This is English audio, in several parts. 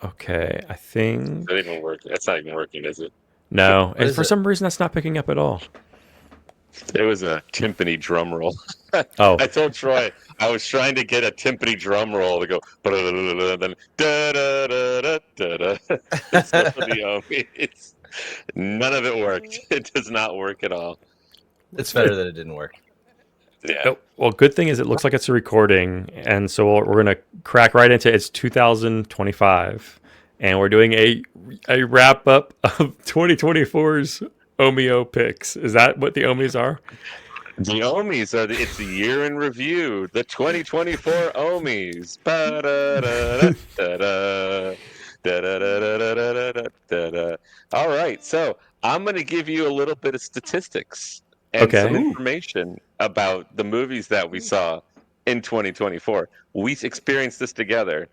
Okay, I think That even work. That's not even working, is it? no. What And is for it? some reason, that's not picking up at all. It was a timpani drum roll. Oh, I told Troy I was trying to get a timpani drum roll to go, then da da da da da da. So for the it's none of it worked. It does not work at all. It's better that it didn't work. Yeah. oh, well, good thing is it looks like it's a recording, and so we're gonna crack right into it's 2025, and we're doing a wrap up of 2024's OMIO picks. Is that what the OMIES are? The OMIES are it's the year in review. The 2024 OMIES. Ba-da-da-da-da-da. Da-da-da-da-da-da-da-da. All right, so I'm going to give you a little bit of statistics and some Okay. Ooh. information about the movies that we saw in 2024. We experienced this together.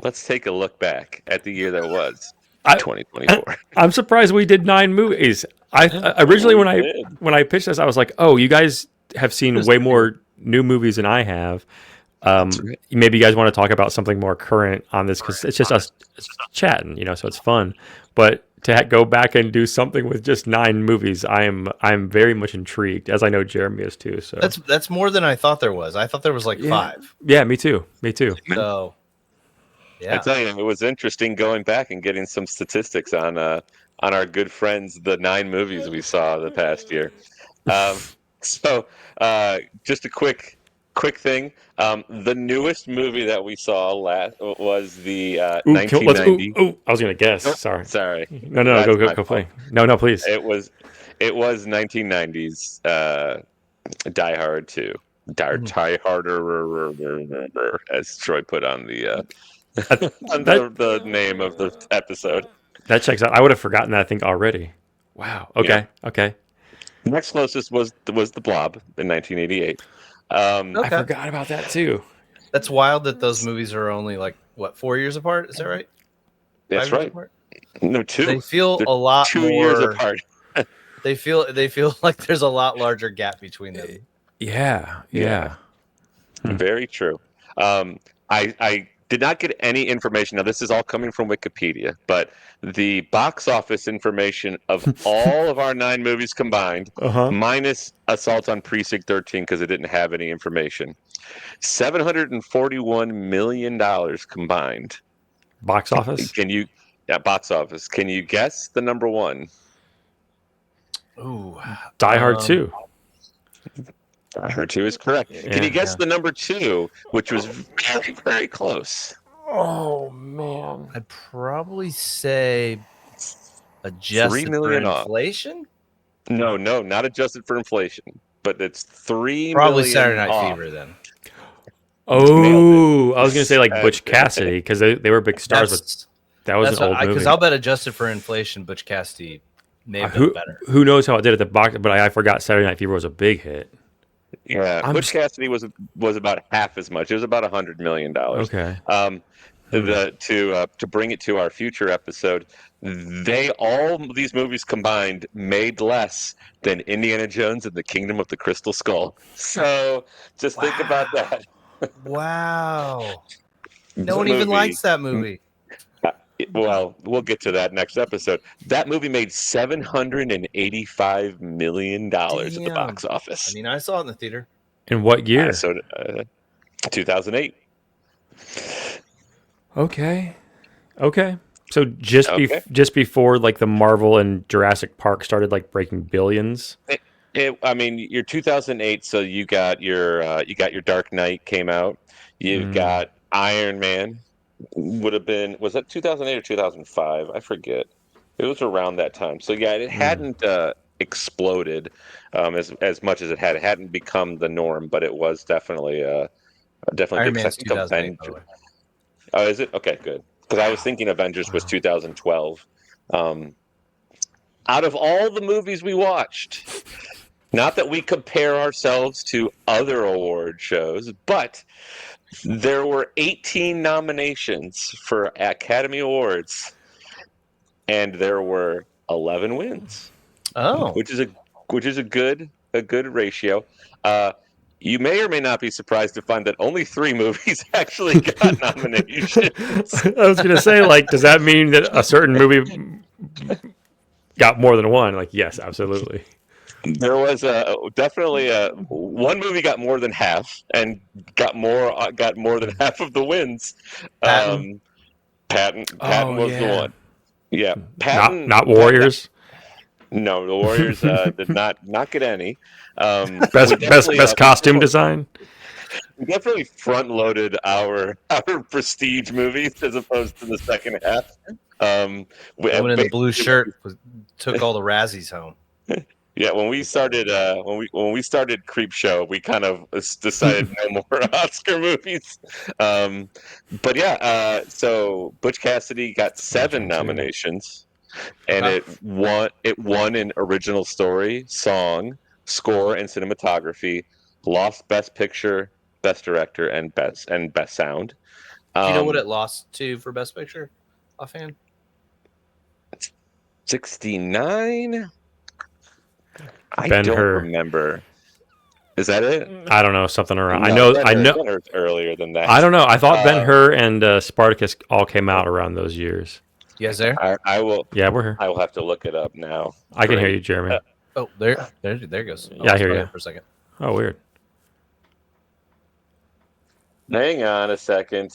Let's take a look back at the year that was I 2024. I'm surprised we did 9 movies. I originally We did. when I pitched this, I was like, oh, you guys have seen Just way two. more new movies than I have. That's right. Maybe you guys want to talk about something more current on this because it's just us chatting, so it's fun. But to go back and do something with just 9 movies, I'm very much intrigued, as I know Jeremy is too. So That's more than I thought there was. I thought there was like yeah, 5. yeah, me too, me too. So I yeah. tell you, it was interesting going back and getting some statistics on our good friends, the 9 movies we saw the past year. Um, so just a quick thing. The newest movie that we saw last was the Let's. Ooh, 1990. ooh. I was gonna guess. Nope, Sorry. sorry, No, no, that's go my go fault. play. No, no, please. It was 1990s Die Hard 2. Die Harder, as Troy put on the on That the name of the episode. that checks out. I would have forgotten that, I think, already. Wow. Yeah. Okay. Okay. Next closest was the Blob in 1988. I Okay. forgot about that too. That's wild that those movies are only like what, 4 years apart? Is that right? 5 That's years right. apart? No, They two. feel They're a lot 2 years more apart. they feel like there's a lot larger gap between them. Yeah. Yeah, Yeah. very true. I did not get any information. Now, this is all coming from Wikipedia, but the box office information of all of our 9 movies combined, Uh huh. minus Assault on Precinct 13, because it didn't have any information, $741 million combined. Box office. Can you, yeah, box office? Can you guess the number one? Ooh. Die Hard 2. Number two is correct. Can you Yeah. guess Yeah. the number two, which was very, very close? Oh man. I'd probably say 3 adjusted for million off. inflation? No, not adjusted for inflation, but it's 3 Probably million Saturday Night off. Fever then. Nailed it. Oh, I was gonna say like Butch Cassidy because they were big stars, but That's that was an old movie. because I'll bet adjusted for inflation, Butch Cassidy may have been who better. who knows how it did at the box? But I forgot Saturday Night Fever was a big hit. Yeah, I'm Butch just Cassidy was about half as much. It was about $100 million. okay. To bring it to our future episode, all these movies combined made less than Indiana Jones and the Kingdom of the Crystal Skull. So just think about that. Wow. No The one even movie. likes that movie. Well, we'll get to that next episode. That movie made $785 million at the box I office. mean, I saw it in the theater. In what year? So 2008. Okay. Okay. So just Okay. just before like the Marvel and Jurassic Park started like breaking billions. I mean, you're 2008, so you got your Dark Knight came out. You've Mm, got Iron Man. Was that 2008 or 2005? I forget. It was around that time. So yeah, it mm. hadn't exploded as much as it had. It hadn't become the norm, but it was definitely Iron big. 'Cause I Man's think 2008, by the way. Oh, is it? Okay, good. Because I was Wow. thinking Avengers was Wow. 2012. Um, Out of all the movies we watched, not that we compare ourselves to other award shows, but there were 18 nominations for Academy Awards, and there were 11 wins, Oh, which is a good ratio. Uh, you may or may not be surprised to find that only 3 movies actually got nominations. I was gonna say, like, does that mean that a certain movie got more than one? Like, yes, absolutely. There was definitely one movie got more than half and got more than half of the wins. Patton? Patton Oh, was the yeah. one. Yeah, Not Warriors. No, the Warriors did not get any. Best costume design. We definitely front loaded our prestige movies as opposed to the second half. Woman in the blue shirt took all the Razzies home. Yeah, when we started when we started Creep Show, we kind of decided no more Oscar movies. But yeah, so Butch Cassidy got 7 nominations, and it won in original story, song, score, and cinematography. Lost Best Picture, Best Director, and Best Sound. Do you know what it lost to for Best Picture offhand? 69. I Ben-Hur. don't remember. Is that it? I don't know, something around. No, I know. Ben-Hur's earlier than that. I don't know. I thought Ben-Hur and Spartacus all came out around those years. You guys there? I will. Yeah, we're here. I will have to look it up now. I can hear you, Jeremy. Oh, there goes. Yeah, I hear you. For a second. Oh, weird. Hang on a second.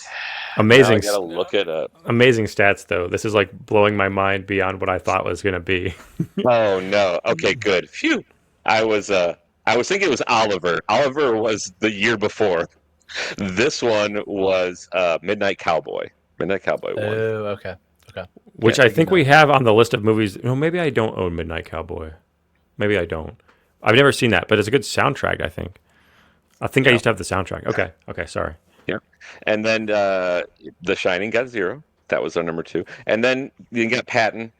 Amazing. Now I gotta look it up. Amazing stats, though. This is like blowing my mind beyond what I thought was going to be. Oh no. Okay, good. Phew. I was thinking it was Oliver. Oliver was the year before. This one was Midnight Cowboy. Midnight Cowboy won. Oh, okay. Which I think we have on the list of movies. No, maybe I don't own Midnight Cowboy. Maybe I don't. I've never seen that, but it's a good soundtrack, I think. I used to have the soundtrack. Okay, sorry. Yeah. And then The Shining got 0. That was our number 2. And then you got Patton.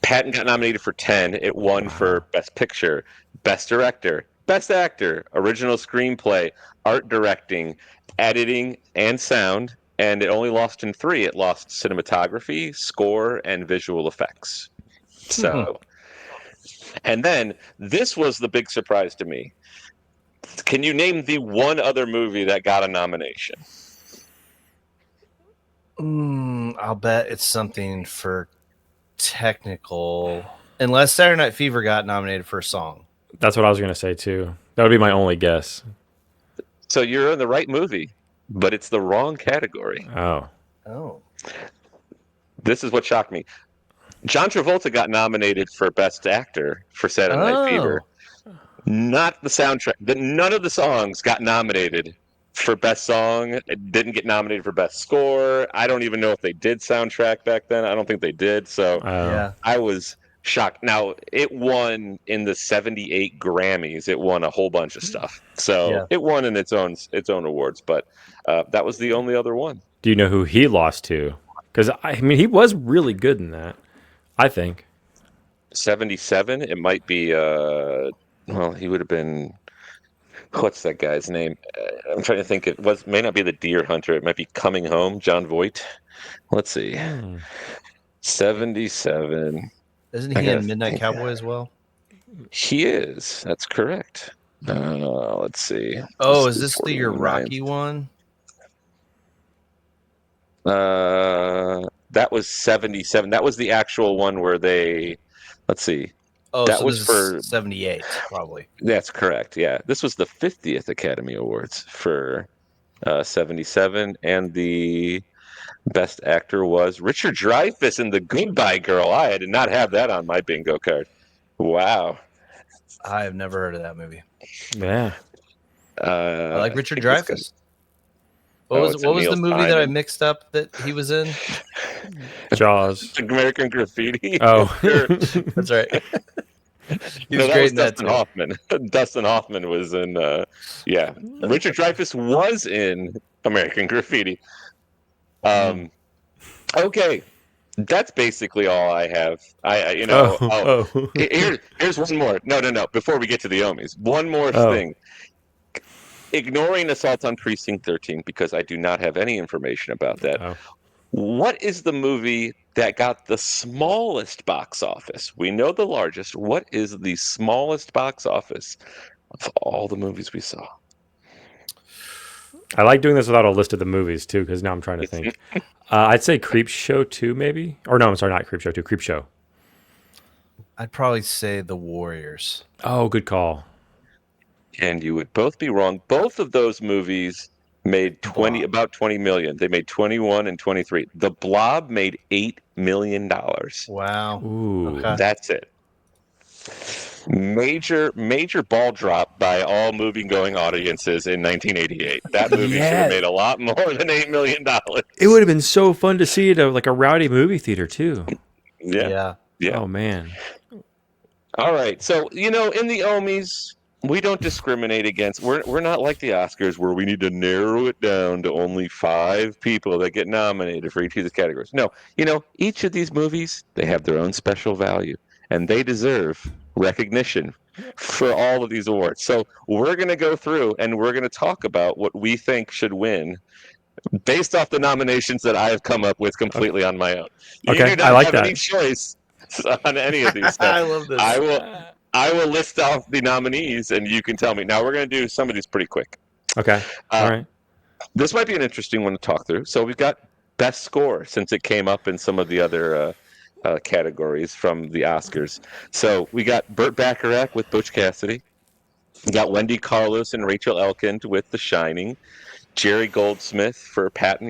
Patton got nominated for 10. It won for Best Picture, Best Director, Best Actor, Original Screenplay, Art Directing, Editing, and Sound. And it only lost in 3. It lost cinematography, score, and visual effects. So, and then this was the big surprise to me. Can you name the one other movie that got a nomination? I'll bet it's something for technical, unless Saturday Night Fever got nominated for a song. That's what I was going to say, too. That would be my only guess. So you're in the right movie, but it's the wrong category. Oh. This is what shocked me. John Travolta got nominated for Best Actor for Saturday Night Fever. Not the soundtrack. None of the songs got nominated for Best Song. It didn't get nominated for Best Score. I don't even know if they did soundtrack back then. I don't think they did. So I was shocked. Now, it won in the 78 Grammys. It won a whole bunch of stuff. So it won in its own awards. But that was the only other one. Do you know who he lost to? Because, I mean, he was really good in that, I think. 77, it might be... well, he would have been. What's that guy's name? I'm trying to think. May not be the Deer Hunter. It might be Coming Home. John Voight. Let's see. 77. Isn't he in Midnight Cowboy as well? He is. That's correct. Let's see. Oh, is this your Rocky one? That was 77. That was the actual one where they. Let's see. Oh, that so was for 78, probably. That's correct. Yeah, this was the 50th Academy Awards for 77, and the Best Actor was Richard Dreyfuss in The Goodbye Girl. I did not have that on my bingo card. Wow. I have never heard of that movie. Yeah. I like Richard Dreyfuss. What was the movie that I mixed up that he was in? Jaws. American Graffiti. Oh, that's right. He was great in that Dustin Hoffman. Dustin Hoffman was in. Richard Dreyfuss was in American Graffiti. Okay, that's basically all I have. Here's one more. No. Before we get to the OMIES, one more thing. Ignoring Assault on Precinct 13, because I do not have any information about that. What is the movie that got the smallest box office? We know the largest. What is the smallest box office of all the movies we saw? I like doing this without a list of the movies too, because now I'm trying to think. I'd say Creep Show 2, maybe. Or no, I'm sorry, not Creep Show 2, Creep Show. I'd probably say The Warriors. Oh, good call. And you would both be wrong. Both of those movies made about 20 million. They made 21 and 23. The Blob made $8 million. Wow. Ooh. Okay. That's it. Major ball drop by all movie-going audiences in 1988. That movie should have made a lot more than $8 million. It would have been so fun to see it at like a rowdy movie theater too. Yeah. Oh man. All right. So, in the OMIES, we don't discriminate against. We're not like the Oscars where we need to narrow it down to only 5 people that get nominated for each of these categories. No, each of these movies, they have their own special value, and they deserve recognition for all of these awards. So we're going to go through and we're going to talk about what we think should win based off the nominations that I have come up with completely on my own. Okay, You do I not like have that. any choice on any of these. I love this. I will list off the nominees and you can tell me. Now we're going to do some of these pretty quick. Okay. All right. This might be an interesting one to talk through. So we've got best score since it came up in some of the other categories from the Oscars. So we got Burt Bacharach with Butch Cassidy. We got Wendy Carlos and Rachel Elkind with The Shining. Jerry Goldsmith for Patton.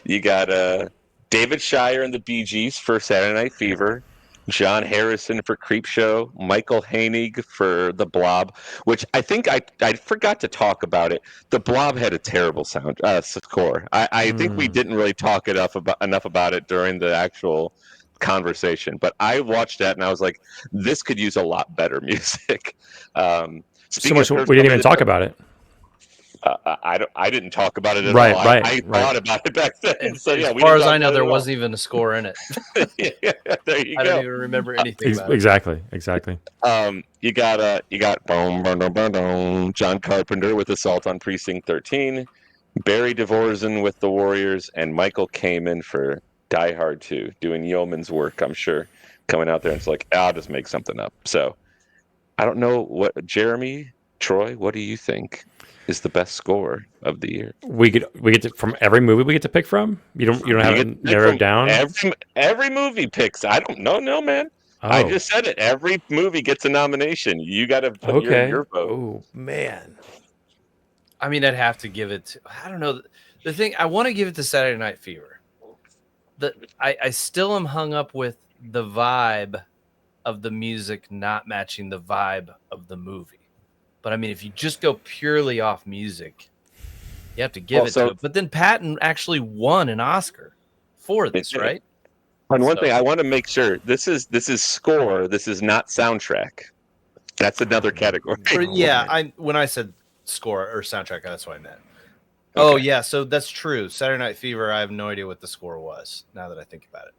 You got David Shire and the Bee Gees for Saturday Night Fever. John Harrison for Creepshow, Michael Hanig for The Blob, which I think I forgot to talk about it. The Blob had a terrible score. I think we didn't really talk enough about it during the actual conversation. But I watched that and I was like, this could use a lot better music. So much we didn't even talk about it. I didn't talk about it at Right, all. right, I thought about it back then. So as yeah, far as I know, there wasn't even a score in it. Yeah, there you I go. don't even remember anything about it. Exactly. You got boom, boom, boom, boom, boom, John Carpenter with Assault on Precinct 13, Barry Dvorak with The Warriors, and Michael Kamen for Die Hard 2, doing yeoman's work, I'm sure, coming out there and it's like, I'll just make something up. So I don't know what Jeremy, Troy, what do you think is the best score of the year? We get to, from every movie we get to pick from. You don't have it narrowed down. Every movie picks. I don't know, no man. Oh. I just said it. Every movie gets a nomination. You got to put your vote. Oh man. I mean, I'd have to give it to, I don't know. The thing, I want to give it to Saturday Night Fever. I still am hung up with the vibe of the music not matching the vibe of the movie. But I mean, if you just go purely off music, you have to give it to it. But then Patton actually won an Oscar for this, right? And one thing I want to make sure, this is score. This is not soundtrack. That's another category. When I said score or soundtrack, that's what I meant. Okay. Oh yeah, so that's true. Saturday Night Fever, I have no idea what the score was. Now that I think about it,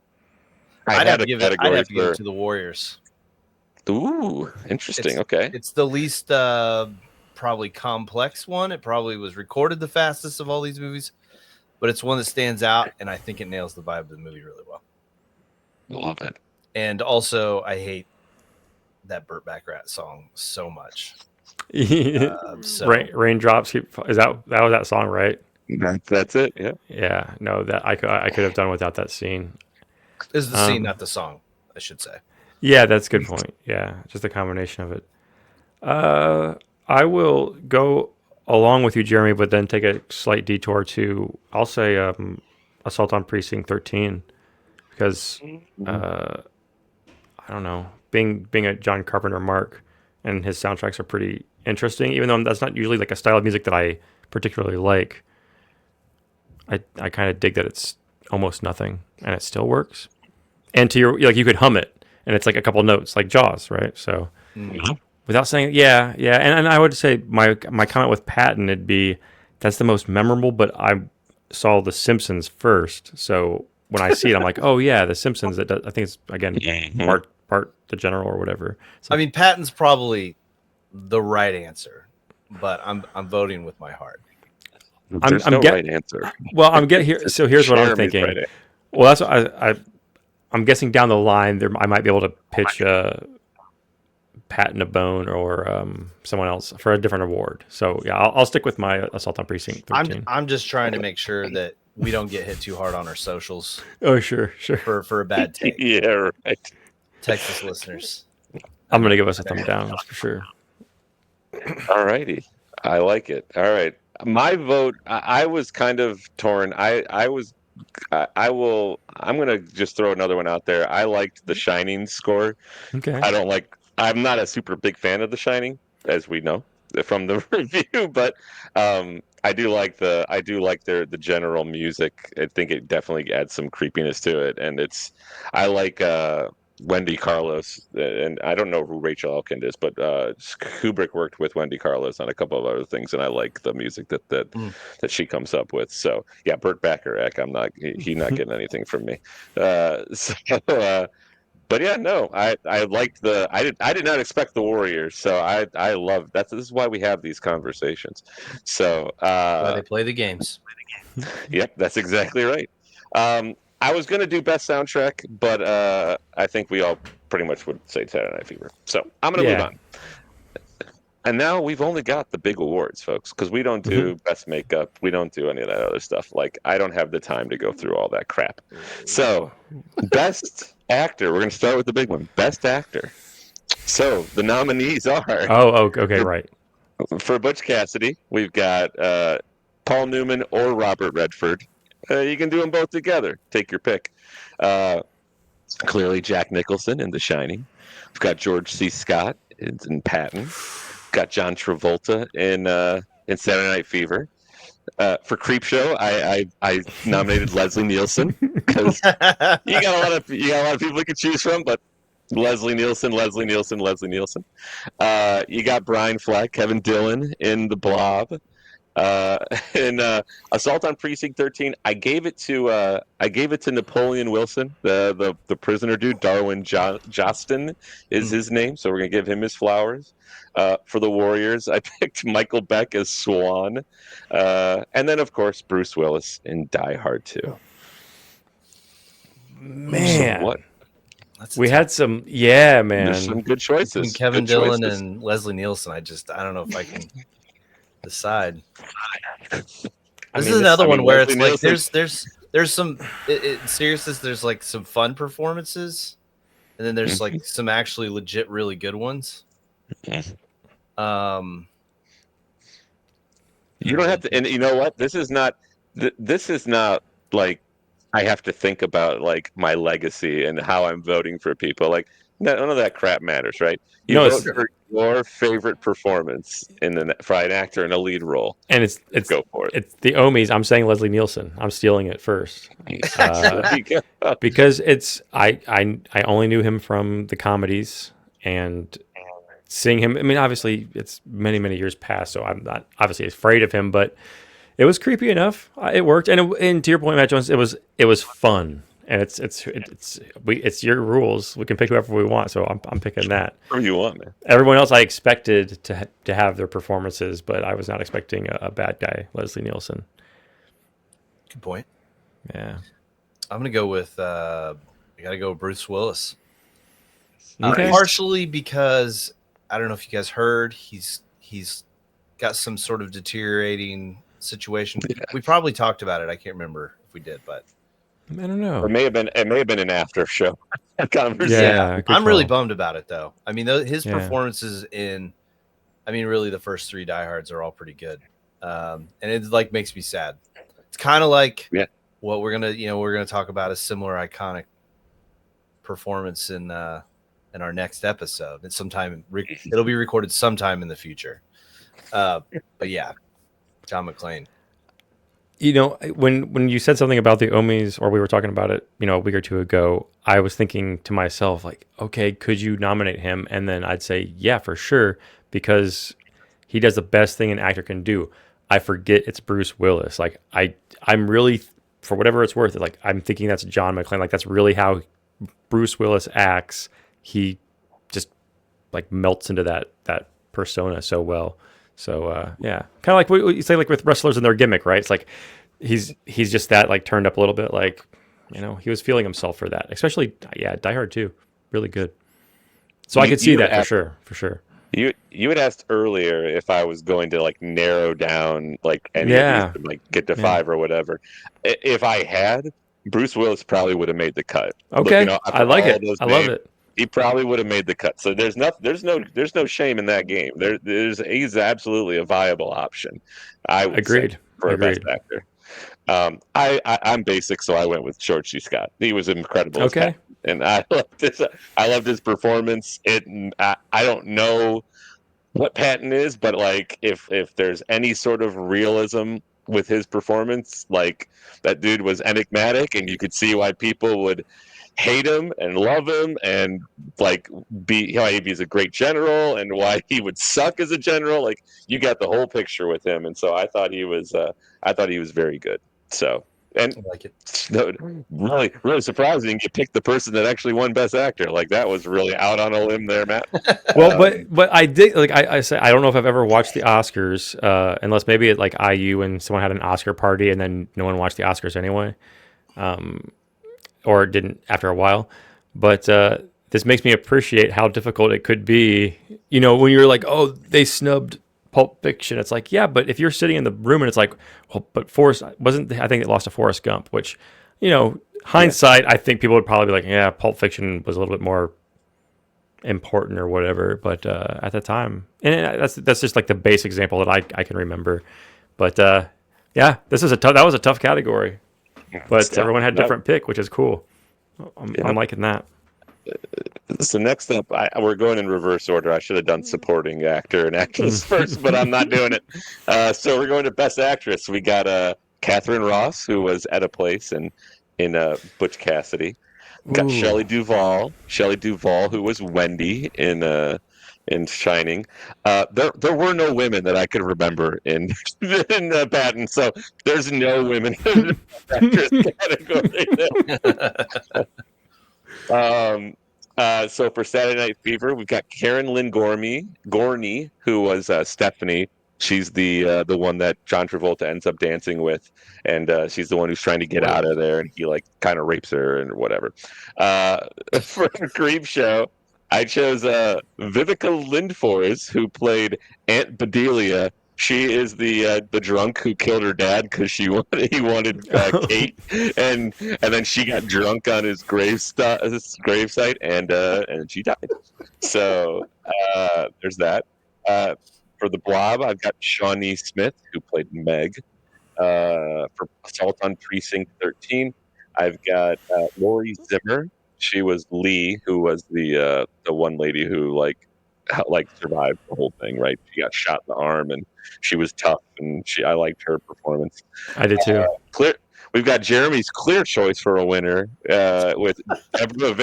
I'd have to give it to The Warriors. Ooh, interesting. Okay. It's the least probably complex one. It probably was recorded the fastest of all these movies, but it's one that stands out, and I think it nails the vibe of the movie really well. Love it. And also, I hate that Burt Bacharach song so much. Raindrops. Is that was that song, right? That's it. Yeah. Yeah. No, that I could have done without that scene. Is the scene, not the song, I should say. Yeah, that's a good point. Yeah, just a combination of it. I will go along with you, Jeremy, but then take a slight detour to, I'll say, Assault on Precinct 13, because I don't know, being a John Carpenter mark, and his soundtracks are pretty interesting, even though that's not usually like a style of music that I particularly like. I kind of dig that it's almost nothing and it still works. And to your, like, you could hum it and it's like a couple notes, like Jaws, right? So without saying, yeah. And I would say my comment with Patton, it'd be, that's the most memorable, but I saw The Simpsons first. So when I see it, I'm like, oh yeah, The Simpsons. I think it's, again, Bart the General or whatever. So, I mean, Patton's probably the right answer, but I'm voting with my heart. There's no right answer. Well, I'm getting here. So here's what I'm thinking. Right. Well, that's what I'm guessing down the line there I might be able to pitch Pat Nabone or someone else for a different award. So yeah, I'll stick with my Assault on Precinct 13. I'm just trying to make sure that we don't get hit too hard on our socials Oh, sure. for a bad take. Yeah, right. Texas listeners. I'm going to give us a thumb down for sure. All righty. I like it. All right. My vote, I was kind of torn. I'm going to just throw another one out there. I liked the Shining score. Okay. I'm not a super big fan of the Shining, as we know from the review, but I do like the general music. I think it definitely adds some creepiness to it, and I like Wendy Carlos, and I don't know who Rachel Elkind is, but Kubrick worked with Wendy Carlos on a couple of other things, and I like the music that she comes up with. So yeah, Burt Bacharach, he's not getting anything from me. But yeah, no, I liked I did not expect the Warriors, so I love that. This is why we have these conversations. So Why they play the games. Yep, that's exactly right. I was going to do best soundtrack, but I think we all pretty much would say Saturday Night Fever. So I'm going to move on. And now we've only got the big awards, folks, because we don't do best makeup. We don't do any of that other stuff. Like, I don't have the time to go through all that crap. So best actor, we're going to start with the big one. Best actor. So the nominees are... Okay, right. For Butch Cassidy, we've got Paul Newman or Robert Redford. You can do them both together. Take your pick. Clearly, Jack Nicholson in The Shining. We've got George C. Scott in Patton. We've got John Travolta in Saturday Night Fever. For Creepshow, I nominated Leslie Nielsen because you got a lot of people you can choose from, but Leslie Nielsen. You got Brian Fleck, Kevin Dillon in The Blob. In Assault on Precinct 13, I gave it to Napoleon Wilson, the prisoner dude. Darwin Jostin is his name, so we're gonna give him his flowers. For the Warriors, I picked Michael Beck as Swan, and then of course Bruce Willis in Die Hard 2. Man, so what? We had some, man. There's some good choices. Between Kevin Dillon and Leslie Nielsen, I don't know if I can decide. This is another one where it's like there's some in seriousness. There's like some fun performances, and then there's like some actually legit really good ones. You don't have to, and you know what? This is not like I have to think about like my legacy and how I'm voting for people. Like none of that crap matters, right? You vote for your favorite performance for an actor in a lead role, and it's go for it. It's the OMIES. I'm saying Leslie Nielsen. I'm stealing it first because I only knew him from the comedies and seeing him. I mean, obviously it's many years past, so I'm not obviously afraid of him, but it was creepy enough. It worked, and to your point, Matt Jones, it was fun. And it's your rules. We can pick whoever we want, so I'm picking that. Whoever you want, man. Everyone else I expected to have their performances, but I was not expecting a bad guy, Leslie Nielsen. Good point. Yeah, I'm gonna go with I gotta go with Bruce Willis. Okay. Partially because I don't know if you guys heard he's got some sort of deteriorating situation. Yeah. We probably talked about it. I can't remember if we did, but. I don't know. It may have been an after show conversation. Yeah, I'm really bummed about it though. I mean, his performances really the first 3 Die Hards are all pretty good, and it like makes me sad. It's kind of like what we're gonna talk about a similar iconic performance in our next episode. It's it'll be recorded sometime in the future. But yeah, John McClane. You know, when you said something about the OMIES, or we were talking about it, a week or two ago, I was thinking to myself, like, okay, could you nominate him? And then I'd say, yeah, for sure, because he does the best thing an actor can do. I forget it's Bruce Willis. Like, I'm really, for whatever it's worth, like, I'm thinking that's John McClane. Like, that's really how Bruce Willis acts. He just, like, melts into that persona so well. So kind of like what you say, like with wrestlers and their gimmick, right? It's like he's just that like turned up a little bit, like he was feeling himself for that. Especially Die Hard 2, really good. So I could see you that had for sure. you had asked earlier if I was going to like narrow down like any of these Yeah, to like get to yeah. 5 or whatever. If I had, Bruce Willis probably would have made the cut. Looking Okay, I after like all it. those I love names, it. he probably would have made the cut. So there's no shame in that game. He's absolutely a viable option, I would say, Agreed. for a best Agreed. actor. I'm basic, so I went with George C. Scott. He was incredible as Pat, Okay. and I loved this. I loved his performance. I don't know what Patton is, but like if there's any sort of realism with his performance, like that dude was enigmatic, and you could see why people would hate him and love him, and like be why he's a great general, and why he would suck as a general. Like you got the whole picture with him, and so I thought he was very good. So and I like it. no, really surprising you picked the person that actually won Best Actor. Like that was really out on a limb there, Matt. Well, Um, but I did like I say I don't know if I've ever watched the Oscars, unless maybe at like IU and someone had an Oscar party and then no one watched the Oscars anyway, or didn't after a while. But this makes me appreciate how difficult it could be. You know, when you're like, oh, they snubbed Pulp Fiction. It's like, yeah, but if you're sitting in the room and it's like, well, but Forrest wasn't. I think it lost to Forrest Gump, which, you know, hindsight, I think people would probably be like, yeah, Pulp Fiction was a little bit more important or whatever. But at the time, and that's just like the base example that I can remember. But yeah, that was a tough category. But everyone had different pick, which is cool. I'm liking that. So next up, we're going in reverse order. I should have done supporting actor and actress first, but I'm not doing it. So we're going to Best Actress. We got Catherine Ross, who was at a place in Butch Cassidy. Got Ooh. Shelley Duvall, who was Wendy in Shining. There were no women that I could remember in Patton, so there's no women in the actress category. So for Saturday Night Fever, we've got Karen Lynn Gorney, who was Stephanie. She's the one that John Travolta ends up dancing with, and she's the one who's trying to get out of there, and he like kind of rapes her and whatever. For Creep Show, I chose Vivica Lindfors, who played Aunt Bedelia. She is the drunk who killed her dad because he wanted Kate, and then she got drunk on his gravesite, and she died. So there's that. For the Blob, I've got Shawnee Smith, who played Meg. For Assault on Precinct 13, I've got Lori Zimmer. She was Lee, who was the one lady who like survived the whole thing. Right, she got shot in the arm, and she was tough, and I liked her performance. I did too. Clear. We've got Jeremy's clear choice for a winner with Deborah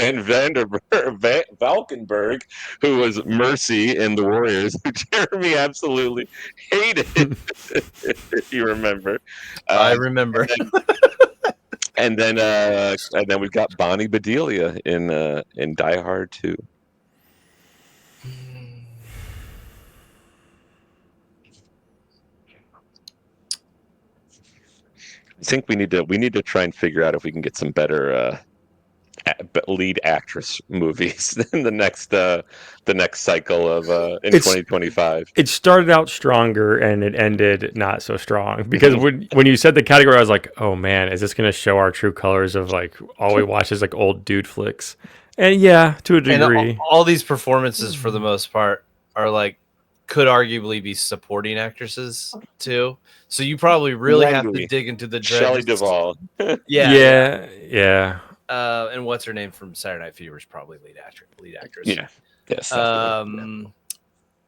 Valkenburg, who was Mercy in The Warriors, who Jeremy absolutely hated, if you remember. I remember. And then we've got Bonnie Bedelia in Die Hard 2. I think we need to try and figure out if we can get some better lead actress movies in the next cycle of in 2025. It started out stronger and it ended not so strong because when you said the category, I was like, oh man, is this going to show our true colors of like all we watch is like old dude flicks? And yeah, to a degree, and all these performances for the most part are like could arguably be supporting actresses too. So you probably really have to dig into the Shelley Duvall. yeah. And what's her name from Saturday Night Fever is probably lead actress. Yeah. Yes.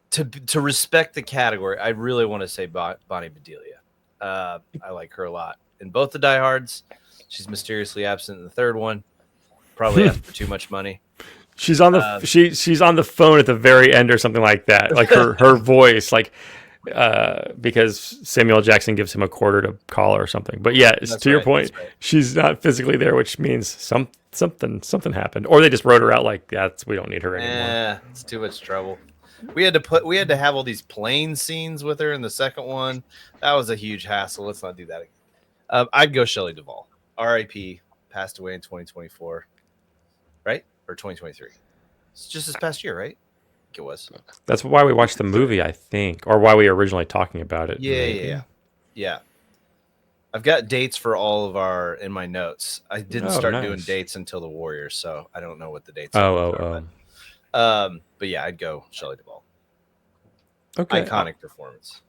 To respect the category, I really want to say Bonnie Bedelia. I like her a lot in both the Die Hards. She's mysteriously absent in the third one. Probably asked for too much money. She's on the she's on the phone at the very end or something like that. Like her voice, like because Samuel Jackson gives him a quarter to call or something. But yeah, your point, she's not physically there, which means something happened, or they just wrote her out like we don't need her anymore. Yeah, it's too much trouble. We had to have all these plane scenes with her in the second one. That was a huge hassle. Let's not do that again. I'd go Shelley Duvall. R.I.P. Passed away in 2024, right? Or 2023. It's just this past year, right? I think it was. That's why we watched the movie, I think, or why we were originally talking about it. Yeah. I've got dates for all of our in my notes. I didn't start doing dates until the Warriors, so I don't know what the dates are. But yeah, I'd go Shelley Duvall. Okay. Iconic performance.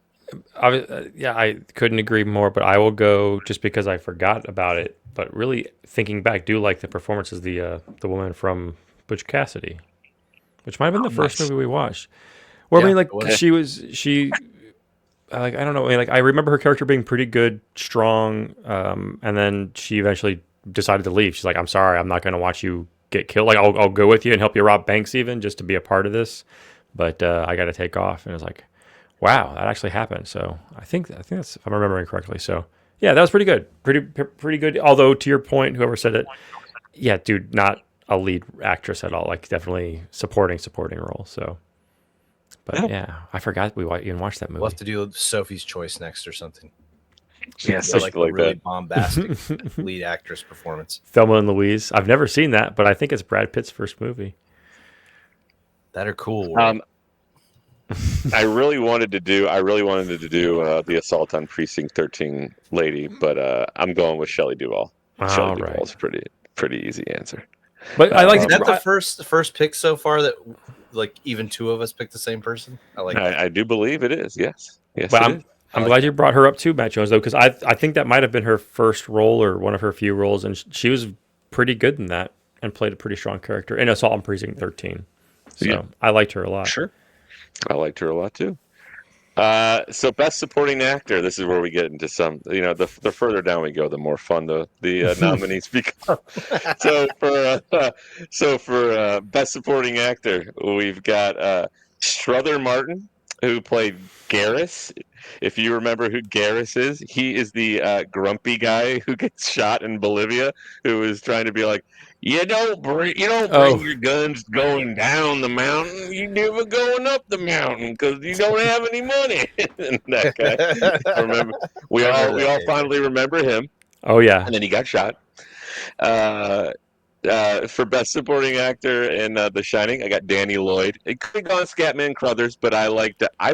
I couldn't agree more, but I will go just because I forgot about it. But really, thinking back, do like the performance of the woman from Butch Cassidy, which might have been the first movie we watched. Where I mean, like she like I don't know, I mean, like I remember her character being pretty good, strong, and then she eventually decided to leave. She's like, "I'm sorry, I'm not going to watch you get killed. Like I'll go with you and help you rob banks, even just to be a part of this, but I got to take off." And it was like, wow, that actually happened. So I think that's, if I'm remembering correctly. So yeah, that was pretty good, pretty good. Although to your point, whoever said it, yeah, dude, not a lead actress at all. Like definitely supporting role. So. But yeah, I forgot we even watched that movie. We'll have to do Sophie's Choice next or something. Yeah, like a really bombastic lead actress performance. Thelma and Louise. I've never seen that, but I think it's Brad Pitt's first movie. That are cool. I really wanted to do the Assault on Precinct 13 lady, but I'm going with Shelley Duvall. Shelley Duvall's pretty easy answer. But I like is that the first pick so far that like even two of us picked the same person? I do believe it is. Yes. But I'm glad you brought her up too, Matt Jones, though, because I think that might have been her first role or one of her few roles, and she was pretty good in that and played a pretty strong character in Assault on Precinct 13. So I liked her a lot. Sure, I liked her a lot too. So best supporting actor. This is where we get into some. The further down we go, the more fun the nominees become. So for best supporting actor, we've got Strother Martin, who played Garrus. If you remember who Garrus is, he is the grumpy guy who gets shot in Bolivia, who is trying to be like, you don't bring your guns going down the mountain. You do it going up the mountain because you don't have any money. That guy. Remember, we all finally remember him. Oh yeah, and then he got shot. For best supporting actor in The Shining, I got Danny Lloyd. It could have gone Scatman Crothers, but I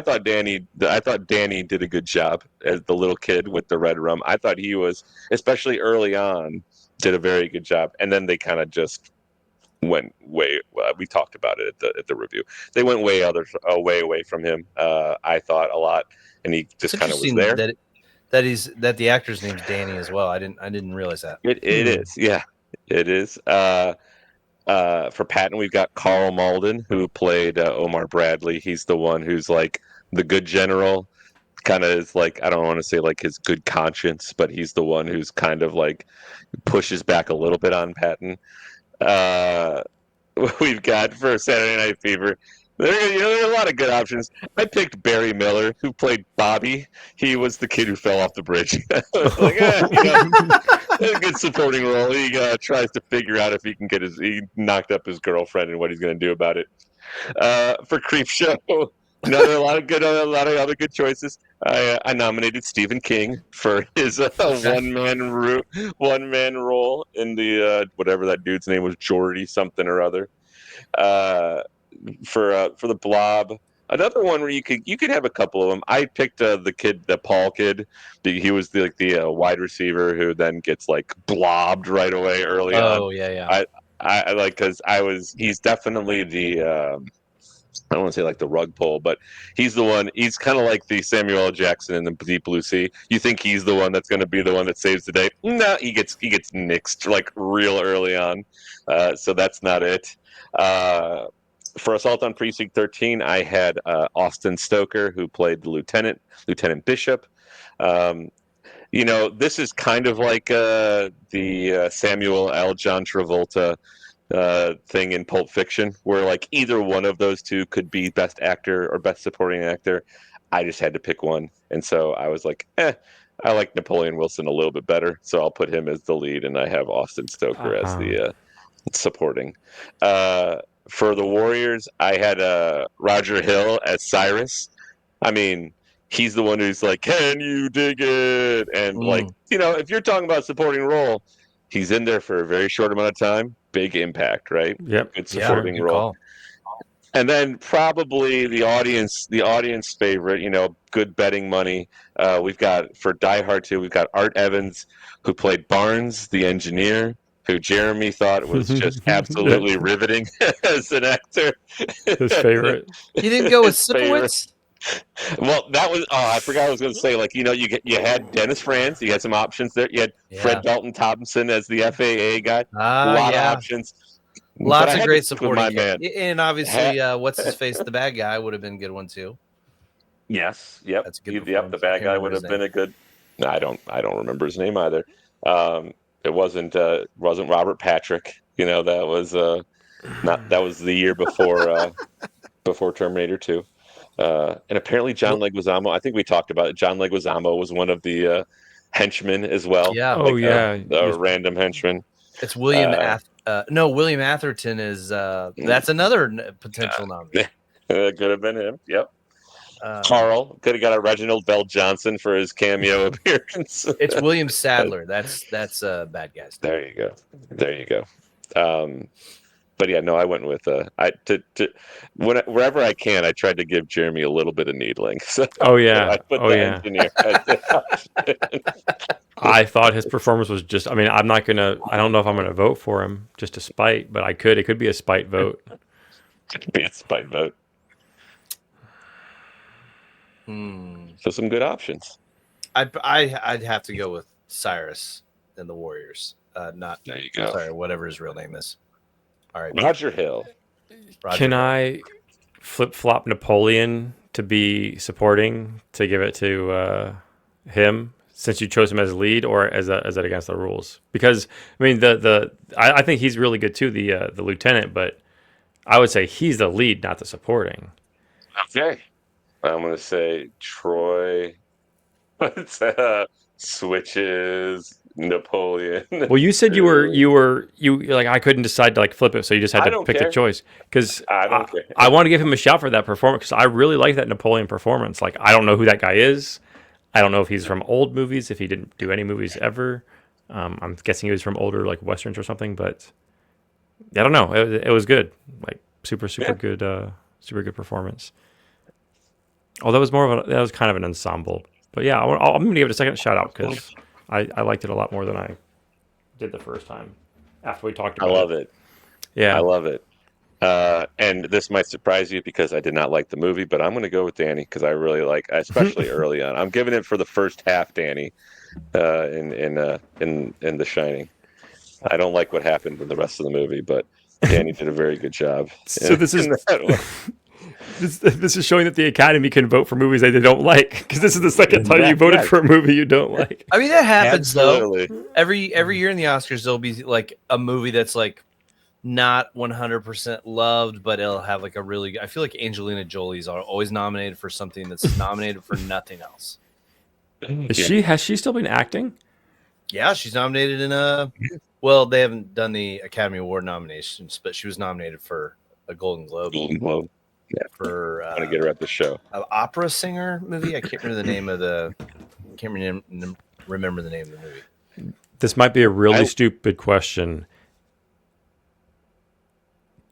thought Danny did a good job as the little kid with the red rum. I thought he was, especially early on, did a very good job. And then they kind of just went way. We talked about it at the review. They went way away from him. I thought a lot, and he just kind of was there. That the actor's name's Danny as well. I didn't realize that. It is, yeah. It is. For Patton, we've got Carl Malden, who played Omar Bradley. He's the one who's like the good general, kind of is like, I don't want to say like his good conscience, but he's the one who's kind of like pushes back a little bit on Patton. We've got for Saturday Night Fever. There are a lot of good options. I picked Barry Miller, who played Bobby. He was the kid who fell off the bridge. I was like, a good supporting role. He tries to figure out if he can he knocked up his girlfriend and what he's going to do about it. For Creepshow, a lot of other good choices. I nominated Stephen King for his one man role in the whatever that dude's name was, Geordie something or other. For the Blob, another one where you could have a couple of them. I picked the Paul kid. He was the wide receiver who then gets like blobbed right away early on. Oh yeah. I like because he's definitely the I don't want to say like the rug pull, but he's the one. He's kind of like the Samuel L. Jackson in the Deep Blue Sea. You think he's the one that's going to be the one that saves the day? No, he gets nixed like real early on. So that's not it. For Assault on Precinct 13, I had Austin Stoker, who played the Lieutenant Bishop. This is kind of like the Samuel L. John Travolta thing in Pulp Fiction, where like either one of those two could be best actor or best supporting actor. I just had to pick one, and so I was like, I like Napoleon Wilson a little bit better, so I'll put him as the lead, and I have Austin Stoker as the supporting. For the Warriors, I had Roger Hill as Cyrus. I mean, he's the one who's like, "Can you dig it?" And like, if you're talking about supporting role, He's in there for a very short amount of time. Big impact, right? Yep. Good Yeah, supporting good role. call. And then probably the audience favorite, good betting money. We've got for Die Hard 2, we've got Art Evans, who played Barnes, the engineer, who Jeremy thought was just absolutely riveting as an actor. His favorite. You didn't go with His favorite. Sipowicz? Well, that was I forgot I was going to say, like, you had Dennis Franz, you had some options there. You had Fred Dalton Thompson as the FAA guy. A lot of options. But I Lots of had to great stick with my supporting man. and obviously what's his face, the bad guy would have been a good one too. Yes. Yep. That's a good Yep. The performance. I bad can't guy remember would his have been name. a good. No, I don't remember his name either. It wasn't Robert Patrick. That was not that was the year before Terminator 2. And apparently John Leguizamo. I think we talked about it. John Leguizamo was one of the henchmen as well. Yeah. Oh, yeah. The random henchman. It's William William Atherton is that's another potential nominee. Could have been him. Yep. Carl could have got a Reginald Bell Johnson for his cameo appearance. It's William Sadler. That's bad guys. There you go. But yeah, no, I went with wherever I can, I tried to give Jeremy a little bit of needling. So Oh yeah. I put Oh the yeah. engineer. I thought his performance was just. I mean, I don't know if I'm gonna vote for him just to spite, but I could. It could be a spite vote. It'd be a spite vote. So some good options. I'd have to go with Cyrus and the Warriors. Not there you go. Sorry, whatever his real name is. All right, Roger Hill. Can I flip flop Napoleon to be supporting to give it to him since you chose him as lead, or is that against the rules? Because I mean I think he's really good too, the lieutenant, but I would say he's the lead, not the supporting. Okay. I'm going to say Troy switches Napoleon. Well, you said you like I couldn't decide to like flip it, so you just had to pick a choice. Because I want to give him a shout for that performance because I really like that Napoleon performance. Like I don't know who that guy is. I don't know if he's from old movies, if he didn't do any movies ever. I'm guessing he was from older like westerns or something, but I don't know. It was good, like super good performance. Oh, that was kind of an ensemble. But yeah, I'm going to give it a second shout out because I liked it a lot more than I did the first time after we talked about it. I love it. Yeah. I love it. And this might surprise you because I did not like the movie, but I'm going to go with Danny because I really especially early on. I'm giving it for the first half, Danny, in The Shining. I don't like what happened in the rest of the movie, but Danny did a very good job. So this is this is showing that the Academy can vote for movies they don't like because this is the second time you voted for a movie you don't like. I mean that happens Absolutely. though. Every year in the Oscars there'll be like a movie that's like not 100% loved, but it'll have like a really. I feel like Angelina Jolie's always nominated for something that's nominated for nothing else. Has she still been acting? Yeah, she's nominated in well, they haven't done the Academy Award nominations, but she was nominated for a Golden Globe. Yeah. For I'm gonna get her at the show. An opera singer movie. I can't remember the name of the. Can't remember the name of the movie. This might be a really stupid question.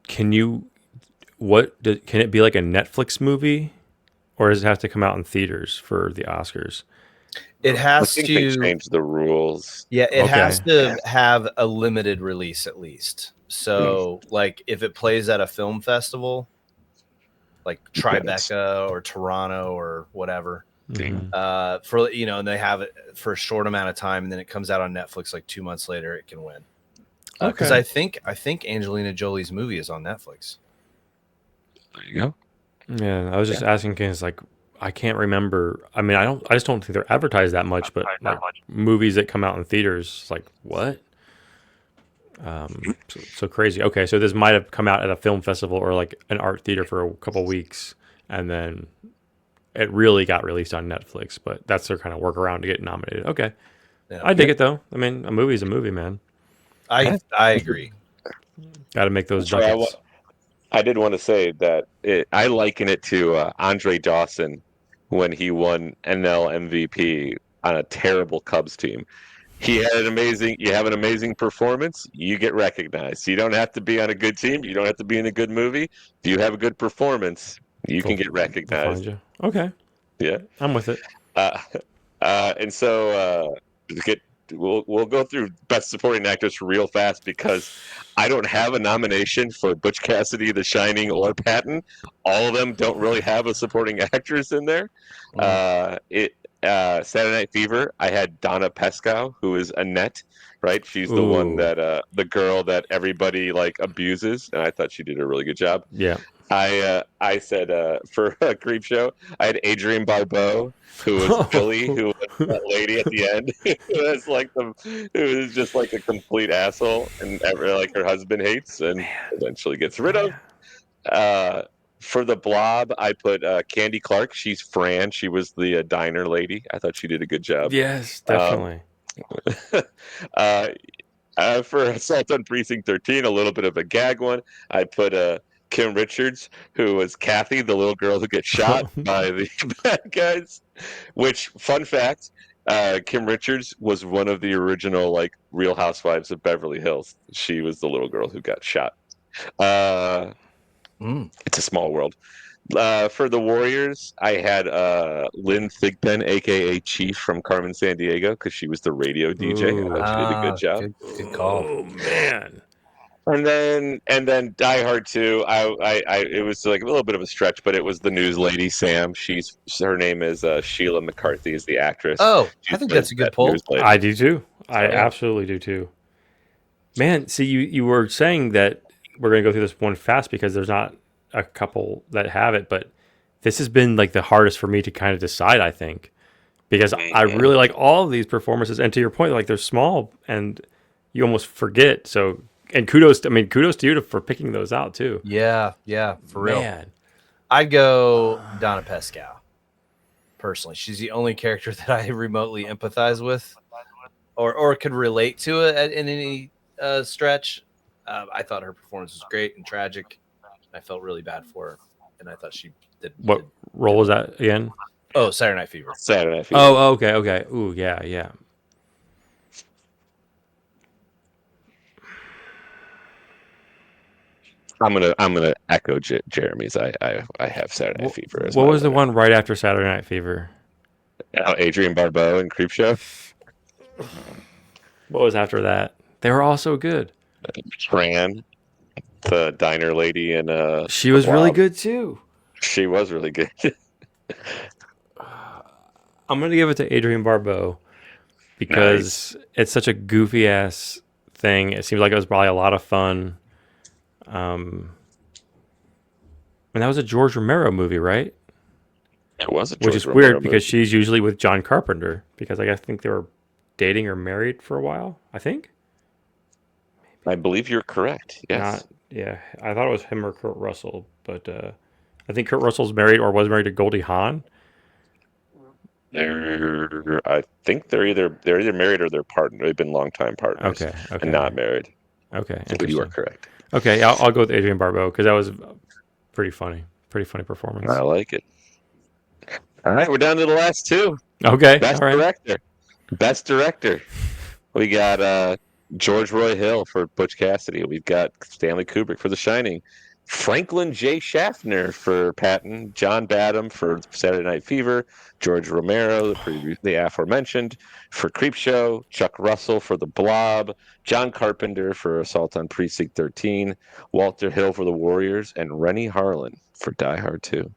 Can it be like a Netflix movie, or does it have to come out in theaters for the Oscars? It has to change the rules. Yeah, it has to have a limited release at least. So, like, if it plays at a film festival, like Tribeca or Toronto or whatever, for and they have it for a short amount of time, and then it comes out on Netflix like 2 months later, it can win. Because I think Angelina Jolie's movie is on Netflix. There you go. Yeah, I was just asking because like I can't remember. I mean, I just don't think they're advertised that much. But like movies that come out in theaters, like what? So crazy. Okay, so this might have come out at a film festival or like an art theater for a couple weeks, and then it really got released on Netflix. But that's their kind of workaround to get nominated. Okay, I dig it though. I mean, a movie is a movie, man. I agree. Got to make those ducats. I did want to say that I liken it to Andre Dawson when he won NL MVP on a terrible Cubs team. You have an amazing performance, you get recognized. You don't have to be on a good team. You don't have to be in a good movie. If you have a good performance, you can get They'll find recognized. you. Okay, Yeah. I'm with it. Uh, and so get we'll go through best supporting actress real fast because I don't have a nomination for Butch Cassidy, The Shining, or Patton. All of them don't really have a supporting actress in there. It Saturday Night Fever. I had Donna Pescow, who is Annette. Right, she's the one Ooh, that the girl that everybody like abuses, and I thought she did a really good job. yeah. I said for a creep show, I had Adrienne Barbeau, who was Billy, who was that lady at the end, who was just like a complete asshole, and like her husband hates, and eventually gets rid of. Yeah. Uh, for the Blob, I put Candy Clark. She's Fran. She was the diner lady. I thought she did a good job. Yes, Um, definitely. uh, for Assault on Precinct 13, a little bit of a gag one. I put Kim Richards, who was Kathy, the little girl who gets shot by the bad guys. Which, fun fact, Kim Richards was one of the original like Real Housewives of Beverly Hills. She was the little girl who got shot. Uh, it's a small world. For the Warriors, I had Lynn Thigpen, aka Chief from Carmen San Diego, because she was the radio DJ. I thought she did a good job. Good call. Oh man. And then Die Hard 2. It was like a little bit of a stretch, but it was the news lady Sam. Her name is Sheila McCarthy, is the actress. Oh, She I think plays that's a good that pull. news lady. I do too. I So, yeah. absolutely do too. Man, see, you were saying that we're going to go through this one fast because there's not a couple that have it, but this has been like the hardest for me to kind of decide, I think, because I really like all of these performances. And to your point, like they're small and you almost forget. So, and kudos to you for picking those out too. Yeah, for real. Man. I'd go Donna Pescow. Personally, she's the only character that I remotely empathize with, or could relate to it in any stretch. I thought her performance was great and tragic. I felt really bad for her, and I thought she did. What role was that again? Oh, Saturday Night Fever. Saturday Night Fever. Oh, okay. Ooh, yeah. I'm gonna echo Jeremy's. I have Saturday Night Fever as What my was the winner. one right after Saturday Night Fever? Adrienne Barbeau and Creepshow. What was after that? They were all so good. Fran, the diner lady, and She was really Blob. good too. She was really good. I'm gonna give it to Adrienne Barbeau because it's such a goofy ass thing. It seems like it was probably a lot of fun. And that was a George Romero movie, right? It was a Which is Romero weird because movie. she's usually with John Carpenter because I think they were dating or married for a while. I think. I believe you're correct. Yes. Yeah. I thought it was him or Kurt Russell, but I think Kurt Russell's married or was married to Goldie Hawn. I think they're either married or they're partner. They've been longtime partners. Okay. And not married. Okay, But you are interesting. correct. Okay, I'll go with Adrienne Barbeau because that was pretty funny performance. I like it. All right, we're down to the last two. Okay, Best all right. director. Best director. We got George Roy Hill for Butch Cassidy. We've got Stanley Kubrick for The Shining. Franklin J. Schaffner for Patton. John Badham for Saturday Night Fever. George Romero, the aforementioned, for Creepshow. Chuck Russell for The Blob. John Carpenter for Assault on Precinct 13. Walter Hill for The Warriors. And Rennie Harlan for Die Hard 2.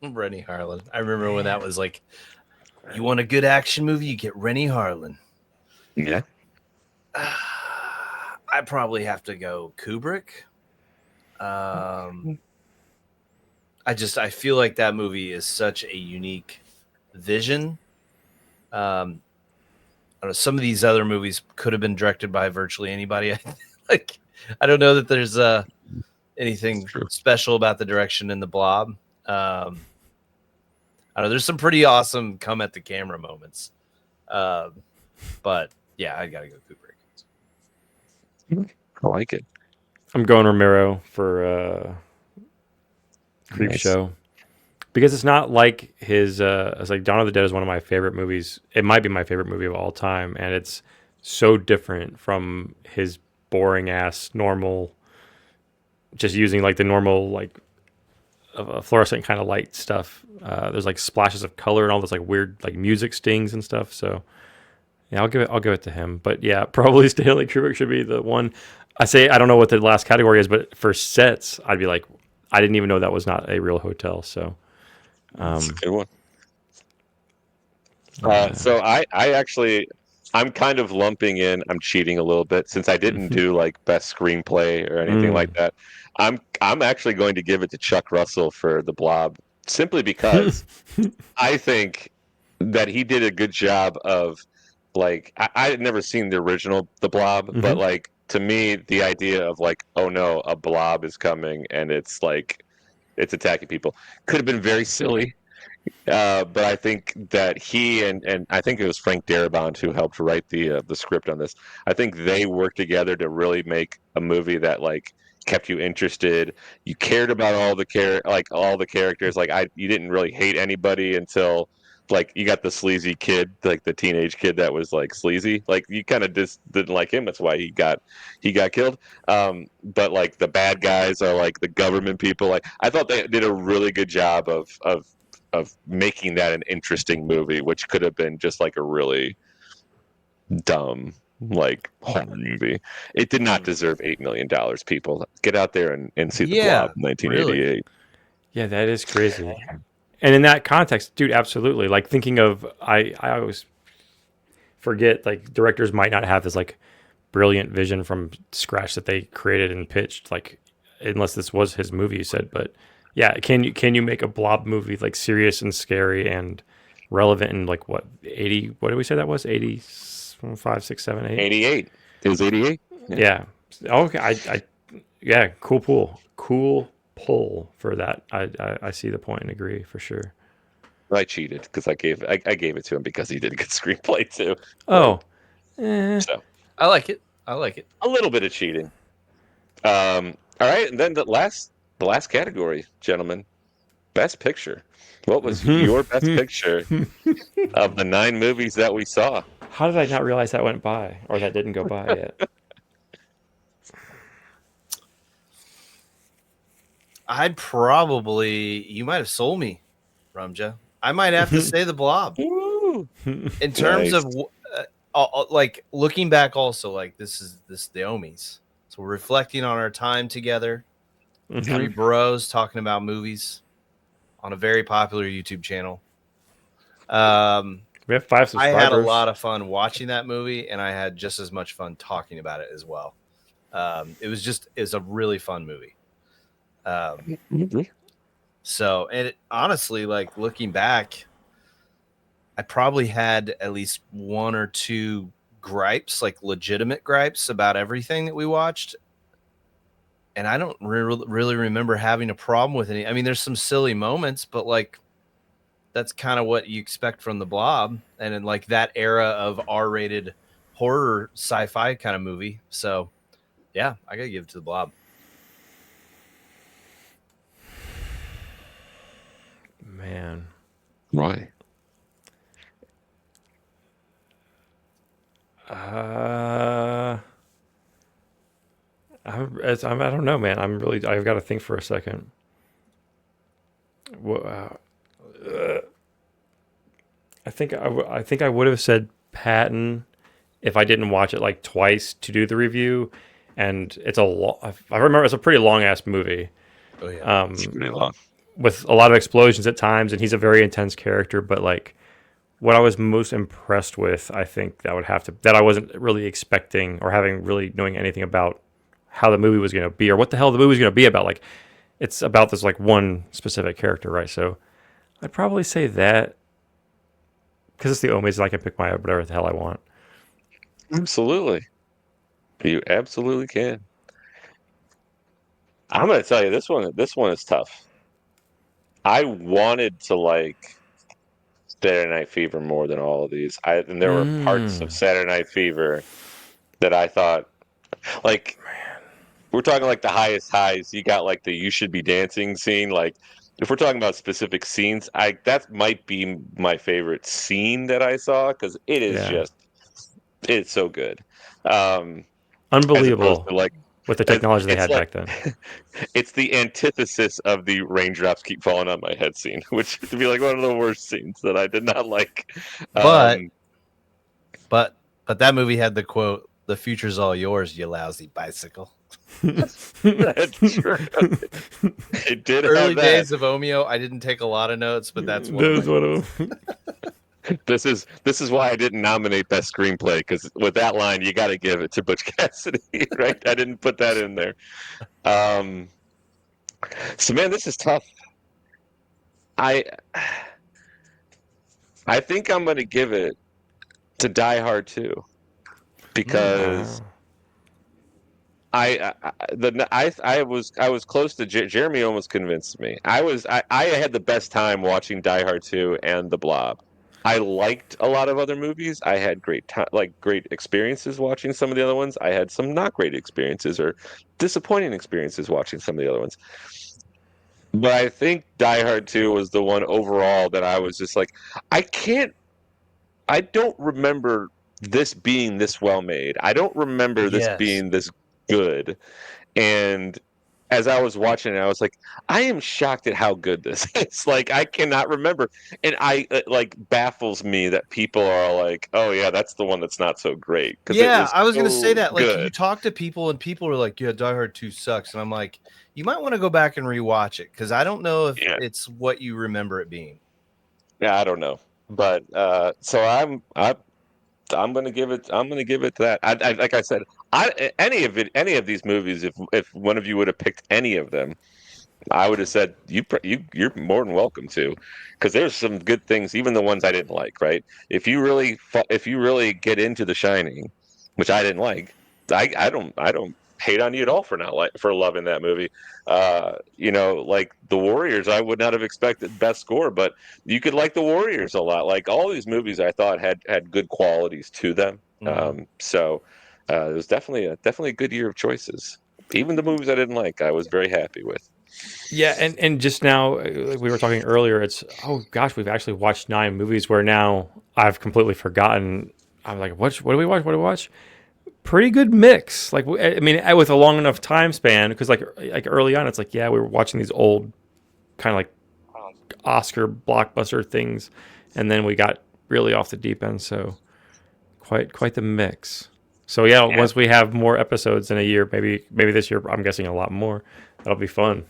Rennie Harlan. I remember when that was like, you want a good action movie, you get Rennie Harlan. Yeah. I probably have to go Kubrick. I feel like that movie is such a unique vision. I don't know, some of these other movies could have been directed by virtually anybody. I don't know that there's anything special about the direction in The Blob. I don't know. There's some pretty awesome come at the camera moments. But yeah, I gotta go Kubrick. I like it. I'm going Romero for Nice. Creepshow. because it's not like his. It's like Dawn of the Dead is one of my favorite movies. It might be my favorite movie of all time, and it's so different from his boring ass normal. Just using like the normal like fluorescent kind of light stuff. There's like splashes of color and all this like weird like music stings and stuff. So yeah, I'll give it to him. But yeah, probably Stanley Kubrick should be the one. I don't know what the last category is, but for sets, I'd be like, I didn't even know that was not a real hotel. So That's a good one. uh, So I actually, I'm kind of lumping in. I'm cheating a little bit since I didn't do like best screenplay or anything like that. I'm actually going to give it to Chuck Russell for The Blob, simply because I think that he did a good job of like I had never seen the original The Blob, but like to me the idea of like, oh no, a blob is coming and it's like it's attacking people could have been very silly. But I think that he and I think it was Frank Darabont who helped write the script on this. I think they worked together to really make a movie that like kept you interested. You cared about all the characters. Like you didn't really hate anybody until like you got the sleazy kid, like the teenage kid that was like sleazy. Like you kind of just didn't like him. That's why he got killed. But like the bad guys are like the government people. Like I thought they did a really good job of making that an interesting movie, which could have been just like a really dumb like horror movie. It did not deserve $8 million. People get out there and see the Blob, 1988. Really. yeah, that is crazy. And in that context, dude, absolutely. Like thinking of, I always forget like directors might not have this like brilliant vision from scratch that they created and pitched, like unless this was his movie, you said. But yeah, can you make a blob movie like serious and scary and relevant in like what 80? What did we say that was 85, 6, 7, 8? 88. It was 88. Yeah. Okay. Yeah. Cool pull for that. I see the point and agree for sure. I cheated because I gave it to him because he did a good screenplay too. Oh, So I like it. I like it. a little bit of cheating. All right, and then the last category, gentlemen, best picture. What was your best picture of the 9 movies that we saw? how did I not realize that went by or that didn't go by yet? You might have sold me, Ramja. I might have to say The Blob. Woo! In terms Nice. of like looking back, also like this is the OMIES. So we're reflecting on our time together. Three bros talking about movies on a very popular YouTube channel. We have 5 I subscribers. had a lot of fun watching that movie, and I had just as much fun talking about it as well. It's a really fun movie. So, and honestly, like looking back, I probably had at least 1 or 2 gripes, like legitimate gripes about everything that we watched. And I don't really remember having a problem with any. I mean, there's some silly moments, but like that's kind of what you expect from The Blob and in like that era of R-rated horror sci-fi kind of movie. So yeah, I gotta give it to The Blob. Man. Right. I don't know, man. I've got to think for a second. I think I would have said Patton if I didn't watch it like twice to do the review, and it's I remember it's a pretty long ass movie. Oh yeah. It's pretty long. With a lot of explosions at times, and he's a very intense character. But like, what I was most impressed with, I think that I wasn't really expecting or having really knowing anything about how the movie was going to be or what the hell the movie was going to be about. Like, it's about this like one specific character, right? So I'd probably say that because it's the OMIES, and I can pick whatever the hell I want. Absolutely. You absolutely can. I'm going to tell you this one is tough. I wanted to like Saturday Night Fever more than all of these. And there were parts of Saturday Night Fever that I thought, like, we're talking like the highest highs. You got like the "You Should Be Dancing" scene. Like, if we're talking about specific scenes, that might be my favorite scene that I saw because it is Yeah. it's so good. As opposed Unbelievable to like with the technology they it's had like back then. it's the antithesis of the raindrops keep falling on my head scene, which to be like one of the worst scenes that I did not like. But but that movie had the quote, "The future's all yours, you lousy bicycle." That's true. It did Early have that. days of Omeo, I didn't take a lot of notes, but that's one of them. This is why I didn't nominate best screenplay because with that line you got to give it to Butch Cassidy, right? I didn't put that in there. So man, this is tough. I I think I'm gonna give it to Die Hard 2 because Wow. I was close to Jeremy almost convinced me. I had the best time watching Die Hard 2 and The Blob. I liked a lot of other movies. I had great experiences watching some of the other ones. I had some not great experiences or disappointing experiences watching some of the other ones. But I think Die Hard 2 was the one overall that I was just like, I can't I don't remember this being this well made. I don't remember this Yes. being this good. And as I was watching it, I was like, I am shocked at how good this is. Like, I cannot remember. And it like baffles me that people are like, oh, yeah, that's the one that's not so great. Because it Yeah, was I was gonna say so that. Like, you good. talk to people, and people are like, "Yeah, Die Hard 2 sucks," and I'm like, you might want to go back and rewatch it because I don't know if Yeah. it's what you remember it being. Yeah, I don't know. But so I'm gonna give it. I'm gonna give it that. Like I said, any of these movies. If one of you would have picked any of them, I would have said you're more than welcome to, because there's some good things, even the ones I didn't like. Right? If you really get into The Shining, which I didn't like, I don't hate on you at all for not for loving that movie. Like The Warriors, I would not have expected best score, but you could like The Warriors a lot. Like all these movies, I thought had good qualities to them. So it was definitely a good year of choices. Even the movies I didn't like, I was very happy with. Yeah, and just now, like we were talking earlier, it's oh gosh, we've actually watched 9 movies where now I've completely forgotten. I'm like, what do we watch? What do we watch? Pretty good mix. Like, I mean, with a long enough time span, because like early on, it's like, yeah, we were watching these old kind of like Oscar blockbuster things, and then we got really off the deep end. So quite the mix. So yeah, once we have more episodes in a year, maybe this year, I'm guessing a lot more. That'll be fun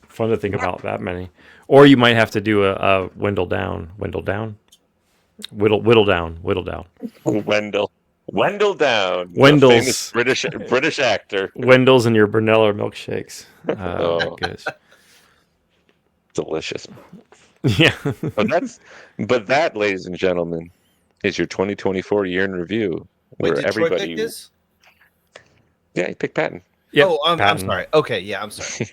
to think about that many. Or you might have to do a whittle down. Wendell Down, the famous Wendell's British actor. Wendell's and your Brunello milkshakes. Oh my Oh, goodness. delicious. Yeah. But that, ladies and gentlemen, is your 2024 year in review, Wait, where did Troy pick this? Yeah, you picked Patton. Yep, Oh, I'm Patton. sorry. Okay, yeah, I'm sorry.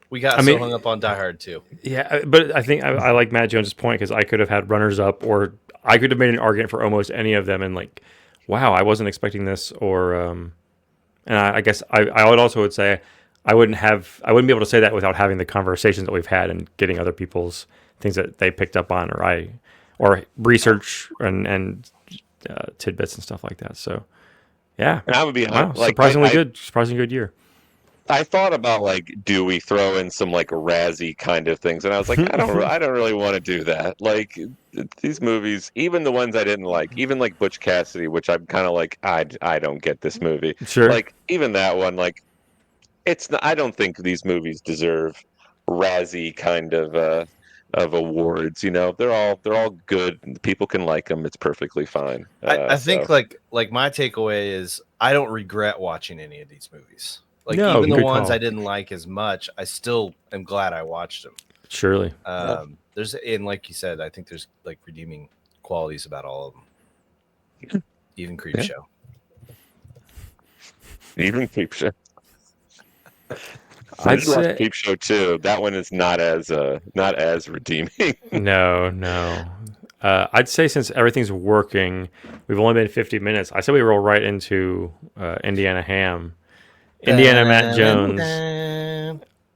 We got hung up on Die Hard 2. Yeah, but I think I like Matt Jones's point because I could have had runners up, or I could have made an argument for almost any of them, and like, wow, I wasn't expecting this, or and I guess I would also would say I wouldn't be able to say that without having the conversations that we've had and getting other people's things that they picked up on, or research and tidbits and stuff like that. So yeah, And I would be wow, honest, like surprisingly good year. I thought about like, do we throw in some like Razzie kind of things? And I was like, I don't really want to do that. Like these movies, even the ones I didn't like, even like Butch Cassidy, which I'm kind of like, I don't get this movie. Sure. Like even that one, like it's not, I don't think these movies deserve Razzie kind of awards. They're all good. People can like them. It's perfectly fine. I think like my takeaway is I don't regret watching any of these movies. Like No, even the good ones call. I didn't like as much, I still am glad I watched them. Surely. There's, and like you said, I think there's like redeeming qualities about all of them. Even Creepshow. Even Creepshow. I'd say Creepshow too. That one is not as redeeming. No. I'd say since everything's working, we've only been 50 minutes. I say we roll right into Indiana Ham. Indiana Matt Jones.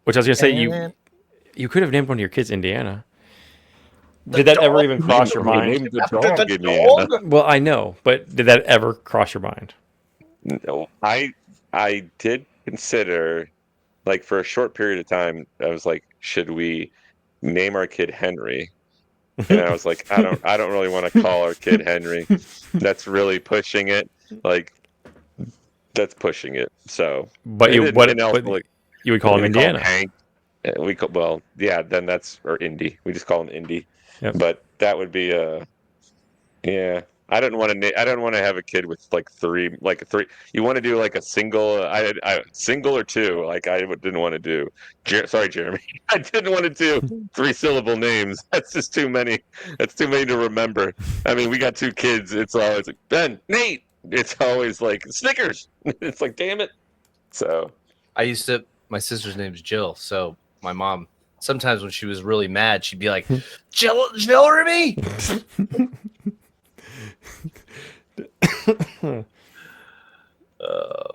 Which I was gonna say You could have named one of your kids Indiana. Did that ever even cross your We mind? named the dog Indiana. Well, I know, but did that ever cross your mind? No, I did consider, like, for a short period of time, I was like, should we name our kid Henry? And I was like, I don't really want to call our kid Henry. That's really pushing it. Like, that's pushing it. So, But and you then- what? and also, But like, you would call him we call him Indiana. Hank. Well, yeah, then that's or Indy. We just call him Indy. Yep. But that would be yeah. I didn't want to. I don't want to have a kid with like three. You want to do like a single. Single or two. Like I didn't want to do. Sorry, Jeremy. I didn't want to do 3-syllable names. That's just too many. That's too many to remember. I mean, we got 2 kids. It's always like Ben, Nate. It's always like Snickers. It's like, damn it. So My sister's name's Jill, so my mom sometimes when she was really mad, she'd be like, Jeremy.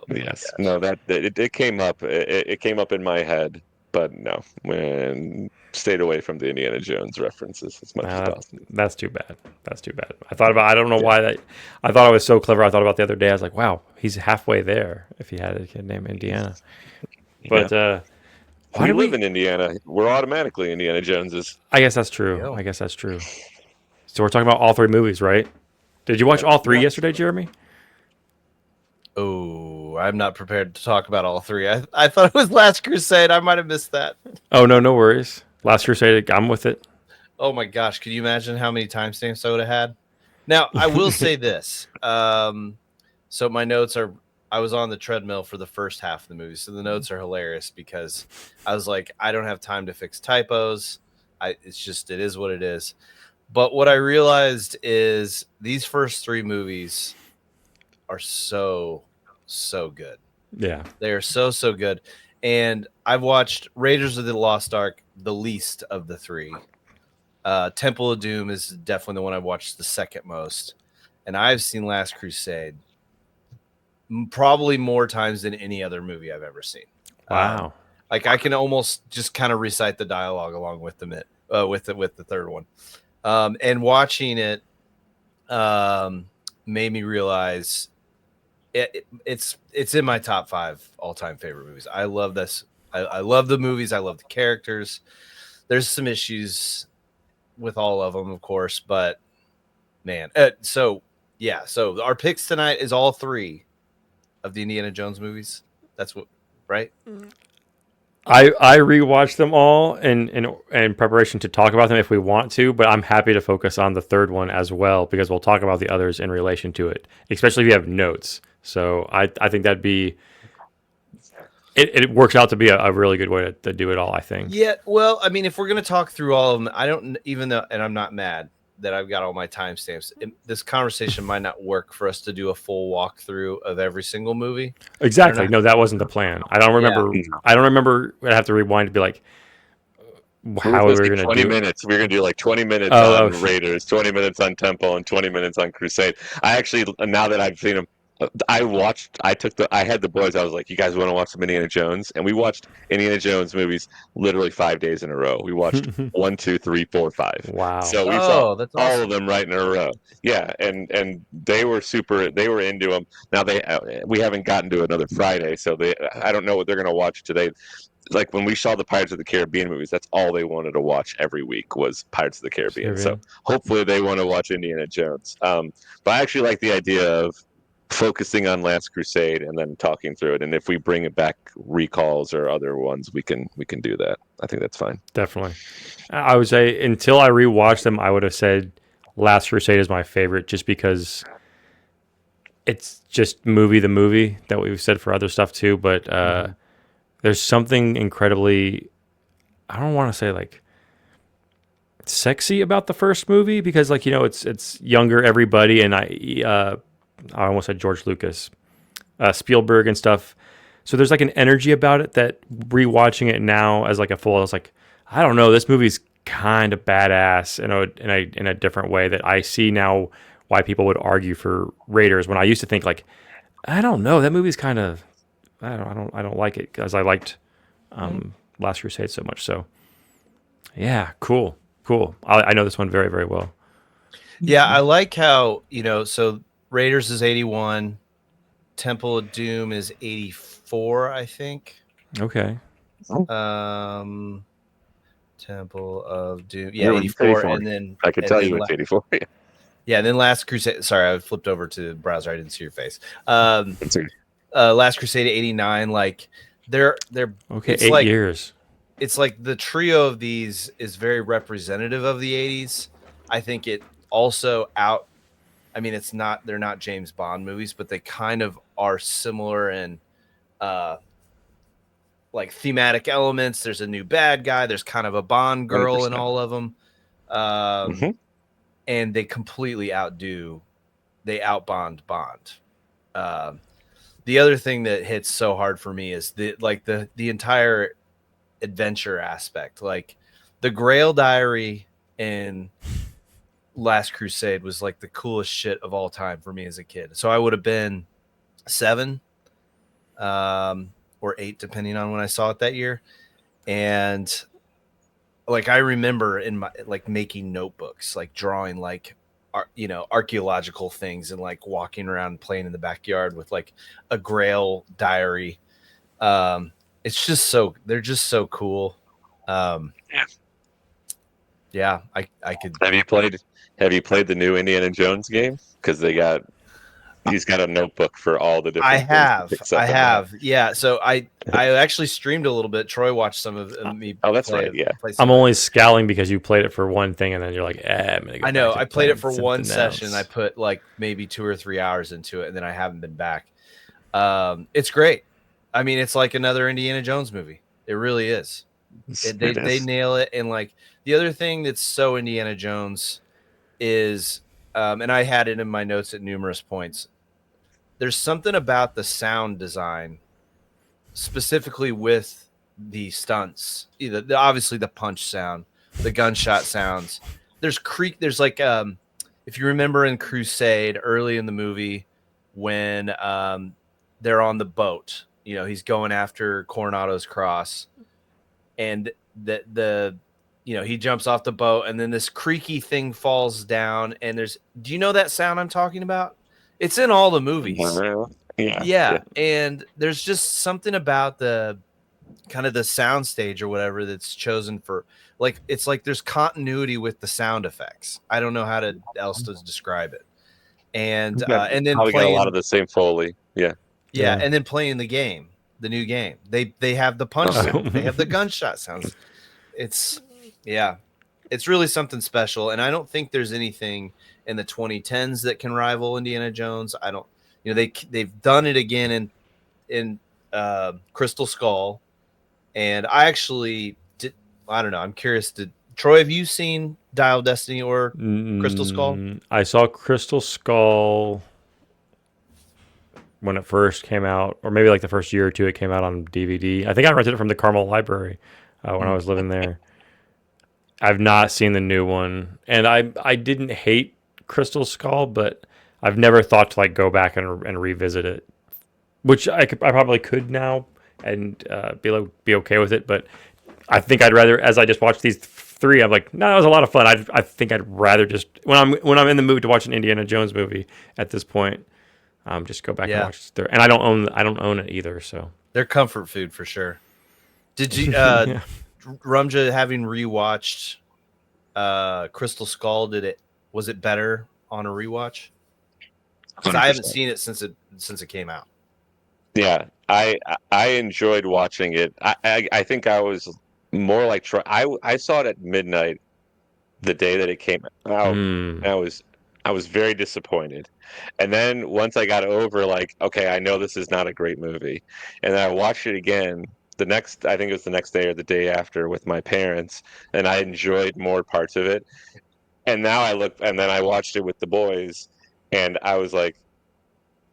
yes, no, that it came up. It came up in my head, but no, when stayed away from the Indiana Jones references as much as possible. That's too bad. That's too bad. I don't know why that. I thought I was so clever. I thought about the other day. I was like, wow, he's halfway there. If he had a kid named Indiana, but why do we live in Indiana? We're automatically Indiana Joneses. I guess that's true. I guess that's true. So we're talking about all 3 movies, right? Did you watch all 3 yesterday, Jeremy? Oh, I'm not prepared to talk about all 3. I thought it was Last Crusade. I might have missed that. Oh no worries. Last Crusade, I'm with it. Oh my gosh, could you imagine how many timestamps I would have had? Now, I will say this. So my notes are, I was on the treadmill for the first half of the movie, so the notes are hilarious because I was like, I don't have time to fix typos. It is what it is. But what I realized is these first 3 movies are so good. Yeah. They are so good. And I've watched Raiders of the Lost Ark the least of the 3. Temple of Doom is definitely the one I've watched the second most. And I've seen Last Crusade probably more times than any other movie I've ever seen. Wow. Like I can almost just kind of recite the dialogue along with the third one. And watching it made me realize it's in my top 5 all-time favorite movies. I love this. I love the movies. I love the characters. There's some issues with all of them, of course, but man. So our picks tonight is all 3 of the Indiana Jones movies. That's what, right? I rewatched them all in preparation to talk about them if we want to, but I'm happy to focus on the third one as well because we'll talk about the others in relation to it, especially if you have notes. So I think that'd be it works out to be a really good way to do it all, I think. Yeah, well, I mean, if we're gonna talk through all of them, I don't even though, and I'm not mad that I've got all my timestamps. This conversation might not work for us to do a full walkthrough of every single movie. Exactly. No, that wasn't the plan. I don't remember. Yeah. I don't remember. I have to rewind to be like, how we were going to do 20 minutes. We're going to do like 20 minutes on Raiders, 20 minutes on Temple, and 20 minutes on Crusade. I actually, now that I've seen them, I had the boys. I was like, you guys want to watch some Indiana Jones? And we watched Indiana Jones movies literally 5 days in a row. We watched 1, 2, 3, 4, 5. Wow. So we saw that's all awesome. of them right in a row. Yeah. And they were into them. Now we haven't gotten to another Friday. So I don't know what they're going to watch today. Like when we saw the Pirates of the Caribbean movies, that's all they wanted to watch every week was Pirates of the Caribbean. So hopefully they want to watch Indiana Jones. But I actually like the idea of focusing on Last Crusade and then talking through it. And if we bring it back recalls or other ones, we can do that. I think that's fine. Definitely. I would say until I rewatched them, I would have said Last Crusade is my favorite just because it's just the movie that we've said for other stuff too. But there's something incredibly, I don't want to say like sexy about the first movie because like, it's younger everybody. And I almost said George Lucas, Spielberg and stuff. So there's like an energy about it that rewatching it now as like a full, I was like, I don't know, this movie's kind of badass in a different way that I see now why people would argue for Raiders when I used to think like, I don't know, that movie's kind of, I don't like it because I liked Last Crusade so much. So Yeah, cool, cool. I know this one very, very well. Yeah, I like how, so Raiders is 81, Temple of Doom is 84, I think. Okay. Um, Temple of Doom, Yeah, yeah, 84, 84. and then I can tell you it's 84. yeah, and then Last Crusade. Sorry, I flipped over to the browser. I didn't see your face. It's a- Last Crusade 89. Like they're Okay, it's 8 years. it's like the trio of these is very representative of the 80s. I think it also out. I mean, they're not James Bond movies, but they kind of are similar in uh like thematic elements. There's a new bad guy. There's kind of a Bond girl in 100%. all of them. Um, Mhm. and they completely they out Bond. Um, the other thing that hits so hard for me is the entire adventure aspect. Like the Grail Diary in Last Crusade was like the coolest shit of all time for me as a kid. So I would have been 7, or 8, depending on when I saw it that year. And like I remember in my like making notebooks, like drawing like archaeological things and like walking around playing in the backyard with like a Grail diary. It's just they're just so cool. Um, Yeah. yeah, I could. Have you played the new Indiana Jones game? Because he's got a notebook for all the I different things he have, picks up in that. yeah. So I actually streamed a little bit. Troy watched some of me Oh, that's right. Yeah. play some I'm of it. only scowling because you played it for one thing and then you're like, I'm gonna go I back know to I played it playing for one something session. I else. put like maybe 2 or 3 hours into it, and then I haven't been back. It's great. I mean, it's like another Indiana Jones movie. It really is. They It they is. nail it. And like the other thing that's so Indiana Jones is, and I had it in my notes at numerous points. There's something about the sound design, specifically with the stunts. Obviously the punch sound, the gunshot sounds. There's like if you remember in Crusade early in the movie when they're on the boat, he's going after Coronado's cross, and the he jumps off the boat, and then this creaky thing falls down, and do you know that sound I'm talking about? It's in all the movies. Yeah. Yeah, Yeah. and there's just something about the kind of the sound stage or whatever that's chosen for, like, it's like there's continuity with the sound effects. I don't know how to else to describe it. And and then Probably got a lot of playing the same Foley. Yeah. yeah, Yeah. and then playing the new game. They have the punch Oh, yeah. sound. They have the gunshot sounds. It's yeah. It's really something special, and I don't think there's anything in the 2010s that can rival Indiana Jones. I don't, they've done it again in Crystal Skull, and I actually did. I don't know. I'm curious. Troy, have you seen Dial of Destiny or Crystal Skull? I saw Crystal Skull when it first came out, or maybe like the first year or two it came out on DVD. I think I rented it from the Carmel Library when I was living there. I've not seen the new one, and I didn't hate Crystal Skull, but I've never thought to like go back and revisit it, which I probably could now and be okay with it. But I think I'd rather, as I just watched these three, I'm like, no, that was a lot of fun. I think I'd rather just when I'm in the mood to watch an Indiana Jones movie at this point, just go back and Yeah, watch the. And I don't own it either, so they're comfort food for sure. Did you yeah. Rumja, having rewatched Crystal Skull, was it better on a rewatch? Because I haven't 100%. seen it since it came out. Yeah. I enjoyed watching it. I think I was more like Troy. I saw it at midnight the day that it came out. Mm. And I was very disappointed. And then once I got over, like, okay, I know this is not a great movie, and then I watched it again I think it was the next day or the day after with my parents, and I enjoyed more parts of it. And now and then I watched it with the boys, and I was like,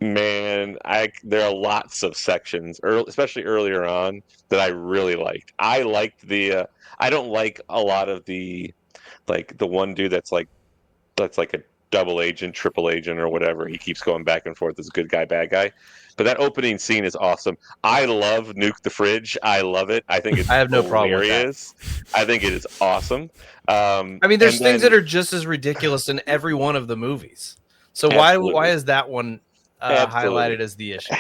man, there are lots of sections, especially earlier on, that I really liked. I liked I don't like a lot of the, like the one dude that's like a double agent, triple agent, or whatever. He keeps going back and forth as good guy, bad guy. But that opening scene is awesome. I love Nuke the Fridge. I love it. I think it's I have no problem with that. hilarious. I think it is awesome. I mean, there's things that are just as ridiculous in every one of the movies. So why is that one highlighted as the issue?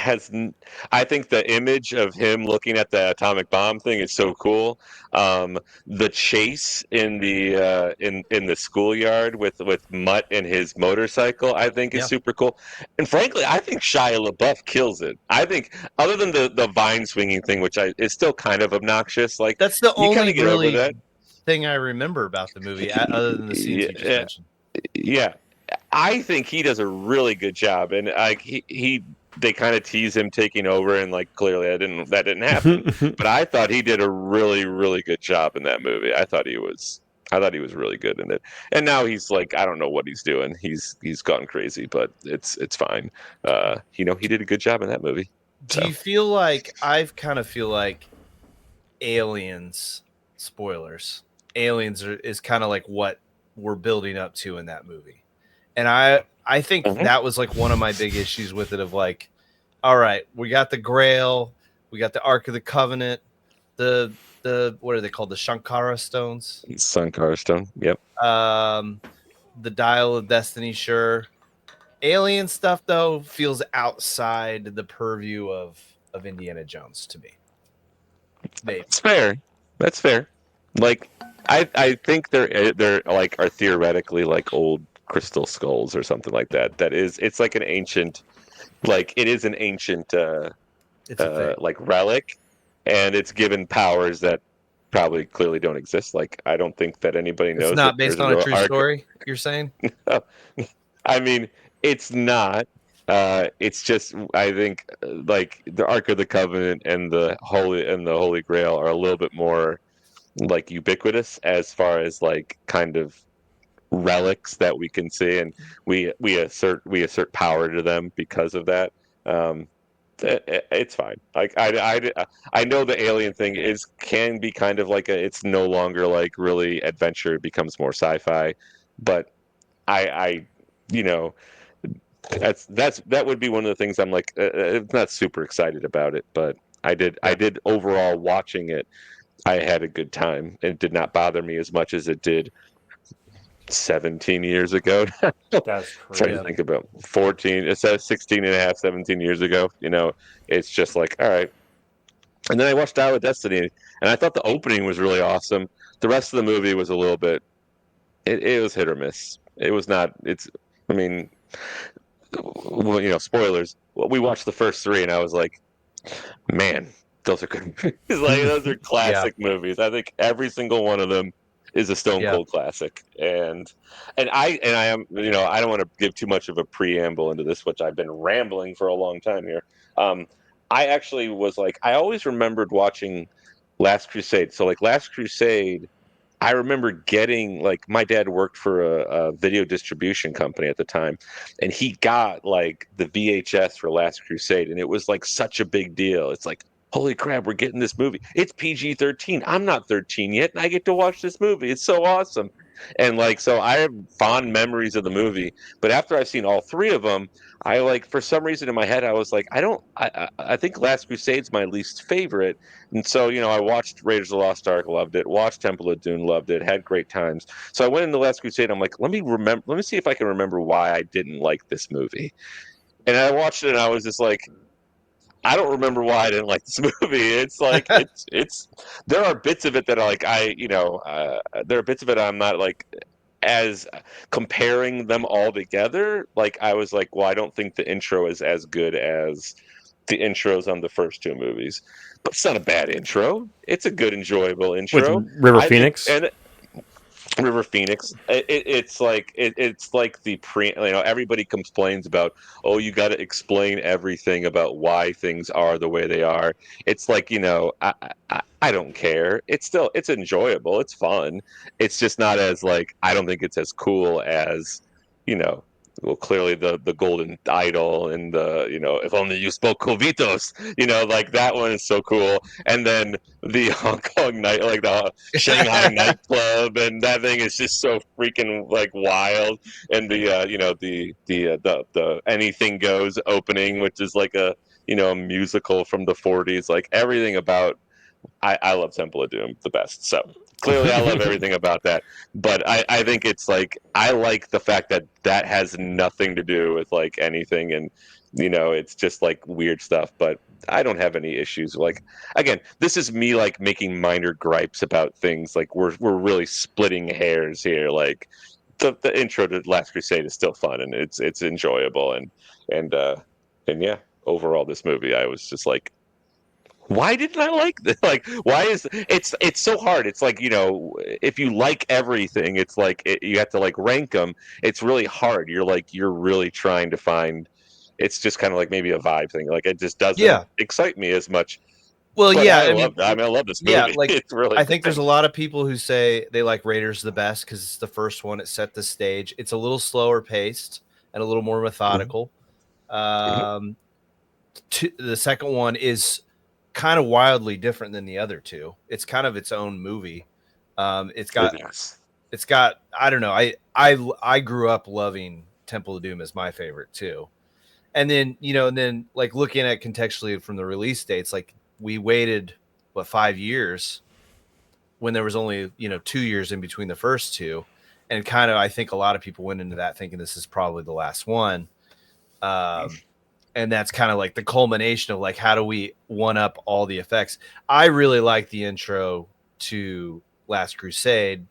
I think the image of him looking at the atomic bomb thing is so cool. The chase in the schoolyard with Mutt and his motorcycle, I think is super cool. And frankly, I think Shia LaBeouf kills it. I think other than the vine swinging thing, which is still kind of obnoxious, like that's the only get over that thing I remember about the movie, other than the scenes you just mentioned. Yeah. I think he does a really good job, and they kind of tease him taking over, and like clearly that didn't happen. But I thought he did a really, really good job in that movie. I thought he was really good in it. And now he's like, I don't know what he's doing. He's gone crazy, but it's fine. He did a good job in that movie. Do you feel like I kind of feel like Aliens? Spoilers. Aliens is kind of like what we're building up to in that movie. And I think that was like one of my big issues with it, of like, all right, we got the Grail, we got the Ark of the Covenant, the what are they called? The Shankara stones. Sankara stone. Yep. The Dial of Destiny, sure. Alien stuff though feels outside the purview of Indiana Jones to me. That's fair. Like I think they're like are theoretically like old crystal skulls or something like that. It's like an ancient, like it is an ancient like relic, and it's given powers that probably clearly don't exist. Like I don't think that anybody knows. It's not based on a true story, you're saying? I mean, it's not. It's just I think like the Ark of the Covenant and the Holy Grail are a little bit more like ubiquitous as far as like kind of relics that we can see, and we assert power to them because of that. It's fine. Like I know the alien thing can be kind of like it's no longer like really adventure. It becomes more sci-fi, but I that would be one of the things I'm like not super excited about it, but I did overall watching it. I had a good time. It did not bother me as much as it did 17 years ago. That's crazy. Trying to think about 14, it says 16 and a half, 17 years ago. It's just like, all right. And then I watched Dial of Destiny, and I thought the opening was really awesome. The rest of the movie was a little bit, it was hit or miss. It was not, I mean, spoilers. We watched the first three, and I was like, man, those are good movies. Like, those are classic movies. I think every single one of them is a stone cold classic. And I am, I don't want to give too much of a preamble into this, which I've been rambling for a long time here. I actually was like, I always remembered watching Last Crusade. So like Last Crusade, I remember getting, like, my dad worked for a video distribution company at the time, and he got like the VHS for Last Crusade, and it was like such a big deal. It's like, holy crap, we're getting this movie. It's PG-13. I'm not 13 yet, and I get to watch this movie. It's so awesome. And like, so I have fond memories of the movie, but after I've seen all three of them, I like, for some reason in my head, I was like, I think Last Crusade's my least favorite. And so, I watched Raiders of the Lost Ark, loved it, watched Temple of Doom, loved it, had great times. So I went into Last Crusade, I'm like, let me see if I can remember why I didn't like this movie. And I watched it, and I was just like, I don't remember why I didn't like this movie. It's like it's there are bits of it that are like there are bits of it I'm not like as comparing them all together. Like I was like, well, I don't think the intro is as good as the intros on the first two movies, but it's not a bad intro. It's a good, enjoyable intro. With River Phoenix. River Phoenix. It's like the everybody complains about, oh, you got to explain everything about why things are the way they are. It's like, I don't care. It's enjoyable. It's fun. It's just not as like, I don't think it's as cool as well, clearly the golden idol and the, if only you spoke Covitos, like that one is so cool. And then the Hong Kong night, like the Shanghai nightclub, and that thing is just so freaking like wild. And the Anything Goes opening, which is like a musical from the 40s, like everything about. I love Temple of Doom the best. So clearly I love everything about that. But I think it's like, I like the fact that that has nothing to do with like anything. And, it's just like weird stuff. But I don't have any issues. Like, again, this is me like making minor gripes about things. Like we're really splitting hairs here. Like the intro to Last Crusade is still fun, and it's enjoyable. And yeah, overall, this movie, I was just like, why didn't I like this? Like, why is it's so hard? It's like, if you like everything, it's like you have to like rank them. It's really hard. You're really trying to find. It's just kind of like maybe a vibe thing. Like, it just doesn't Yeah. excite me as much. Well, But yeah. I love this yeah, movie. like It's really I think good. there's a lot of people who say they like Raiders the best because it's the first one. It set the stage. It's a little slower paced and a little more methodical. Um, the second one is kind of wildly different than the other two. It's kind of its own movie. It's got I don't know. I grew up loving Temple of Doom as my favorite too. And then like looking at contextually from the release dates, like we waited 5 years when there was only 2 years in between the first two, and kind of I think a lot of people went into that thinking this is probably the last one. And that's kind of like the culmination of like, how do we one up all the effects? I really like the intro to Last Crusade,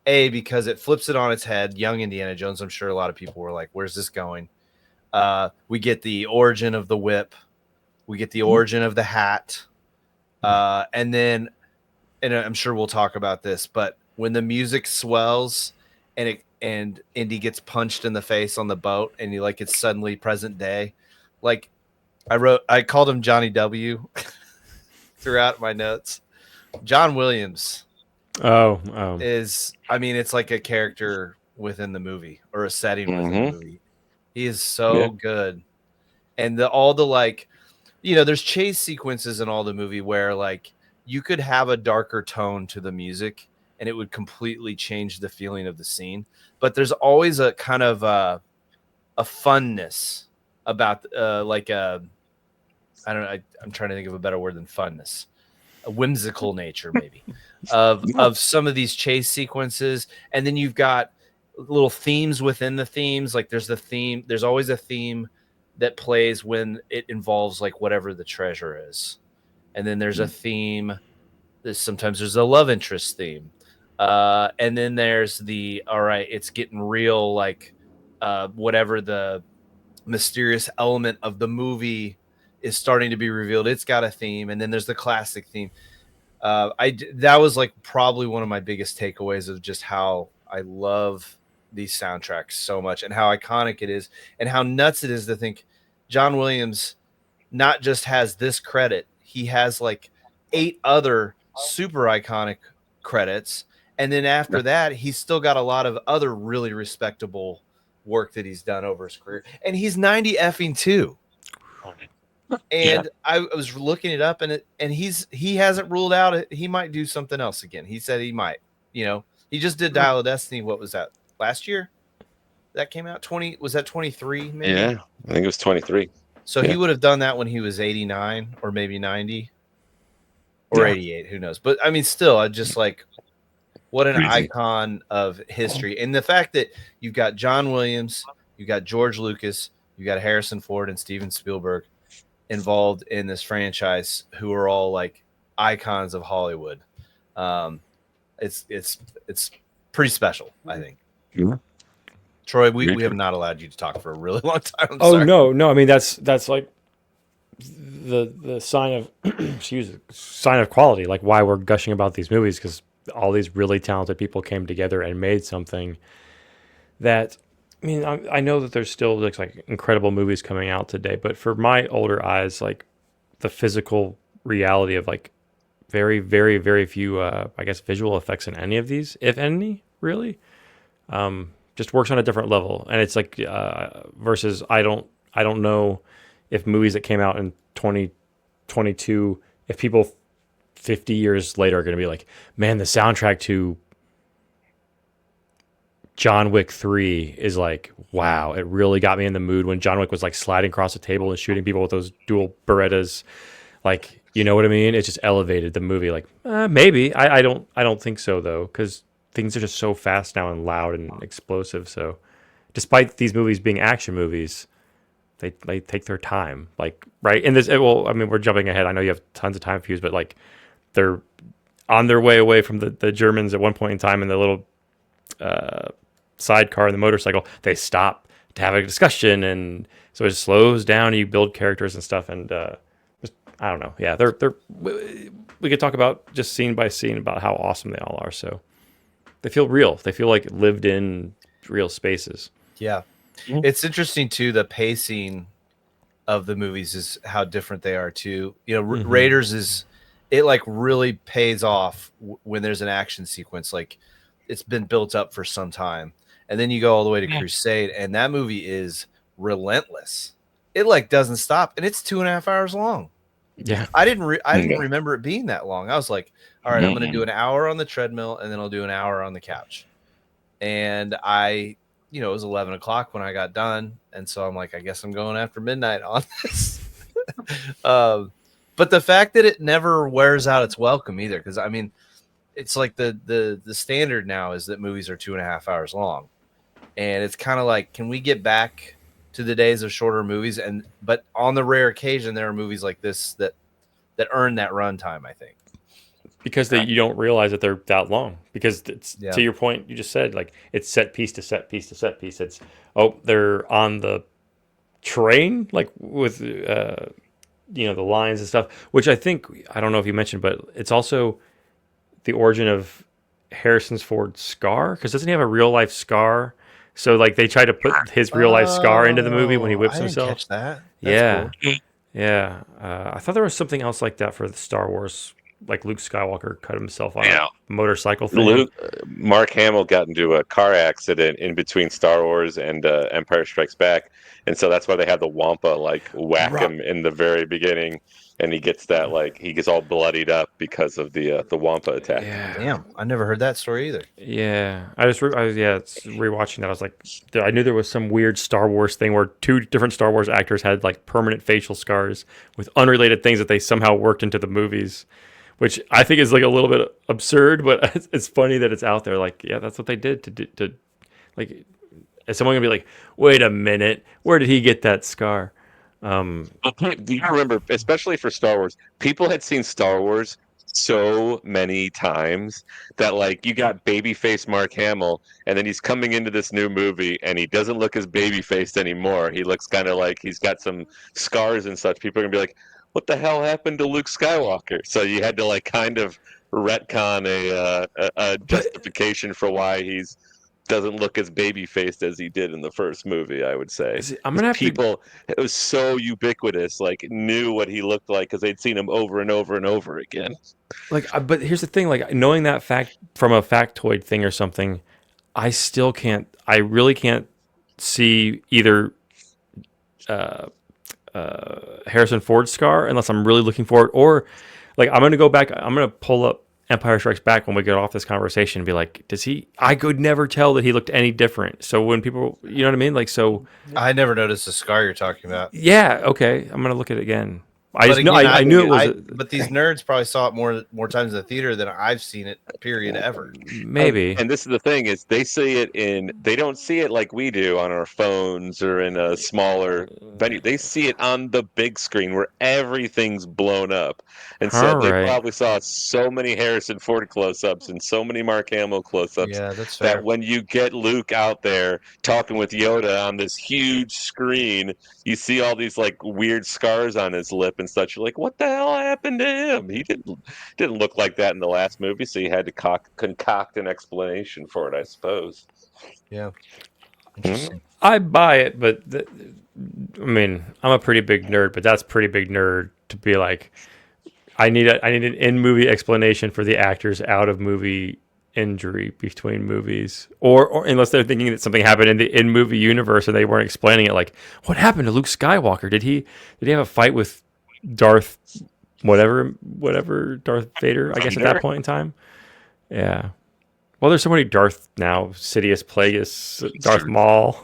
because it flips it on its head. Young Indiana Jones. I'm sure a lot of people were like, where's this going? We get the origin of the whip. We get the origin of the hat. And I'm sure we'll talk about this, but when the music swells and Indy gets punched in the face on the boat and it's suddenly present day. Like I called him Johnny W throughout my notes. John Williams Oh, it's like a character within the movie or a setting within the movie. He is so good. And all the like, there's chase sequences in all the movie where like you could have a darker tone to the music and it would completely change the feeling of the scene. But there's always a kind of a funness about I don't know. I'm trying to think of a better word than funness, a whimsical nature maybe of some of these chase sequences. And then you've got little themes within the themes. Like there's always a theme that plays when it involves like whatever the treasure is. And then there's a theme. Sometimes there's a love interest theme. And then there's all right, it's getting real, like whatever the mysterious element of the movie is starting to be revealed. It's got a theme. And then there's the classic theme. That was like probably one of my biggest takeaways of just how I love these soundtracks so much and how iconic it is and how nuts it is to think John Williams not just has this credit, he has like 8 other super iconic credits. And then after that, he's still got a lot of other really respectable work that he's done over his career. And he's 90 effing 2. And I was looking it up and he hasn't ruled out it. He might do something else again. He said he might, he just did Dial of Destiny. What was that? Last year? That came out 20, was that 23 maybe? Yeah, I think it was 23. So he would have done that when he was 89 or maybe 90 or 88, who knows. But I mean, still, I just like, what an icon of history. And the fact that you've got John Williams, you've got George Lucas, you've got Harrison Ford and Steven Spielberg involved in this franchise, who are all like icons of Hollywood. It's pretty special, I think. Yeah. Troy, we have not allowed you to talk for a really long time. I'm oh sorry. no. I mean, that's like the sign of sign of quality. Like why we're gushing about these movies, because all these really talented people came together and made something that. I mean, I know that there's still like incredible movies coming out today, but for my older eyes, like the physical reality of like very, very, very few, I guess, visual effects in any of these, if any, really. just works on a different level. And it's like versus I don't know if movies that came out in 2022, if people 50 years later are going to be like, man, the soundtrack to John Wick 3 is like, wow, it really got me in the mood when John Wick was like sliding across the table and shooting people with those dual Berettas. Like, you know what I mean? It just elevated the movie. Like, maybe. I don't think so though, because things are just so fast now and loud and explosive. So, despite these movies being action movies, they take their time. Like, right in this. Well, I mean, we're jumping ahead. I know you have tons of time fuse, but like, they're on their way away from the Germans at one point in time in the little sidecar and the motorcycle. They stop to have a discussion, and so it slows down. You build characters and stuff, and I don't know. Yeah, we could talk about just scene by scene about how awesome they all are. So they feel real. They feel like lived in real spaces. Yeah. It's interesting too, the pacing of the movies is how different they are too. You know, Raiders it like really pays off when there's an action sequence. Like it's been built up for some time. And then you go all the way to Crusade, and that movie is relentless. It like doesn't stop, and it's 2.5 hours long. Yeah, I didn't remember it being that long. I was like, all right, I'm going to do an hour on the treadmill, and then I'll do an hour on the couch. And it was 11 o'clock when I got done, and so I'm like, I guess I'm going after midnight on this. But the fact that it never wears out its welcome either, because I mean, it's like the standard now is that movies are 2.5 hours long, and it's kind of like, can we get back to the days of shorter movies? But on the rare occasion, there are movies like this that earn that runtime, I think, because you don't realize that they're that long. Because it's to your point, you just said, like, it's set piece to set piece to set piece. It's they're on the train, like with the lines and stuff, which I think, I don't know if you mentioned, but it's also the origin of Harrison Ford's scar, because doesn't he have a real life scar? So like they try to put his real life scar into the movie when he whips himself. Catch that. That's cool. Yeah. I thought there was something else like that for the Star Wars, like Luke Skywalker cut himself on a motorcycle thing. Mark Hamill got into a car accident in between Star Wars and Empire Strikes Back, and so that's why they had the Wampa like whack him in the very beginning, and he gets that, like, he gets all bloodied up because of the Wampa attack. Yeah. Damn, I never heard that story either. Yeah, it's rewatching that. I was like, I knew there was some weird Star Wars thing where two different Star Wars actors had like permanent facial scars with unrelated things that they somehow worked into the movies, which I think is like a little bit absurd, but it's funny that it's out there. Like, yeah, that's what they did to like, is someone gonna be like, wait a minute, where did he get that scar? Do you remember, especially for Star Wars, people had seen Star Wars so many times that, like, you got babyface Mark Hamill, and then he's coming into this new movie, and he doesn't look as babyfaced anymore. He looks kind of like he's got some scars and such. People are gonna be like, what the hell happened to Luke Skywalker? So you had to like kind of retcon a justification for why he's doesn't look as baby-faced as he did in the first movie, I would say. I'm gonna have people, it was so ubiquitous, like, knew what he looked like because they'd seen him over and over and over again. Like, but here's the thing: like, knowing that fact from a factoid thing or something, I really can't see either Harrison Ford's scar unless I'm really looking for it, or like I'm gonna go back. I'm gonna pull up Empire Strikes Back when we get off this conversation and be like, I could never tell that he looked any different. So when people, you know what I mean? Like, so I never noticed the scar you're talking about. Yeah. Okay. I'm going to look at it again. I knew it was. But these nerds probably saw it more times in the theater than I've seen it, period, ever. Maybe. And this is the thing: is they don't see it like we do on our phones or in a smaller venue. They see it on the big screen where everything's blown up, and so they probably saw so many Harrison Ford close-ups and so many Mark Hamill close-ups. Yeah, that's fair. That when you get Luke out there talking with Yoda on this huge screen, you see all these like weird scars on his lip and such. You're like, what the hell happened to him? He didn't look like that in the last movie, so you had to concoct an explanation for it, I suppose. Yeah. Interesting. I buy it, but I mean, I'm a pretty big nerd, but that's pretty big nerd to be like, I need an in-movie explanation for the actor's out-of-movie injury between movies, or unless they're thinking that something happened in the in movie universe and they weren't explaining it. Like, what happened to Luke Skywalker? Did he have a fight with Darth whatever Darth Vader? I guess at that point in time. Yeah. Well, there's so many Darth now. Sidious, Plagueis, Darth Maul.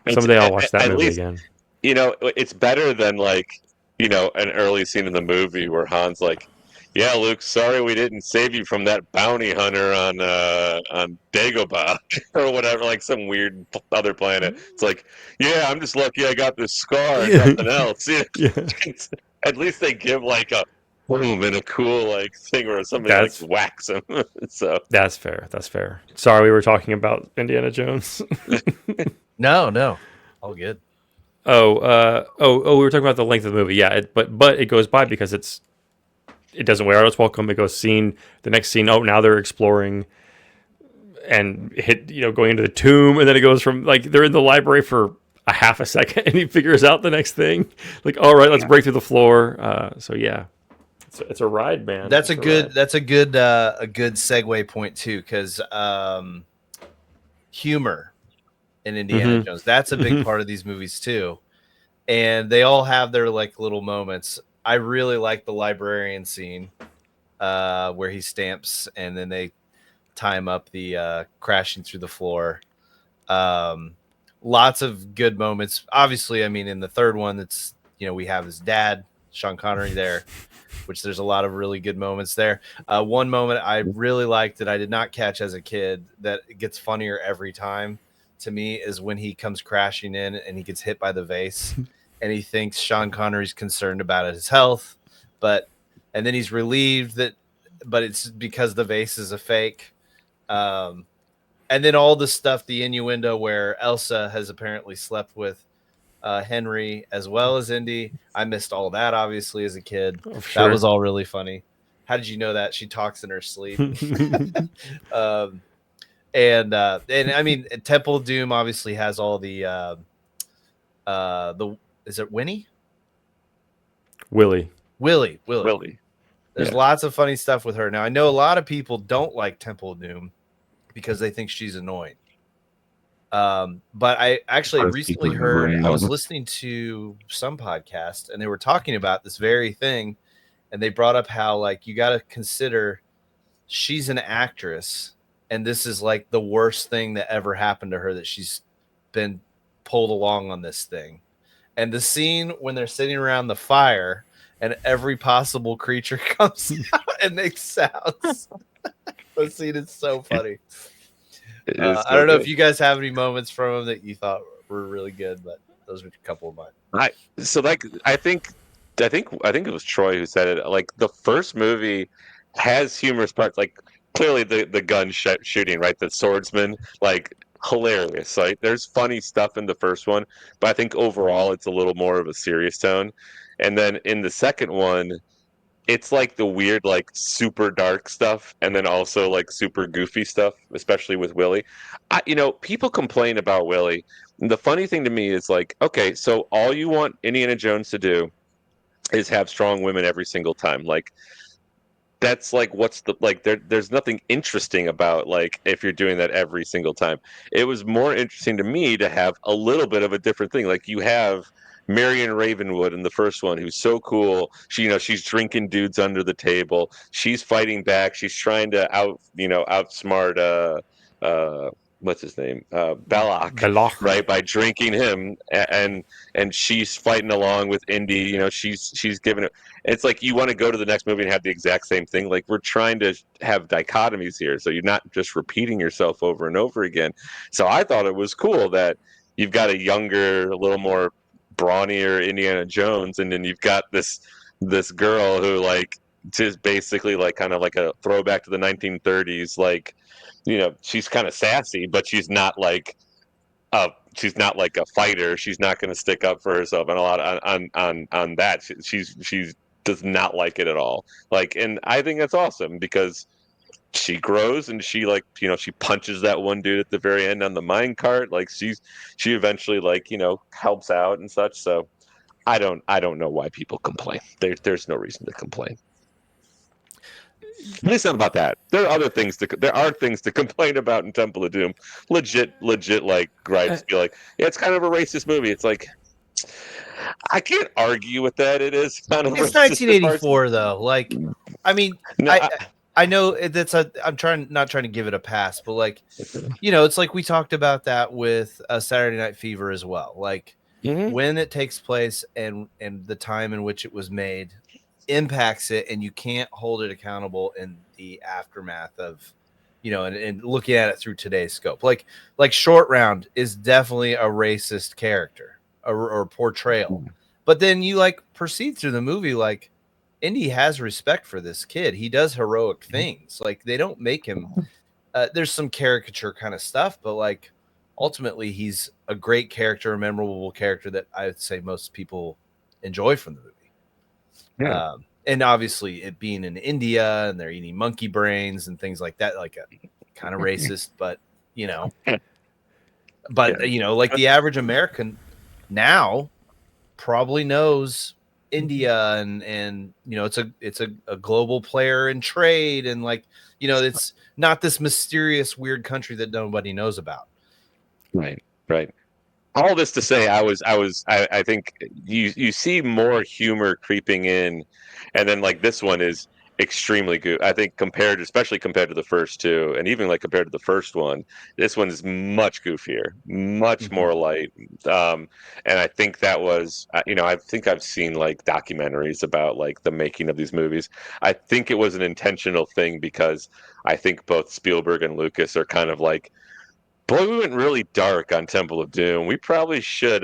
Someday I'll watch that at movie least, again. it's better than like, an early scene in the movie where Han's like, "Yeah, Luke, sorry we didn't save you from that bounty hunter on Dagobah or whatever, like some weird other planet." It's like, "Yeah, I'm just lucky I got this scar and nothing else." Yeah. At least they give like a boom and a cool like thing where somebody like That's whacks him. So that's fair. That's fair. Sorry, we were talking about Indiana Jones. No, all good. We were talking about the length of the movie. Yeah, but it goes by because it doesn't wear out its welcome. It goes the next scene. Oh, now they're exploring and going into the tomb, and then it goes from like they're in the library for a half a second, and he figures out the next thing. Like, all right, let's break through the floor. So yeah, it's a ride, man. That's a good segue point too, because humor in Indiana Jones, that's a big part of these movies too, and they all have their like little moments. I really like the librarian scene where he stamps and then they time up the crashing through the floor. Lots of good moments. Obviously, I mean, in the third one, it's we have his dad, Sean Connery, there, which there's a lot of really good moments there. One moment I really liked that I did not catch as a kid that gets funnier every time to me is when he comes crashing in and he gets hit by the vase and he thinks Sean Connery's concerned about his health, and then he's relieved but it's because the vase is a fake. And then all the stuff, the innuendo where Elsa has apparently slept with Henry as well as Indy. I missed all that, obviously, as a kid. Oh, sure. That was all really funny. How did you know that? She talks in her sleep. And I mean, Temple of Doom obviously has all the is it Winnie? Willie. There's lots of funny stuff with her. Now, I know a lot of people don't like Temple of Doom because they think she's annoying. But I actually recently heard, I was listening to some podcast and they were talking about this very thing. And they brought up how, like, you got to consider she's an actress and this is like the worst thing that ever happened to her, that she's been pulled along on this thing. And the scene when they're sitting around the fire and every possible creature comes out and makes sounds. The scene is so funny. I don't know if you guys have any moments from them that you thought were really good, but those were a couple of mine. I think it was Troy who said it. Like, the first movie has humorous parts, like clearly the gun shooting, right? The swordsman, like, hilarious. Like, there's funny stuff in the first one, but I think overall it's a little more of a serious tone. And then in the second one, it's like the weird, like, super dark stuff, and then also like super goofy stuff, especially with Willie. People complain about Willie. And the funny thing to me is, like, okay, so all you want Indiana Jones to do is have strong women every single time. Like, that's like, what's the, like, there's nothing interesting about, like, if you're doing that every single time. It was more interesting to me to have a little bit of a different thing. Like, you have Marion Ravenwood in the first one, who's so cool. She's drinking dudes under the table. She's fighting back. She's trying to outsmart what's his name, Belloc, right, by drinking him, and she's fighting along with Indy. She's giving it. It's like, you want to go to the next movie and have the exact same thing. Like, we're trying to have dichotomies here, so you're not just repeating yourself over and over again. So I thought it was cool that you've got a younger, a little more brawnier Indiana Jones, and then you've got this girl who, like, just basically, like, kind of like a throwback to the 1930s. Like, she's kind of sassy, but she's not like a fighter. She's not going to stick up for herself, and a lot on that. She does not like it at all. Like, and I think that's awesome because she grows, and she, like, she punches that one dude at the very end on the mine cart. Like, she eventually, like, helps out and such. So I don't know why people complain. There's no reason to complain. It's not about that. There are other things there are things to complain about in Temple of Doom. Legit, like gripes. Be like, yeah, it's kind of a racist movie. It's like I can't argue with that. It is kind of It's racist in parts. 1984 though. Like, I mean, No, I know that's I'm not trying to give it a pass, but like, it's like we talked about that with Saturday Night Fever as well. Like when it takes place and the time in which it was made impacts it, and you can't hold it accountable in the aftermath of, and looking at it through today's scope. Like Short Round is definitely a racist character or portrayal, but then you like proceed through the movie like Indy has respect for this kid. He does heroic things. Like they don't make him. There's some caricature kind of stuff, but like ultimately he's a great character, a memorable character that I would say most people enjoy from the movie. Yeah. And obviously it being in India and they're eating monkey brains and things like that, like a kind of racist, but like the average American now probably knows India and it's a global player in trade, and like it's not this mysterious weird country that nobody knows about. Right. All this to say, I think you see more humor creeping in, and then like this one is extremely good. I think especially compared to the first two, and even like compared to the first one, this one is much goofier, much more light. And I think that was, I think I've seen like documentaries about like the making of these movies. I think it was an intentional thing because I think both Spielberg and Lucas are kind of like, boy, we went really dark on Temple of Doom. We probably should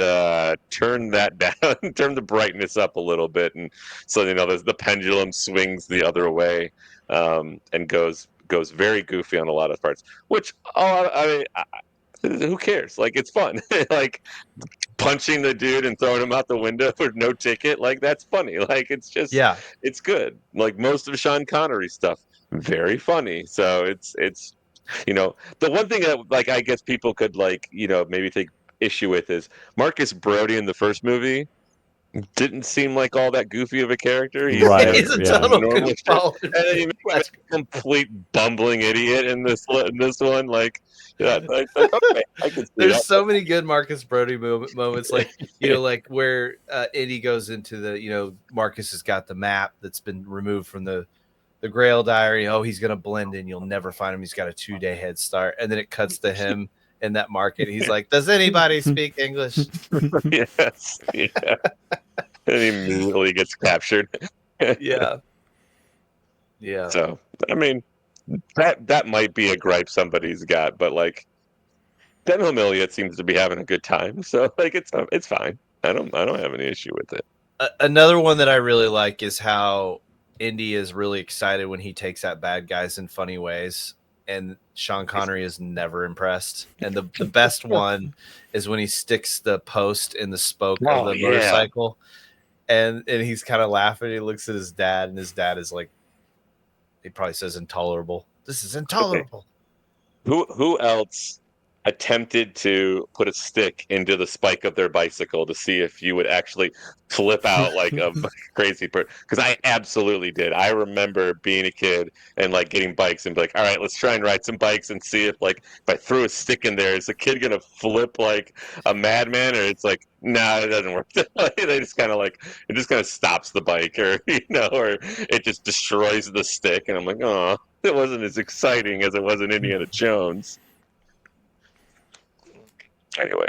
turn that down, turn the brightness up a little bit, and so the pendulum swings the other way, and goes very goofy on a lot of parts. Which, who cares? Like, it's fun. Like punching the dude and throwing him out the window for no ticket. Like, that's funny. Like, it's just it's good. Like most of Sean Connery stuff, very funny. So it's. The one thing that like I guess people could like, maybe take issue with is Marcus Brody in the first movie didn't seem like all that goofy of a character. He's Right, He's a yeah. total normal shit. goofball. And then he makes a complete bumbling idiot in this one. Like, okay, I can see There's that. so many good Marcus Brody moments, like like where Indy goes into the Marcus has got the map that's been removed from the Grail diary. Oh, he's gonna blend in. You'll never find him. He's got a 2-day head start, and then it cuts to him in that market. He's like, "Does anybody speak English?" Yes, yeah. And he immediately gets captured. Yeah. So I mean, that might be a gripe somebody's got, but like, Denholm Elliott seems to be having a good time, so like it's fine. I don't have any issue with it. Another one that I really like is how Indy is really excited when he takes out bad guys in funny ways, and Sean Connery is never impressed. And the best one is when he sticks the post in the spoke of the motorcycle, and he's kind of laughing. He looks at his dad, and his dad is like, he probably says intolerable. This is intolerable. Okay. Who else attempted to put a stick into the spike of their bicycle to see if you would actually flip out like a crazy person? Because I absolutely did. I remember being a kid and like getting bikes and be like, all right, let's try and ride some bikes and see if like if I threw a stick in there, is the kid gonna flip like a madman, or it's like, nah, it doesn't work. They just kind of like, it just kind of stops the bike, or or it just destroys the stick, and I'm like, oh, it wasn't as exciting as it was in Indiana Jones. Anyway,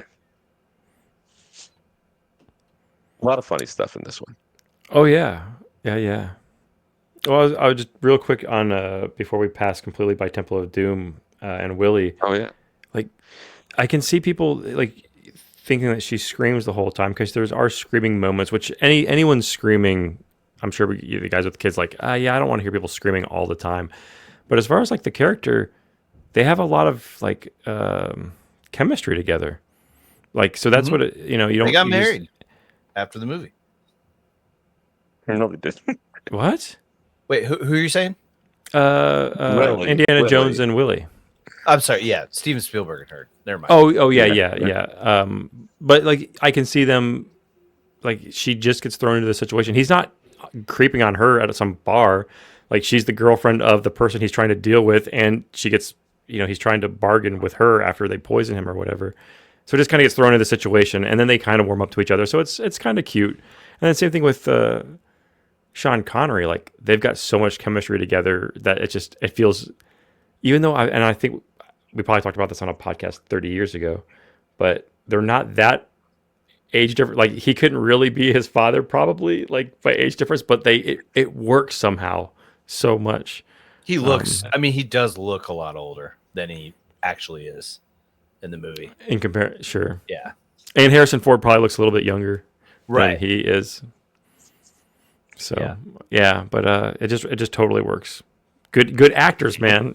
a lot of funny stuff in this one. Oh yeah. Well, I was just real quick on before we pass completely by Temple of Doom and Willie. Oh yeah. Like, I can see people like thinking that she screams the whole time, because there's are screaming moments, which anyone screaming, I'm sure the guys with kids like, yeah, I don't want to hear people screaming all the time. But as far as like the character, they have a lot of like chemistry together. Like, so that's what it, you don't. They got married after the movie. No, they did. What? Wait, who are you saying? Indiana Jones and Willie. I'm sorry. Yeah, Steven Spielberg and her. Never mind. Oh yeah. But like, I can see them. Like, she just gets thrown into the situation. He's not creeping on her at some bar. Like she's the girlfriend of the person he's trying to deal with, and she gets, he's trying to bargain with her after they poison him or whatever. So it just kind of gets thrown into the situation, and then they kind of warm up to each other. So it's kind of cute. And then same thing with Sean Connery. Like they've got so much chemistry together that it feels. Even though I think we probably talked about this on a podcast 30 years ago, but they're not that age different. Like he couldn't really be his father probably, like by age difference, but it works somehow so much. He looks. I mean, he does look a lot older than he actually is in the movie. In compare, sure. Yeah. And Harrison Ford probably looks a little bit younger Right. than he is. So yeah, but it just totally works. Good actors, man.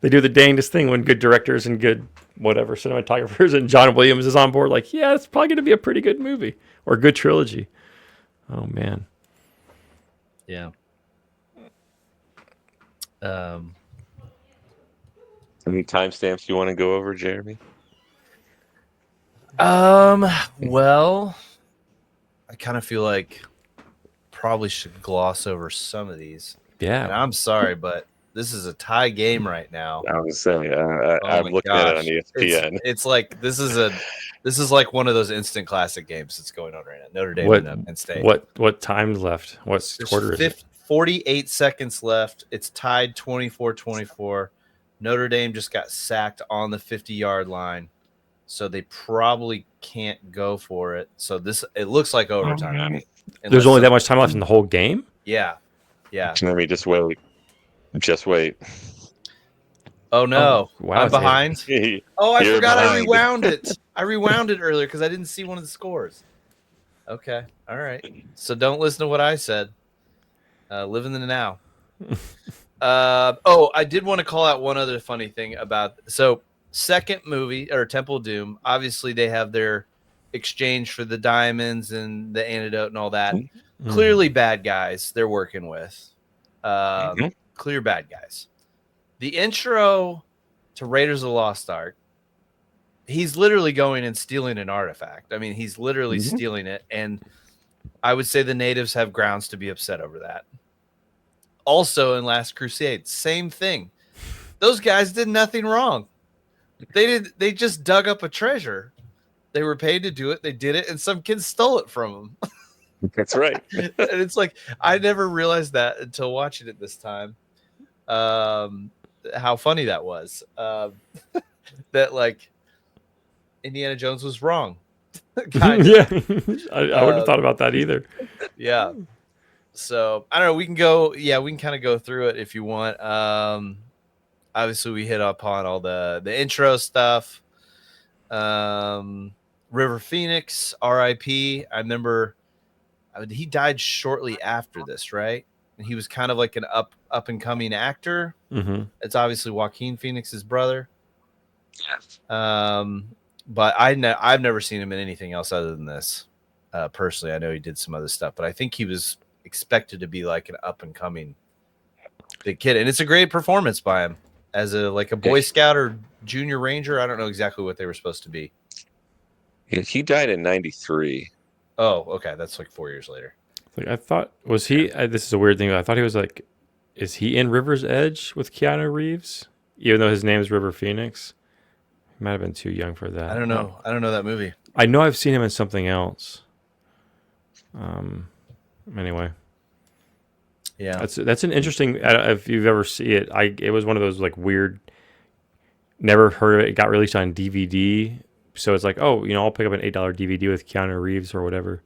They do the dangest thing when good directors and good whatever cinematographers and John Williams is on board. Like, yeah, it's probably going to be a pretty good movie or a good trilogy. Oh man. Yeah. Any timestamps you want to go over, Jeremy? Well, I kind of feel like probably should gloss over some of these. Yeah. And I'm sorry, but this is a tie game right now. I was saying, I'm looking at it on ESPN. It's like this is like one of those instant classic games that's going on right now. Notre Dame and Penn State. What time's left? What There's quarter is it? 48 seconds left. It's tied 24-24. Notre Dame just got sacked on the 50-yard line, so they probably can't go for it. So it looks like overtime. There's only that much time left in the whole game? Yeah. Let me just wait. Just wait. Oh no! Oh, wow, I'm behind. Oh, I forgot. behind. I rewound it. I rewound it earlier because I didn't see one of the scores. Okay, all right. So don't listen to what I said. Live in the now. I did want to call out one other funny thing about second movie or Temple of Doom. Obviously, they have their exchange for the diamonds and the antidote and all that. Mm-hmm. Clearly, bad guys they're working with. Clear bad guys. The intro to Raiders of the Lost Ark, he's literally going and stealing an artifact. I mean, he's literally stealing it, and I would say the natives have grounds to be upset over that. Also, in Last Crusade, same thing. Those guys did nothing wrong. They just dug up a treasure. They were paid to do it. They did it, and some kids stole it from them. That's right. And it's like I never realized that until watching it this time. How funny that was. That like Indiana Jones was wrong. Kind of. Yeah, I wouldn't have thought about that either. Yeah. So I don't know. We can go. Yeah, we can kind of go through it if you want. Obviously, we hit upon all the intro stuff. River Phoenix, R.I.P. I remember he died shortly after this, right? And he was kind of like an up and coming actor. Mm-hmm. It's obviously Joaquin Phoenix's brother. Yes. But I've never seen him in anything else other than this. Personally, I know he did some other stuff, but I think he was expected to be like an up and coming big kid, and it's a great performance by him as a Boy Scout or Junior Ranger. I don't know exactly what they were supposed to be. He died in 93. Oh, okay, that's like 4 years later. Like I thought, was he? This is a weird thing. I thought he was like, is he in River's Edge with Keanu Reeves? Even though his name is River Phoenix, he might have been too young for that. I don't know. I don't know that movie. I know I've seen him in something else. Anyway, yeah, that's an interesting. If you've ever seen it, it was one of those like weird. Never heard of it. It got released on DVD, so it's like, oh, I'll pick up an $8 DVD with Keanu Reeves or whatever.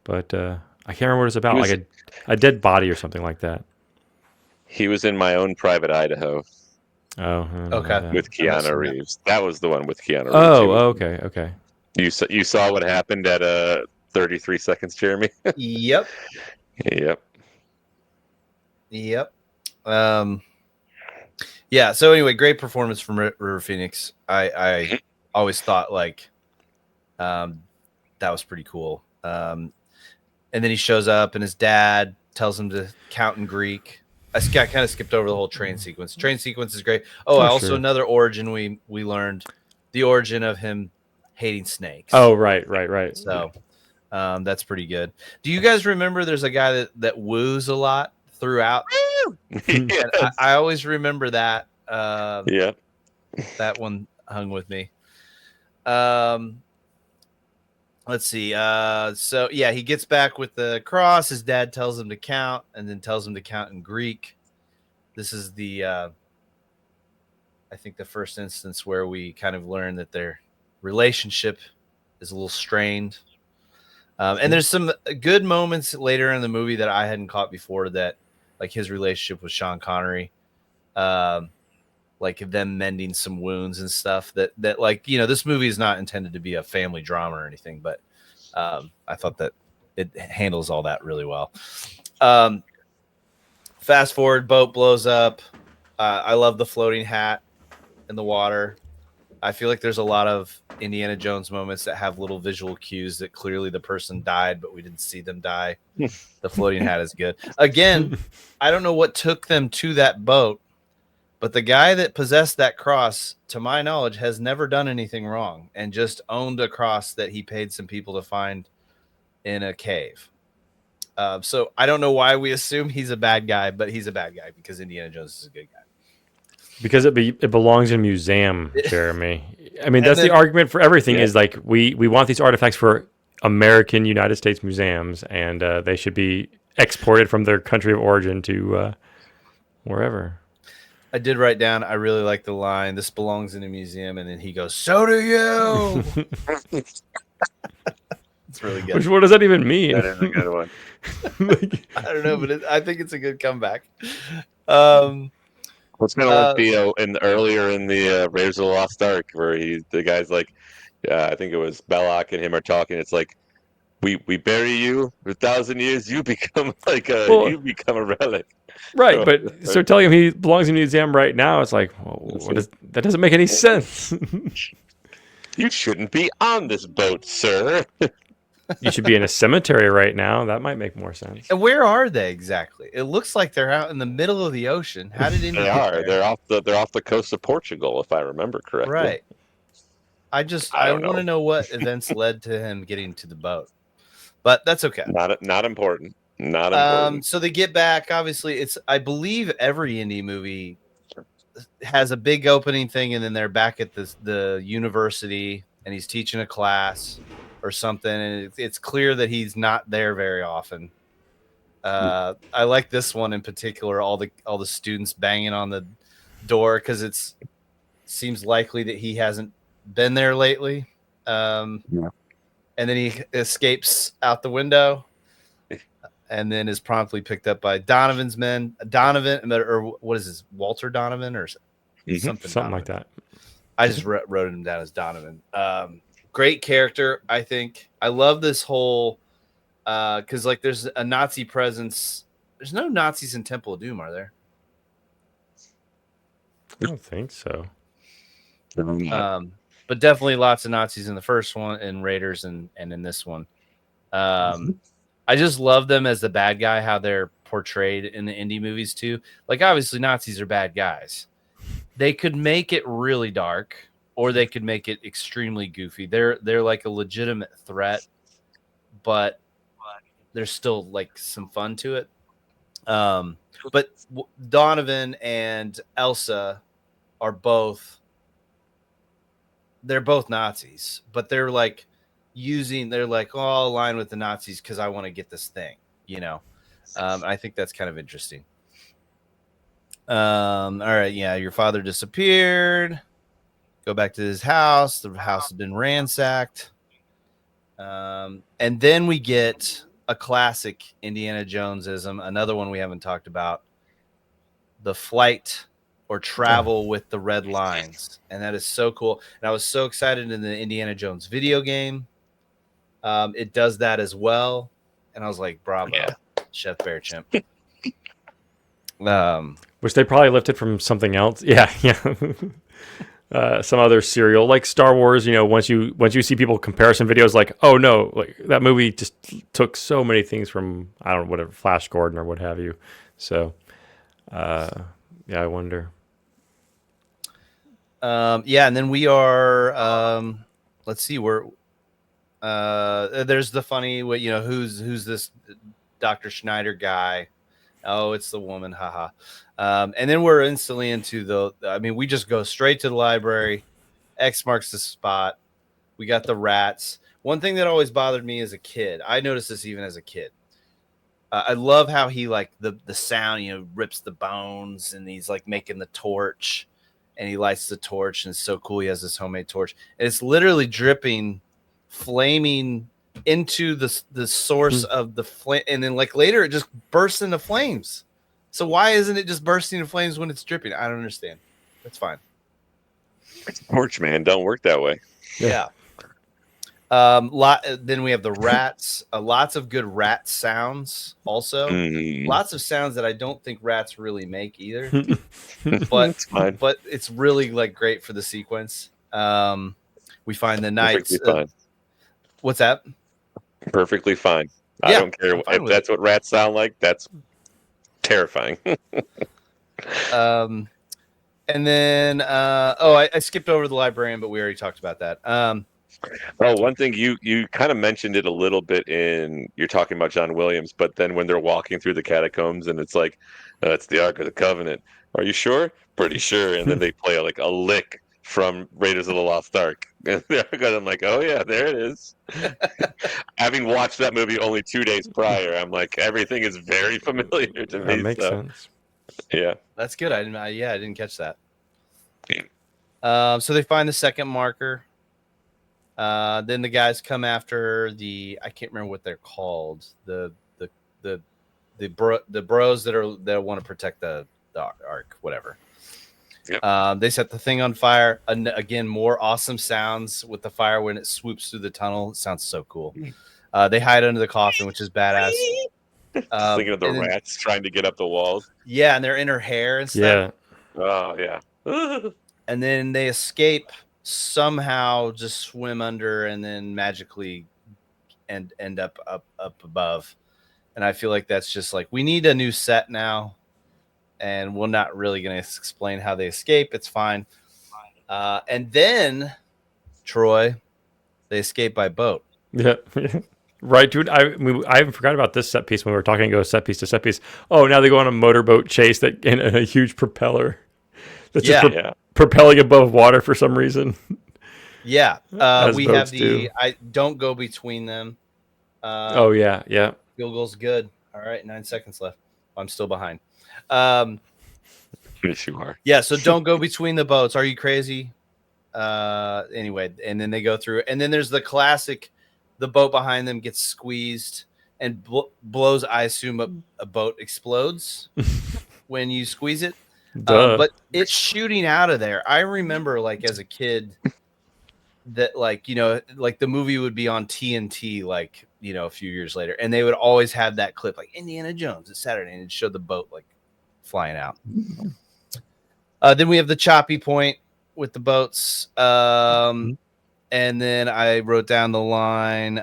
But I can't remember what it's about. Like a dead body or something like that. He was in My Own Private Idaho. Oh, okay. With Keanu Reeves. That was the one with Keanu Reeves. Oh, okay. You saw what happened at 33 seconds, Jeremy? Yep. Yep. Yeah. So anyway, great performance from River Phoenix. I always thought that was pretty cool. And then he shows up, and his dad tells him to count in Greek. I kind of skipped over the whole train sequence. Train sequence is great. Also another origin we learned, the origin of him hating snakes. Oh, right. So that's pretty good. Do you guys remember there's a guy that woos a lot throughout woo! And I always remember that. Yeah. That one hung with me. Let's see. So yeah, he gets back with the cross. His dad tells him to count, and then tells him to count in Greek. This is the, I think, the first instance where we kind of learn that their relationship is a little strained. And there's some good moments later in the movie that I hadn't caught before, that like his relationship with Sean Connery, like them mending some wounds and stuff that like, you know, this movie is not intended to be a family drama or anything, but I thought that it handles all that really well. Fast forward, boat blows up. I love the floating hat in the water. I feel like there's a lot of Indiana Jones moments that have little visual cues that clearly the person died, but we didn't see them die. The floating hat is good. Again, I don't know what took them to that boat, but the guy that possessed that cross, to my knowledge, has never done anything wrong and just owned a cross that he paid some people to find in a cave. So I don't know why we assume he's a bad guy, but he's a bad guy because Indiana Jones is a good guy. Because it belongs in a museum, Jeremy. I mean, And that's then- the argument for everything. Yeah. Is like we want these artifacts for American United States museums, and they should be exported from their country of origin to wherever. I did write down, I really like the line, "This belongs in a museum," and then he goes, "So do you." It's really good. Which what does that even mean? That is a good one. Like, I don't know, but I think it's a good comeback. What's kind of like the earlier in the Raiders of the Lost Ark, where the guy's like, I think it was Belloc and him are talking. It's like, we bury you for 1,000 years, you become like a relic. right, but so telling him he belongs in a museum right now, it's like, well, that doesn't make any sense. You shouldn't be on this boat, sir. You should be in a cemetery right now. That might make more sense. And where are they exactly? It looks like they're out in the middle of the ocean. How did Indy They get are. there? They're off the coast of Portugal, if I remember correctly. Right. I don't want to know what events led to him getting to the boat, but that's okay. Not important. Not important. So they get back. Obviously, I believe every Indy movie has a big opening thing, and then they're back at the university, and he's teaching a class or something, and it's clear that he's not there very often. I like this one in particular. All the students banging on the door because it seems likely that he hasn't been there lately. And then he escapes out the window, and then is promptly picked up by Donovan's men. Donovan, or what is this? Walter Donovan, or something Something Donovan. like that. I just wrote him down as Donovan. Great character, I think. I love this whole because like there's a Nazi presence. There's no Nazis in Temple of Doom, are there? I don't think so. But definitely lots of Nazis in the first one, and Raiders, and in this one. I just love them as the bad guy, how they're portrayed in the Indy movies too. Like obviously Nazis are bad guys. They could make it really dark, or they could make it extremely goofy. They're like a legitimate threat, but there's still like some fun to it. But Donovan and Elsa are both Nazis, but they're like oh, I'll align with the Nazis because I want to get this thing, you know. I think that's kind of interesting. All right, yeah, your father disappeared. Go back to his house. The house has been ransacked. And then we get a classic Indiana Jonesism, another one we haven't talked about, the flight or travel with the red lines. And that is so cool. And I was so excited in the Indiana Jones video game. It does that as well. And I was like, bravo, Chef Bearchimp. Which they probably lifted from something else. Yeah. Some other serial like Star Wars. You know, once you see people comparison videos, like, oh no, like that movie just took so many things from, I don't know, whatever, Flash Gordon or what have you. So, yeah, I wonder. Yeah, and then we are. Let's see, there's the funny, you know, who's this Dr. Schneider guy. Oh, it's the woman. Haha. And then we're instantly into we just go straight to the library. X marks the spot. We got the rats. One thing that always bothered me as a kid, I noticed this even as a kid. I love how he like the sound, rips the bones and he's like making the torch and he lights the torch and it's so cool. He has this homemade torch. And it's literally dripping, flaming into the source of the flame. And then like later it just bursts into flames. So why isn't it just bursting into flames when it's dripping? I don't understand. That's fine. Torch man don't work that way. Yeah. Then we have the rats. Lots of good rat sounds. Also, lots of sounds that I don't think rats really make either. But it's fine. But it's really like great for the sequence. We find the knights. Perfectly fine. What's that? Perfectly fine. Yeah, I don't care if that's what rats sound like. That's terrifying. And then I skipped over the librarian, but we already talked about that. One thing you kind of mentioned it a little bit you're talking about John Williams, but then when they're walking through the catacombs and it's like, it's the Ark of the Covenant. Are you sure? Pretty sure. And then they play like a lick from Raiders of the Lost Ark. And I'm like, oh yeah, there it is. Having watched that movie only 2 days prior, I'm like, everything is very familiar to me. That makes sense. Yeah, that's good. I didn't catch that. So they find the second marker. Then the guys come after I can't remember what they're called. The bros that want to protect the Ark, whatever. Yep. They set the thing on fire. Again, more awesome sounds with the fire when it swoops through the tunnel. It sounds so cool. They hide under the coffin, which is badass. Thinking of the rats trying to get up the walls. Yeah, and they're in her hair and stuff. Yeah. Oh yeah. And then they escape. Somehow just swim under and then magically end up above. And I feel like that's just like, we need a new set now. And we're not really going to explain how they escape. It's fine. And then, Troy, they escape by boat. Yeah. Right, dude. I even forgot about this set piece when we were talking. Go set piece to set piece. Oh, now they go on a motorboat chase that in a huge propeller. That's just propelling above water for some reason. Yeah. We have I don't go between them. Oh yeah. Field goal's good. All right, 9 seconds left. I'm still behind. Yes, you are. Yeah, so don't go between the boats. Are you crazy? Anyway, and then they go through, and then there's the classic, the boat behind them gets squeezed and blows. I assume a boat explodes when you squeeze it. But it's shooting out of there. I remember like as a kid that like the movie would be on TNT like a few years later, and they would always have that clip like Indiana Jones. It's Saturday, and it showed the boat like flying out. Then we have the choppy point with the boats, and then I wrote down the line.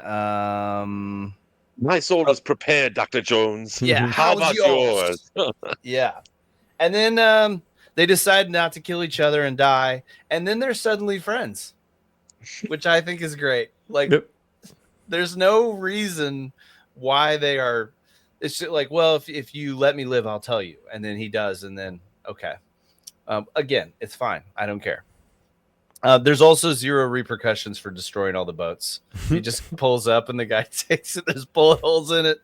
My sword was prepared, Dr. Jones. Yeah, how about yours? Yeah. And then they decide not to kill each other and die. And then they're suddenly friends, which I think is great. Like, there's no reason why they are. It's just like, well, if you let me live, I'll tell you. And then he does. And then, okay. Again, it's fine. I don't care. There's also zero repercussions for destroying all the boats. He just pulls up and the guy takes it. There's bullet holes in it.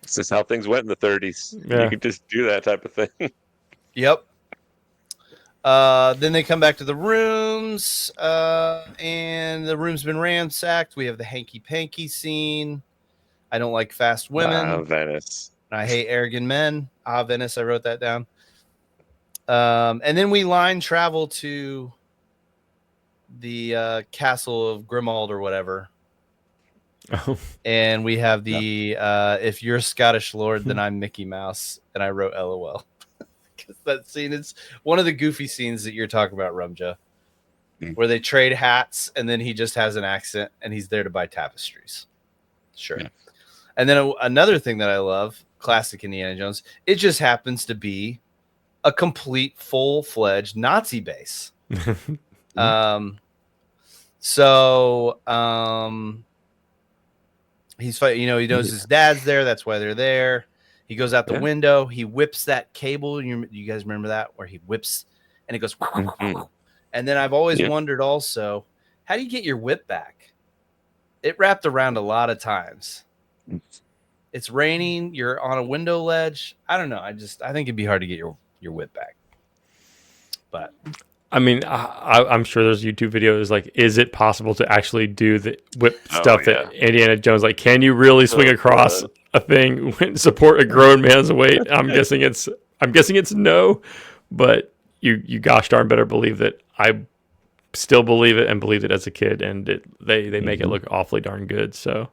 This is how things went in the 30s. Yeah. You could just do that type of thing. Yep. Then they come back to the rooms, and the room's been ransacked. We have the hanky-panky scene. I don't like fast women. Venice. I hate arrogant men. Venice, I wrote that down. And then we line travel to the castle of Grimald or whatever. Oh. And we have the if you're a Scottish lord, then I'm Mickey Mouse, and I wrote LOL. Because that scene is one of the goofy scenes that you're talking about, Rumja, where they trade hats, and then he just has an accent, and he's there to buy tapestries. Sure. Yeah. And then another thing that I love, classic Indiana Jones, it just happens to be a complete, full-fledged Nazi base. He's fighting. He knows his dad's there. That's why they're there. He goes out the Yeah. window. He whips that cable. You guys remember that where he whips and it goes. Mhm. And then I've always Yeah. wondered also, how do you get your whip back? It wrapped around a lot of times. It's raining. You're on a window ledge. I don't know. I think it'd be hard to get your whip back. But I mean, I'm sure there's YouTube videos like, is it possible to actually do the whip Oh, stuff yeah. that Indiana Jones, like, can you really swing Oh, across God. a thing and support a grown man's weight? I'm guessing it's no, but you gosh darn better believe that I still believe it and believed it as a kid, and they make it look awfully darn good. So,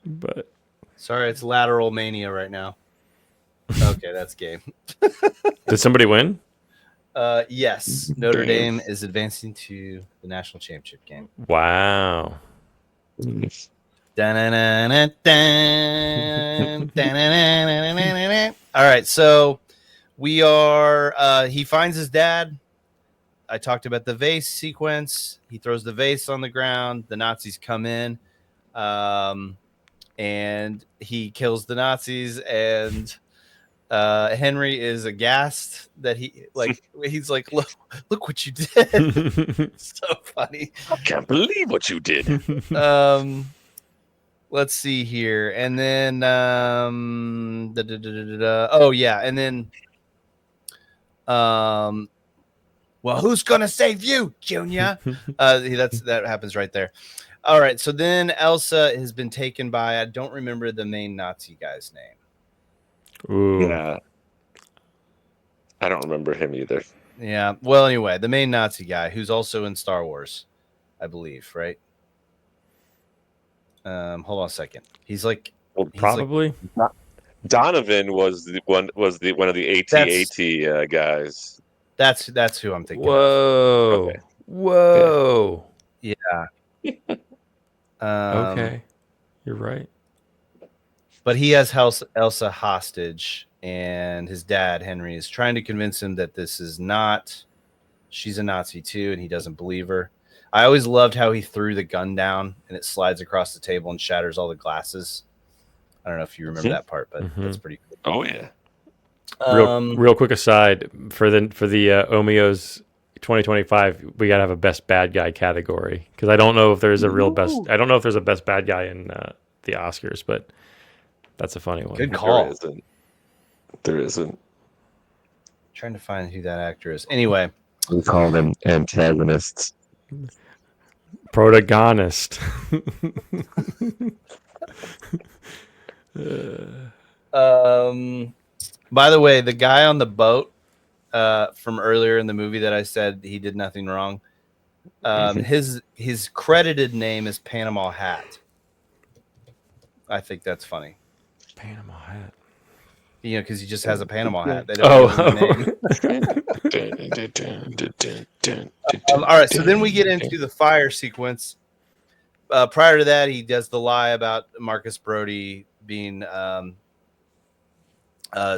but sorry, it's lateral mania right now. Okay, that's game. did somebody win? Yes, Notre Dame is advancing to the national championship game. Wow. All right, so we are. He finds his dad. I talked about the vase sequence. He throws the vase on the ground. The Nazis come in, and he kills the Nazis. And Henry is aghast that he's like, look what you did. So funny. I can't believe what you did. Let's see here, and then oh yeah, and then well, who's gonna save you, Junior? That happens right there. All right, so then Elsa has been taken by, I don't remember the main Nazi guy's name. Ooh. Yeah. I don't remember him either. Yeah. Well, anyway, the main Nazi guy who's also in Star Wars, I believe, right? Hold on a second. He's like, Well, Probably. Donovan was one of the AT-AT guys. that's who I'm thinking of. Whoa. Okay. Whoa. Yeah. Okay. You're right. But he has Elsa hostage, and his dad, Henry, is trying to convince him that she's a Nazi too, and he doesn't believe her. I always loved how he threw the gun down and it slides across the table and shatters all the glasses. I don't know if you remember that part, but that's pretty cool. Oh yeah. Real quick aside for the OMIES 2025, we gotta have a best bad guy category because I don't know if there's a real best. I don't know if there's a best bad guy in the Oscars, but that's a funny one. Good call. There isn't. Trying to find who that actor is. Anyway, We call them antagonists. Protagonist. by the way, the guy on the boat from earlier in the movie that I said he did nothing wrong. His credited name is Panama Hat. I think that's funny. Panama Hat. You know, because he just has a Panama hat. They don't all right, so then we get into the fire sequence. Prior to that, he does the lie about Marcus Brody being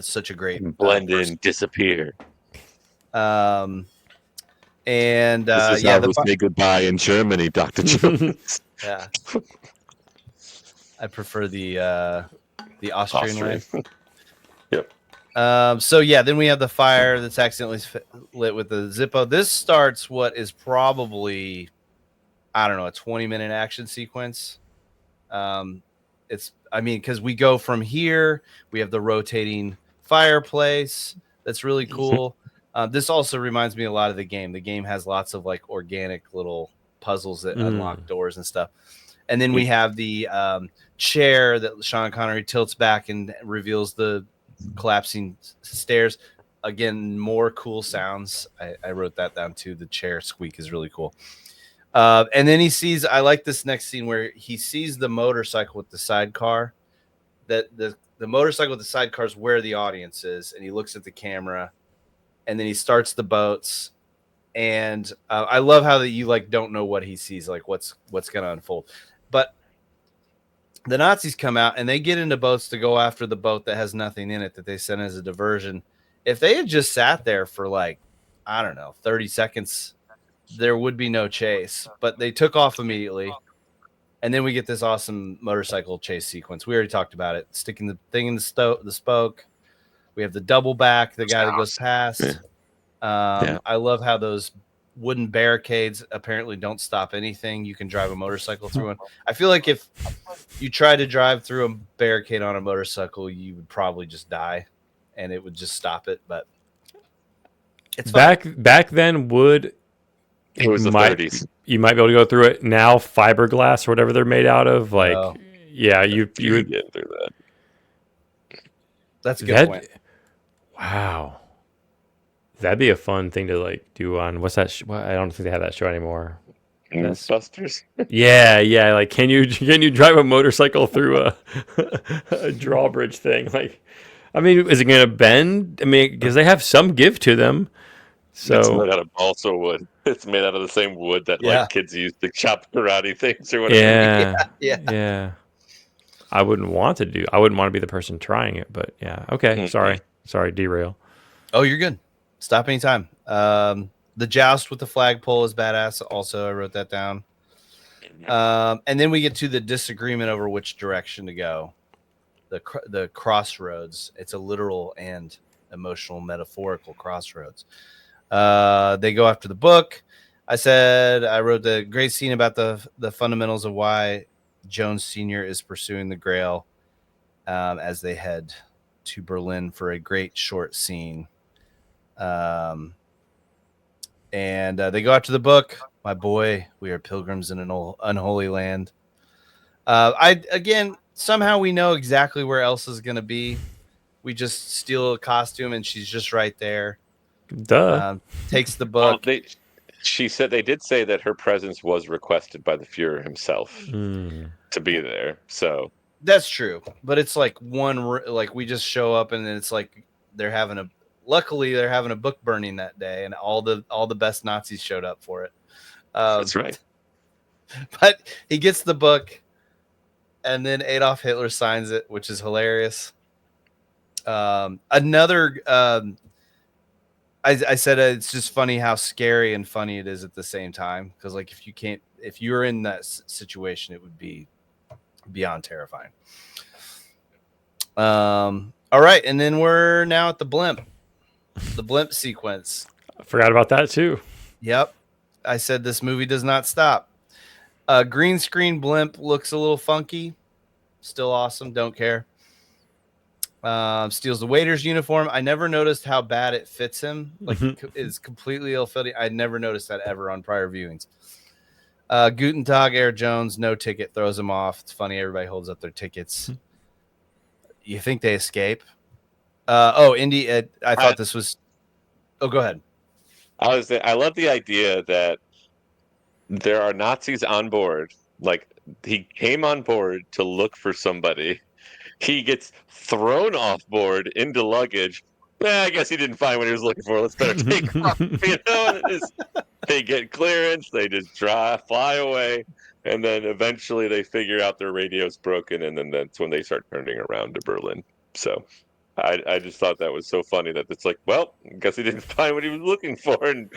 such a great blend in, disappear. And This is how we say goodbye in Germany, Dr. Jones. Yeah, I prefer the Austrian way. Yep. So yeah, then we have the fire that's accidentally lit with the Zippo. This starts what is probably, I don't know, a 20-minute action sequence. Because we go from here, we have the rotating fireplace. That's really cool. This also reminds me a lot of the game. The game has lots of like organic little puzzles that unlock doors and stuff. And then we have the chair that Sean Connery tilts back and reveals the collapsing stairs. Again, more cool sounds. I wrote that down too. The chair squeak is really cool. And then he sees, I like this next scene where he sees the motorcycle with the sidecar. That the motorcycle with the sidecar is where the audience is, and he looks at the camera, and then he starts the boats. And I love how that you like don't know what he sees, like what's going to unfold. But the Nazis come out and they get into boats to go after the boat that has nothing in it that they sent as a diversion. If they had just sat there for like, I don't know, 30 seconds, there would be no chase. But they took off immediately. And then we get this awesome motorcycle chase sequence. We already talked about it. Sticking the thing in the spoke. We have the double back, the guy that goes past. I love how those wooden barricades apparently don't stop anything. You can drive a motorcycle through one. I feel like if you tried to drive through a barricade on a motorcycle, you would probably just die, and it would just stop it. But it's back then, wood. It was the 30s. You might be able to go through it now. Fiberglass or whatever they're made out of, like you would get through that. That's a good point. Wow, that'd be a fun thing to like do on what's that? I don't think they have that show anymore. Busters. Yeah. Like, can you drive a motorcycle through a drawbridge thing? Like, I mean, is it going to bend? I mean, because they have some give to them. So it's made out of balsa wood. It's made out of the same wood that like kids use to chop karate things or whatever. Yeah. I wouldn't want to be the person trying it, but yeah. Okay. Sorry, derail. Oh, you're good. Stop anytime. The joust with the flagpole is badass. Also, I wrote that down. And then we get to the disagreement over which direction to go. The crossroads. It's a literal and emotional, metaphorical crossroads. They go after the book. I wrote the great scene about the fundamentals of why Jones Sr. is pursuing the Grail as they head to Berlin for a great short scene. And they go after the book. My boy, we are pilgrims in an unholy land. Somehow we know exactly where Elsa's going to be. We just steal a costume and she's just right there. Duh. Takes the book. They did say that her presence was requested by the Fuhrer himself to be there. So that's true, but it's like we just show up and then it's like luckily they're having a book burning that day, and all the best Nazis showed up for it. That's right. But he gets the book, and then Adolf Hitler signs it, which is hilarious. I said it's just funny how scary and funny it is at the same time, because like if you were in that situation, it would be beyond terrifying. All right, and then we're now at the blimp sequence. I forgot about that too. Yep, I said this movie does not stop. Green screen blimp looks a little funky, still awesome, don't care. Steals the waiter's uniform. I never noticed how bad it fits him. Like, it's completely ill-fitting. I never noticed that ever on prior viewings. Guten Tag, Air Jones. No ticket, throws him off. It's funny. Everybody holds up their tickets. You think they escape? Indy. I thought this was. Oh, go ahead. I love the idea that there are Nazis on board. Like, he came on board to look for somebody. He gets thrown off board into luggage. I guess he didn't find what he was looking for. Let's better take off. They get clearance. They just fly away. And then eventually they figure out their radio's broken. And then that's when they start turning around to Berlin. So I just thought that was so funny that it's like, well, I guess he didn't find what he was looking for. And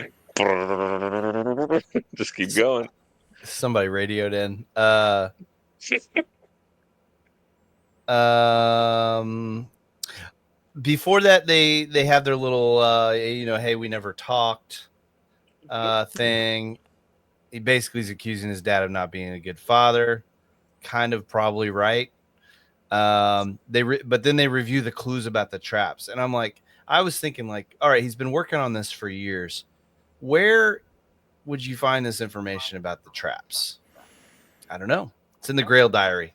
just keep going. Somebody radioed in. Before that, they have their little, hey, we never talked thing. He basically is accusing his dad of not being a good father. Kind of probably right. But then they review the clues about the traps. And I'm like, I was thinking like, all right, he's been working on this for years. Where would you find this information about the traps? I don't know. It's in the Grail Diary.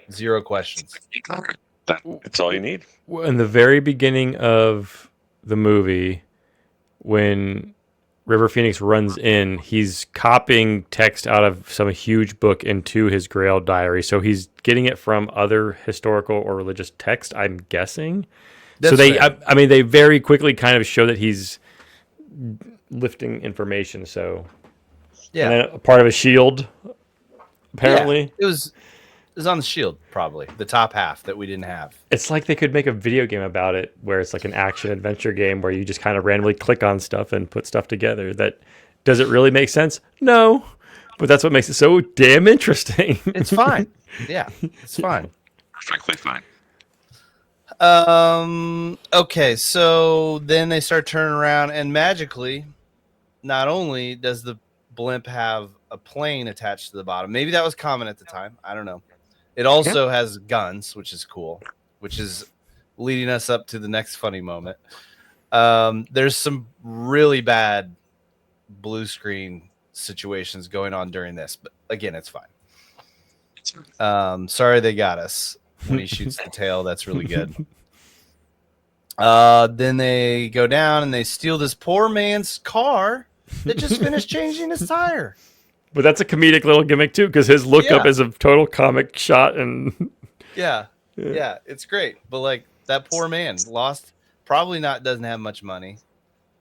0 questions. That's all you need. In the very beginning of the movie, when River Phoenix runs in, he's copying text out of some huge book into his Grail Diary. So he's getting it from other historical or religious text, I'm guessing. That's they very quickly kind of show that he's lifting information. So yeah, and then a part of a shield, apparently. Yeah, it was on the shield, probably the top half that we didn't have. It's like they could make a video game about it, where it's like an action adventure game where you just kind of randomly click on stuff and put stuff together. Does it really make sense? No, But that's what makes it so damn interesting. It's fine. Yeah, it's fine. Perfectly fine. Okay, so then they start turning around, and magically, not only does the blimp have a plane attached to the bottom, maybe that was common at the time. I don't know. It also has guns, which is cool, which is leading us up to the next funny moment. There's some really bad blue screen situations going on during this, but again, it's fine. Sorry they got us when he shoots the tail. That's really good. Then they go down and they steal this poor man's car that just finished changing his tire. But that's a comedic little gimmick too, because his look up is a total comic shot, and yeah, it's great. But like that poor man lost, probably doesn't have much money.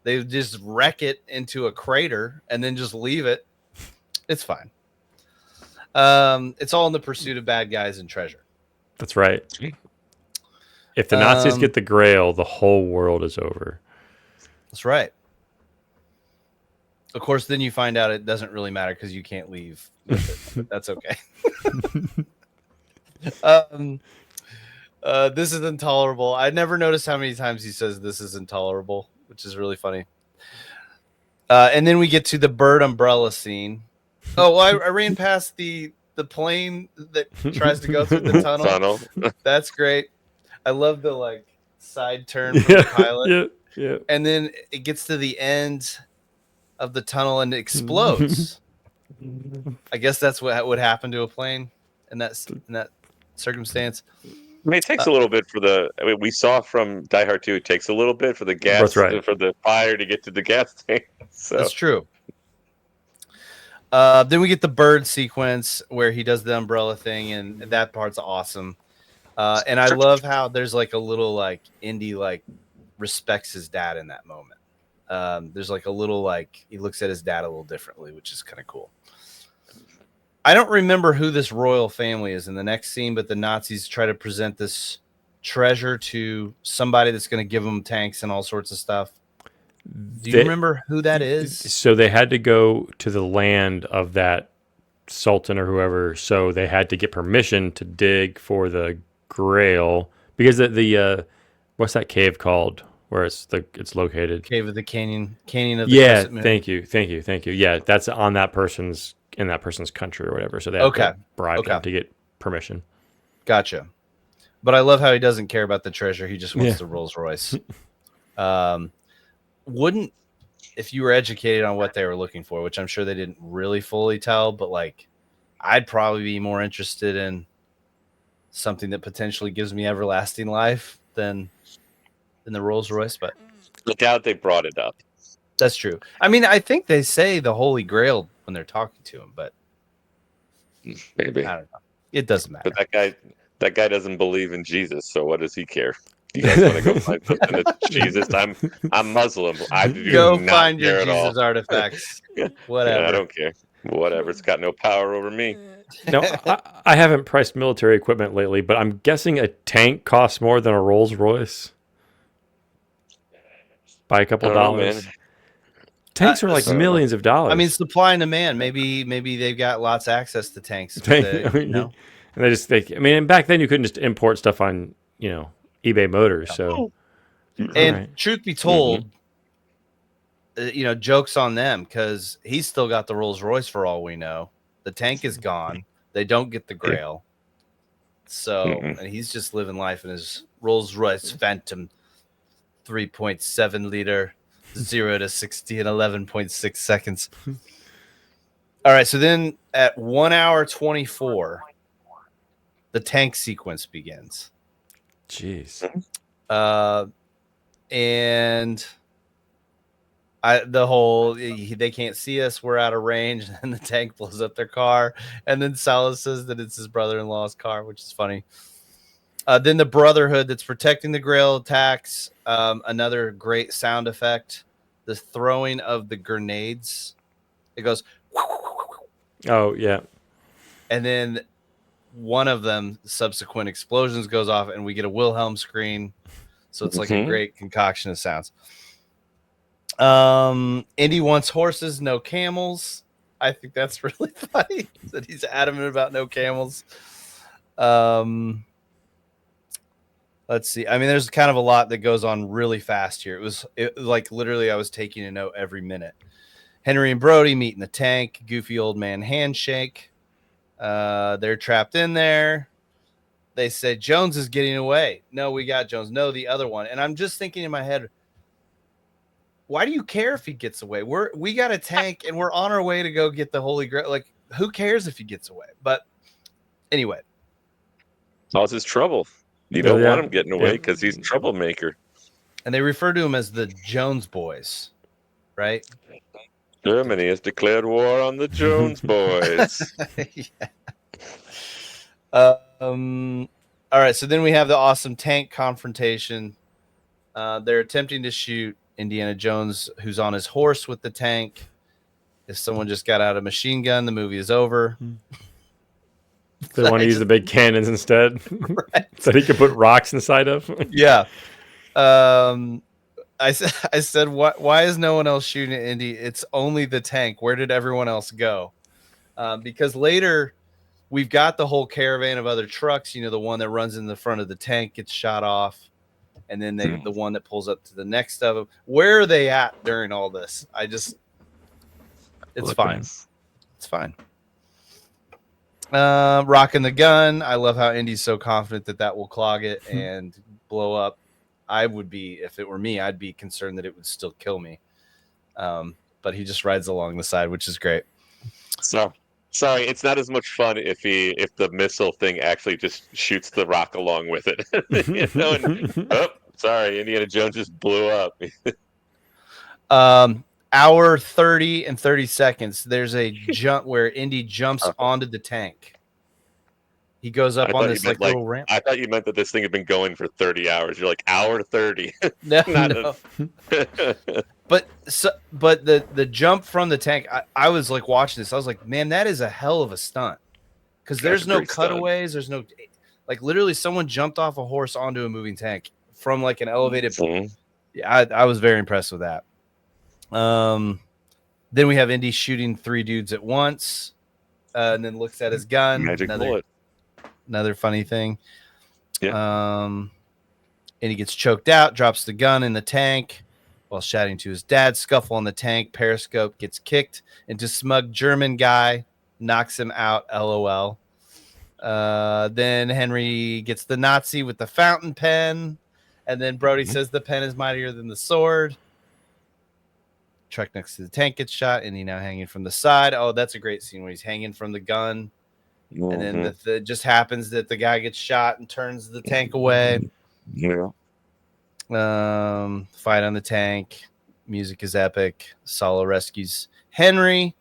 They just wreck it into a crater and then just leave it. It's fine. It's all in the pursuit of bad guys and treasure. That's right. If the Nazis get the Grail, the whole world is over. That's right. Of course, then you find out it doesn't really matter because you can't leave with it. That's okay. This is intolerable. I never noticed how many times he says this is intolerable, which is really funny. And then we get to the bird umbrella scene. Oh, well, I ran past the plane that tries to go through the tunnel. That's great. I love the like side turn from the pilot. Yeah. And then it gets to the end of the tunnel and it explodes. I guess that's what would happen to a plane in that circumstance. I mean, it takes a little bit we saw from Die Hard 2, it takes a little bit for the gas, for the fire to get to the gas tank. So. That's true. Then we get the bird sequence where he does the umbrella thing, and that part's awesome. And I love how there's like a little like Indy like respects his dad in that moment. There's like a little like he looks at his dad a little differently, which is kind of cool. I don't remember who this royal family is in the next scene, but the Nazis try to present this treasure to somebody that's going to give them tanks and all sorts of stuff. Do you remember who that is? So they had to go to the land of that sultan or whoever. So they had to get permission to dig for the Grail because the what's that cave called where it's located? Cave of the Canyon of the Crescent Moon. Thank you. Yeah, that's on that person's country or whatever. So they have to bribe them to get permission. Gotcha. But I love how he doesn't care about the treasure. He just wants the Rolls Royce. Wouldn't, if you were educated on what they were looking for, which I'm sure they didn't really fully tell, but like I'd probably be more interested in something that potentially gives me everlasting life than the Rolls Royce. But I doubt they brought it up. That's true. I mean, I think they say the Holy Grail when they're talking to him, but maybe I don't know. It doesn't matter. But that guy doesn't believe in Jesus, so what does he care? You guys want to go find something that's Jesus? I'm Muslim. I do go not find your care Jesus artifacts. Whatever. Yeah, I don't care. Whatever. It's got no power over me. No, I haven't priced military equipment lately, but I'm guessing a tank costs more than a Rolls Royce by a couple dollars. Tanks are like millions of dollars. I mean, supply and demand. Maybe they've got lots of access to tanks. And and back then you couldn't just import stuff on eBay Motors. So, truth be told, jokes on them because he's still got the Rolls Royce for all we know. The tank is gone. They don't get the Grail. So, and he's just living life in his Rolls Royce Phantom 3.7 liter, 0 to 60 in 11.6 seconds. All right. So then at 1 hour 24, the tank sequence begins. Jeez. And they can't see us, we're out of range, and the tank blows up their car, and then Salas says that it's his brother-in-law's car, which is funny. Then the Brotherhood that's protecting the Grail attacks. Another great sound effect, the throwing of the grenades. It goes oh yeah, and then one of them subsequent explosions goes off and we get a Wilhelm screen. So it's like a great concoction of sounds. Indy wants horses, no camels. I think that's really funny that he's adamant about no camels. Let's see. I mean, there's kind of a lot that goes on really fast here. It was like literally I was taking a note every minute. Henry and Brody meet in the tank. Goofy old man handshake. They're trapped in there. They said Jones is getting away. No, we got Jones. No, the other one. And I'm just thinking in my head, why do you care if he gets away? We got a tank and we're on our way to go get the Holy Grail. Like, who cares if he gets away? But anyway, Causes trouble. You don't Yeah. want him getting away because he's a troublemaker. and they refer to him as the Jones boys, right? Germany has declared war on the Jones boys. Yeah. All right, so then we have the awesome tank confrontation. They're attempting to shoot Indiana Jones, who's on his horse with the tank. If someone just got out a machine gun, the movie is over. They want to use the big cannons instead, Right. so he could put rocks inside of. Yeah. I said, why is no one else shooting at Indy? It's only the tank. Where did everyone else go? Because later we've got the whole caravan of other trucks. You know, the one that runs in the front of the tank gets shot off, and then the one that pulls up to the next of them. Where are they at during all this? It's fine. It's fine. Rocking the gun. I love how Indy's so confident that will clog it and blow up. I would be, if it were me, I'd be concerned that it would still kill me. But he just rides along the side, which is great. So, sorry, it's not as much fun if the missile thing actually just shoots the rock along with it. You know, and, oh, sorry, Indiana Jones just blew up. Hour 30 and 30 seconds. There's a jump where Indy jumps onto the tank. He goes up on this little ramp. I thought you meant that this thing had been going for 30 hours. You're like, hour 30. No. But the jump from the tank, I was like watching this. I was like, man, that is a hell of a stunt. Because there's no cutaways. There's no, like, literally someone jumped off a horse onto a moving tank from like an elevated. Mm-hmm. Yeah, I was very impressed with that. Then we have Indy shooting 3 dudes at once, and then looks at his gun. Magic bullet. Another funny thing. Yeah. And he gets choked out, drops the gun in the tank while shouting to his dad. Scuffle on the tank. Periscope gets kicked into smug German guy, knocks him out. LOL. Then Henry gets the Nazi with the fountain pen, and then Brody says the pen is mightier than the sword. Truck next to the tank gets shot, and he now hanging from the side. Oh, that's a great scene where he's hanging from the gun. Mm-hmm. And then it just happens that the guy gets shot and turns the tank away. Yeah. Fight on the tank. Music is epic. Solo rescues Henry.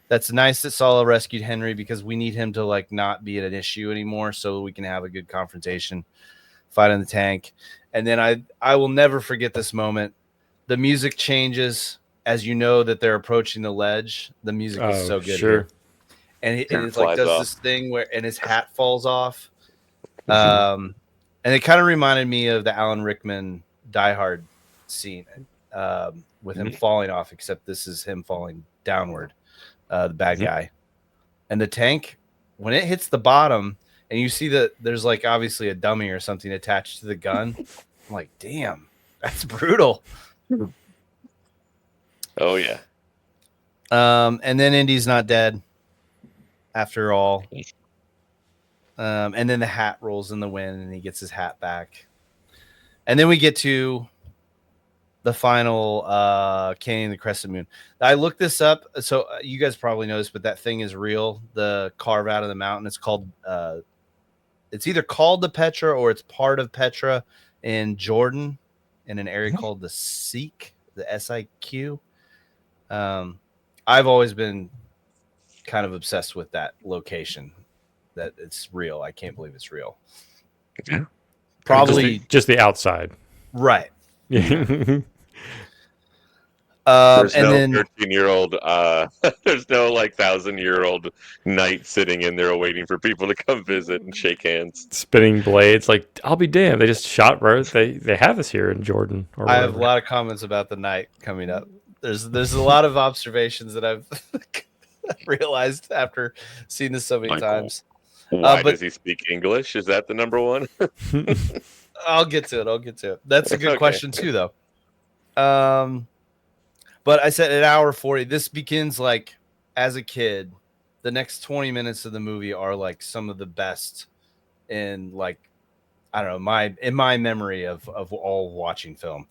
That's nice that Solo rescued Henry because we need him to like not be an issue anymore so we can have a good confrontation. Fight on the tank. And then I will never forget this moment. The music changes as you know that they're approaching the ledge. The music is so good. Sure. Here. And it's like does this thing where and his hat falls off. And it kind of reminded me of the Alan Rickman Die Hard scene with him falling off, except this is him falling downward, the bad guy. And the tank, when it hits the bottom and you see that there's like obviously a dummy or something attached to the gun, I'm like, damn, that's brutal. Oh, yeah. And then Indy's not dead. After all, and then the hat rolls in the wind and he gets his hat back. And then we get to the final Canyon the Crescent Moon. I looked this up. So you guys probably know this, but that thing is real. The carve out of the mountain. It's called, it's either called the Petra or it's part of Petra in Jordan in an area called the Siq, the SIQ. I've always been kind of obsessed with that location, that it's real. I can't believe it's real. Yeah. Probably just the outside. Right. Yeah. There's and no then 13-year-old there's no like 1,000-year-old knight sitting in there waiting for people to come visit and shake hands. Spinning blades. Like, I'll be damned. They just shot right. They have us here in Jordan. Or I have a lot of comments about the night coming up. There's a lot of observations that I've realized after seeing this so many Like, times. why but does he speak English? Is that the number one? I'll get to it. That's a good Okay. question too, though. But I said at hour 40, this begins like as a kid. The next 20 minutes of the movie are like some of the best in like, I don't know, in my memory of all watching film.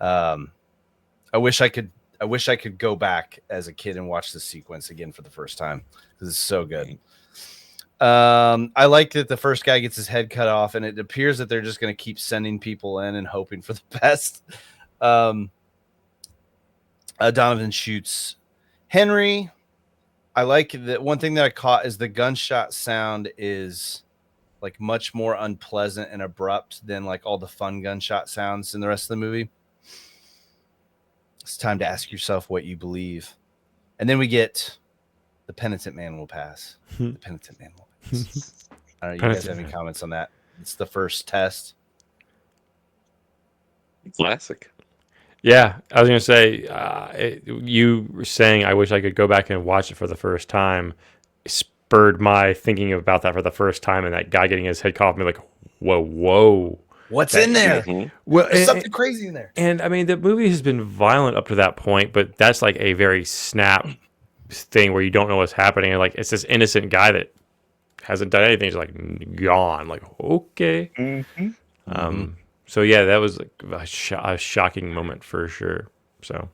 I wish I could go back as a kid and watch the sequence again for the first time because it's so good. I like that the first guy gets his head cut off, and it appears that they're just going to keep sending people in and hoping for the best. Donovan shoots Henry. I like that. One thing that I caught is the gunshot sound is like much more unpleasant and abrupt than like all the fun gunshot sounds in the rest of the movie. It's time to ask yourself what you believe. And then we get the penitent man will pass. The penitent man will pass. I don't know. You guys have any comments on that? It's the first test. Classic. Yeah, I was going to say, you were saying I wish I could go back and watch it for the first time spurred my thinking about that for the first time, and that guy getting his head cut off, me like, whoa. What's in there? Mhm. Well, There's something crazy in there. And I mean, the movie has been violent up to that point, but that's like a very snap thing where you don't know what's happening. And like, it's this innocent guy that hasn't done anything. He's like gone. Like, okay. So yeah, that was like a shocking moment for sure. So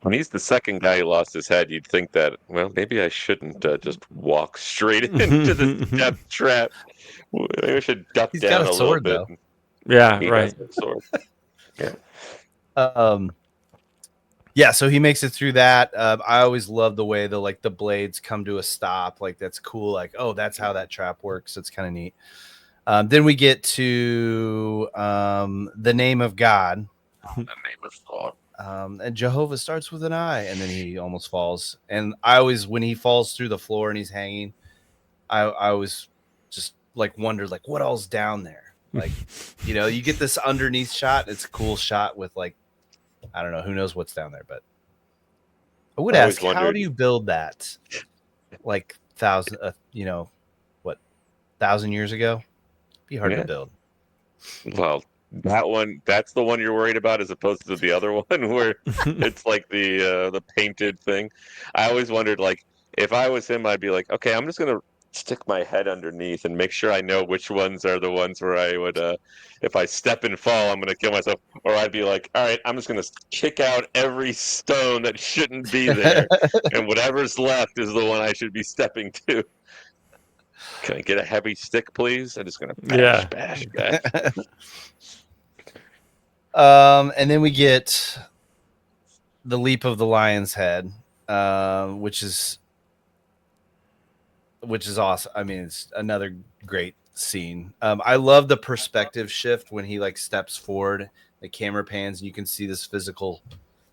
When he's the second guy who lost his head, you'd think that, well, maybe I shouldn't just walk straight into the death trap. Maybe I should duck He's down got a little sword, bit. though. yeah, He right. does have a sword. Yeah. Yeah, so he makes it through that. I always love the way the blades come to a stop. Like that's cool. Like, oh, that's how that trap works. It's kind of neat. Then we get to the name of God. The name of God. And Jehovah starts with an I, and then he almost falls. And I always, when he falls through the floor and he's hanging, I always just like wondered like what all's down there. Like, you get this underneath shot. It's a cool shot with like, I don't know, who knows what's down there, but I would ask, how do you build that? Like 1,000 years ago? Be hard to build. Well, that's the one you're worried about as opposed to the other one where it's like the painted thing. I always wondered, like, if I was him, I'd be like, okay, I'm just gonna stick my head underneath and make sure I know which ones are the ones where I would if I step and fall, I'm gonna kill myself. Or I'd be like, all right, I'm just gonna kick out every stone that shouldn't be there, and whatever's left is the one I should be stepping to. Can I get a heavy stick, please? I'm just gonna bash. And then we get the leap of the lion's head, which is awesome. I mean, it's another great scene. I love the perspective shift when he like steps forward, the camera pans, and you can see this physical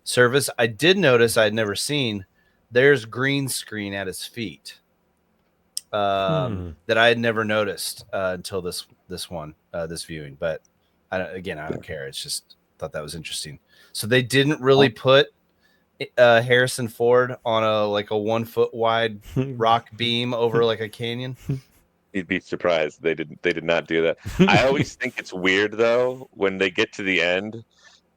surface. I did notice, I had never seen, there's green screen at his feet that I had never noticed until this viewing. But I don't care. It's just thought that was interesting. So they didn't really put Harrison Ford on a 1 foot wide rock beam over like a canyon. You'd be surprised they did not do that. I always think it's weird though when they get to the end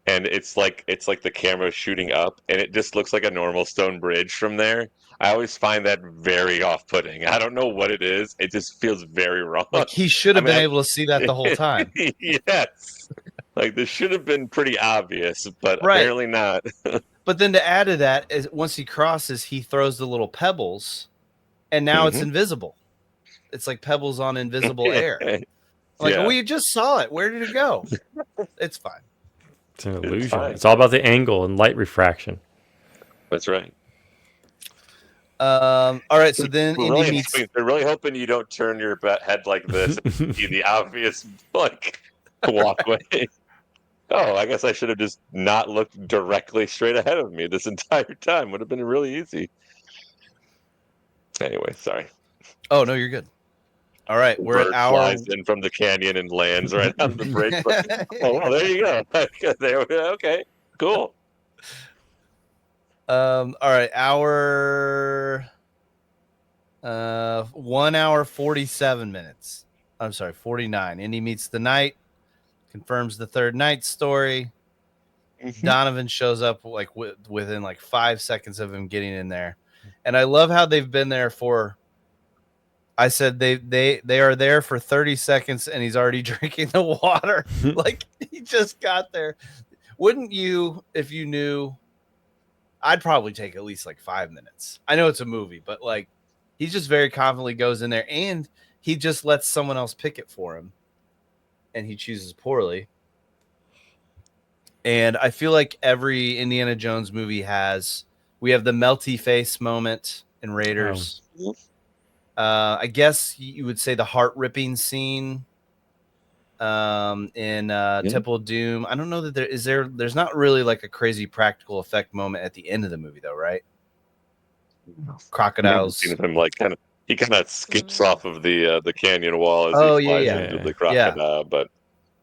and it's like the camera shooting up and it just looks like a normal stone bridge from there. I always find that very off-putting. I don't know what it is. It just feels very wrong. Like he should have been able to see that the whole time. Yes. Like this should have been pretty obvious, but apparently not. But then to add to that is once he crosses, he throws the little pebbles, and now it's invisible. It's like pebbles on invisible air. Like we just saw it. Where did it go? It's fine. It's an illusion. It's all about the angle and light refraction. That's right. All right. So then they're really hoping you don't turn your head like this and see the obvious walkway. Oh, I guess I should have just not looked directly straight ahead of me this entire time. Would have been really easy. Anyway, sorry. Oh, no, you're good. All right. We're at flies in from the canyon and lands right on the bridge. Well, there you go. Okay, cool. All right. Hour 1 hour 47 minutes. I'm sorry, 49. Indy meets the Knight, confirms the third Knight story. Donovan shows up like within like 5 seconds of him getting in there, and I love how they've been there for. I said they are there for 30 seconds, and he's already drinking the water. Like he just got there. Wouldn't you, if you knew? I'd probably take at least like 5 minutes. I know it's a movie, but like he just very confidently goes in there, and he just lets someone else pick it for him, and he chooses poorly. And I feel like every Indiana Jones movie we have the melty face moment in Raiders. I guess you would say the heart ripping scene in Temple of Doom. I don't know that there's not really like a crazy practical effect moment at the end of the movie though, right? Crocodiles. Him like he kind of skips off of the canyon wall as he flies into the crocodile, but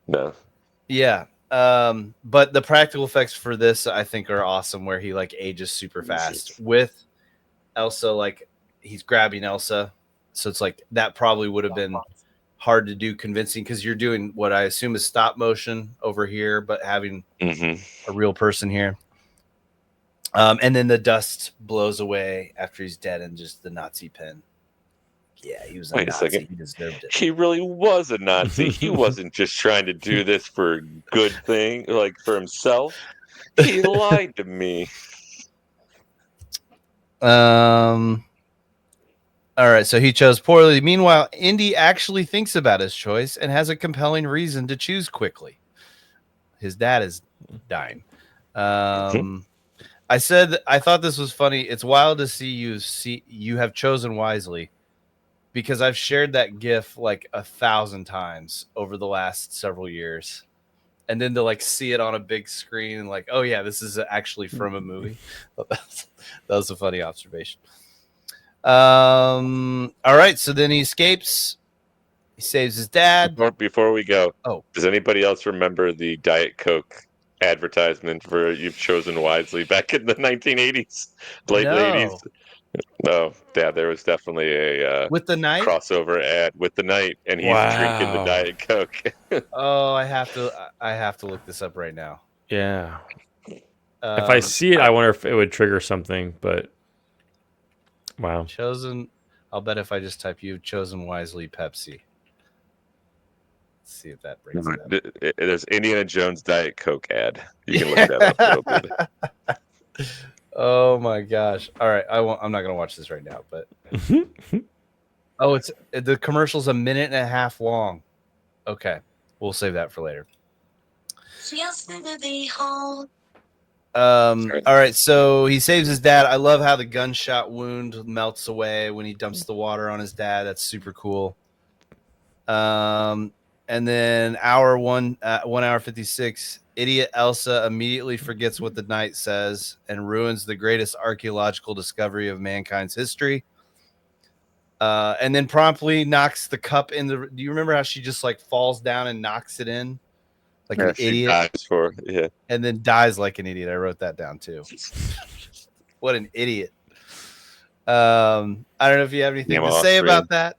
no. Yeah. But the practical effects for this I think are awesome, where he like ages super fast with Elsa, like he's grabbing Elsa. So it's like that probably would have been hard to do convincing, because you're doing what I assume is stop motion over here, but having a real person here. And then the dust blows away after he's dead, and just the Nazi pen. Yeah, he was a Nazi. Second. He deserved it. He really was a Nazi. He wasn't just trying to do this for a good thing, like for himself. He lied to me. All right, so he chose poorly. Meanwhile, Indy actually thinks about his choice and has a compelling reason to choose quickly. His dad is dying. I said I thought this was funny. It's wild to see you have chosen wisely, because I've shared that GIF like 1,000 times over the last several years, and then to like see it on a big screen and like, oh yeah, this is actually from a movie. That was a funny observation. All right, so then he escapes. He saves his dad. Before we go, does anybody else remember the Diet Coke advertisement for "You've Chosen Wisely" back in the 1980s, late 80s? No, yeah, there was definitely a with the Knight crossover ad with the Knight, and he's drinking the Diet Coke. Oh, I have to look this up right now. Yeah. If I see it, I wonder if it would trigger something, but wow. Chosen. I'll bet if I just type "You've Chosen Wisely" Pepsi. Let's see if that brings it up. There's Indiana Jones Diet Coke ad. You can look that up. Oh my gosh! All right, I'm not gonna watch this right now, but the commercial's 1.5 minutes long. Okay, we'll save that for later. All right, so he saves his dad. I love how the gunshot wound melts away when he dumps the water on his dad. That's super cool. And then 1 hour 56. Idiot Elsa immediately forgets what the Knight says and ruins the greatest archaeological discovery of mankind's history. And then promptly knocks the cup in the. Do you remember how she just like falls down and knocks it in like an idiot? And then dies like an idiot. I wrote that down too. What an idiot! I don't know if you have anything to say about that.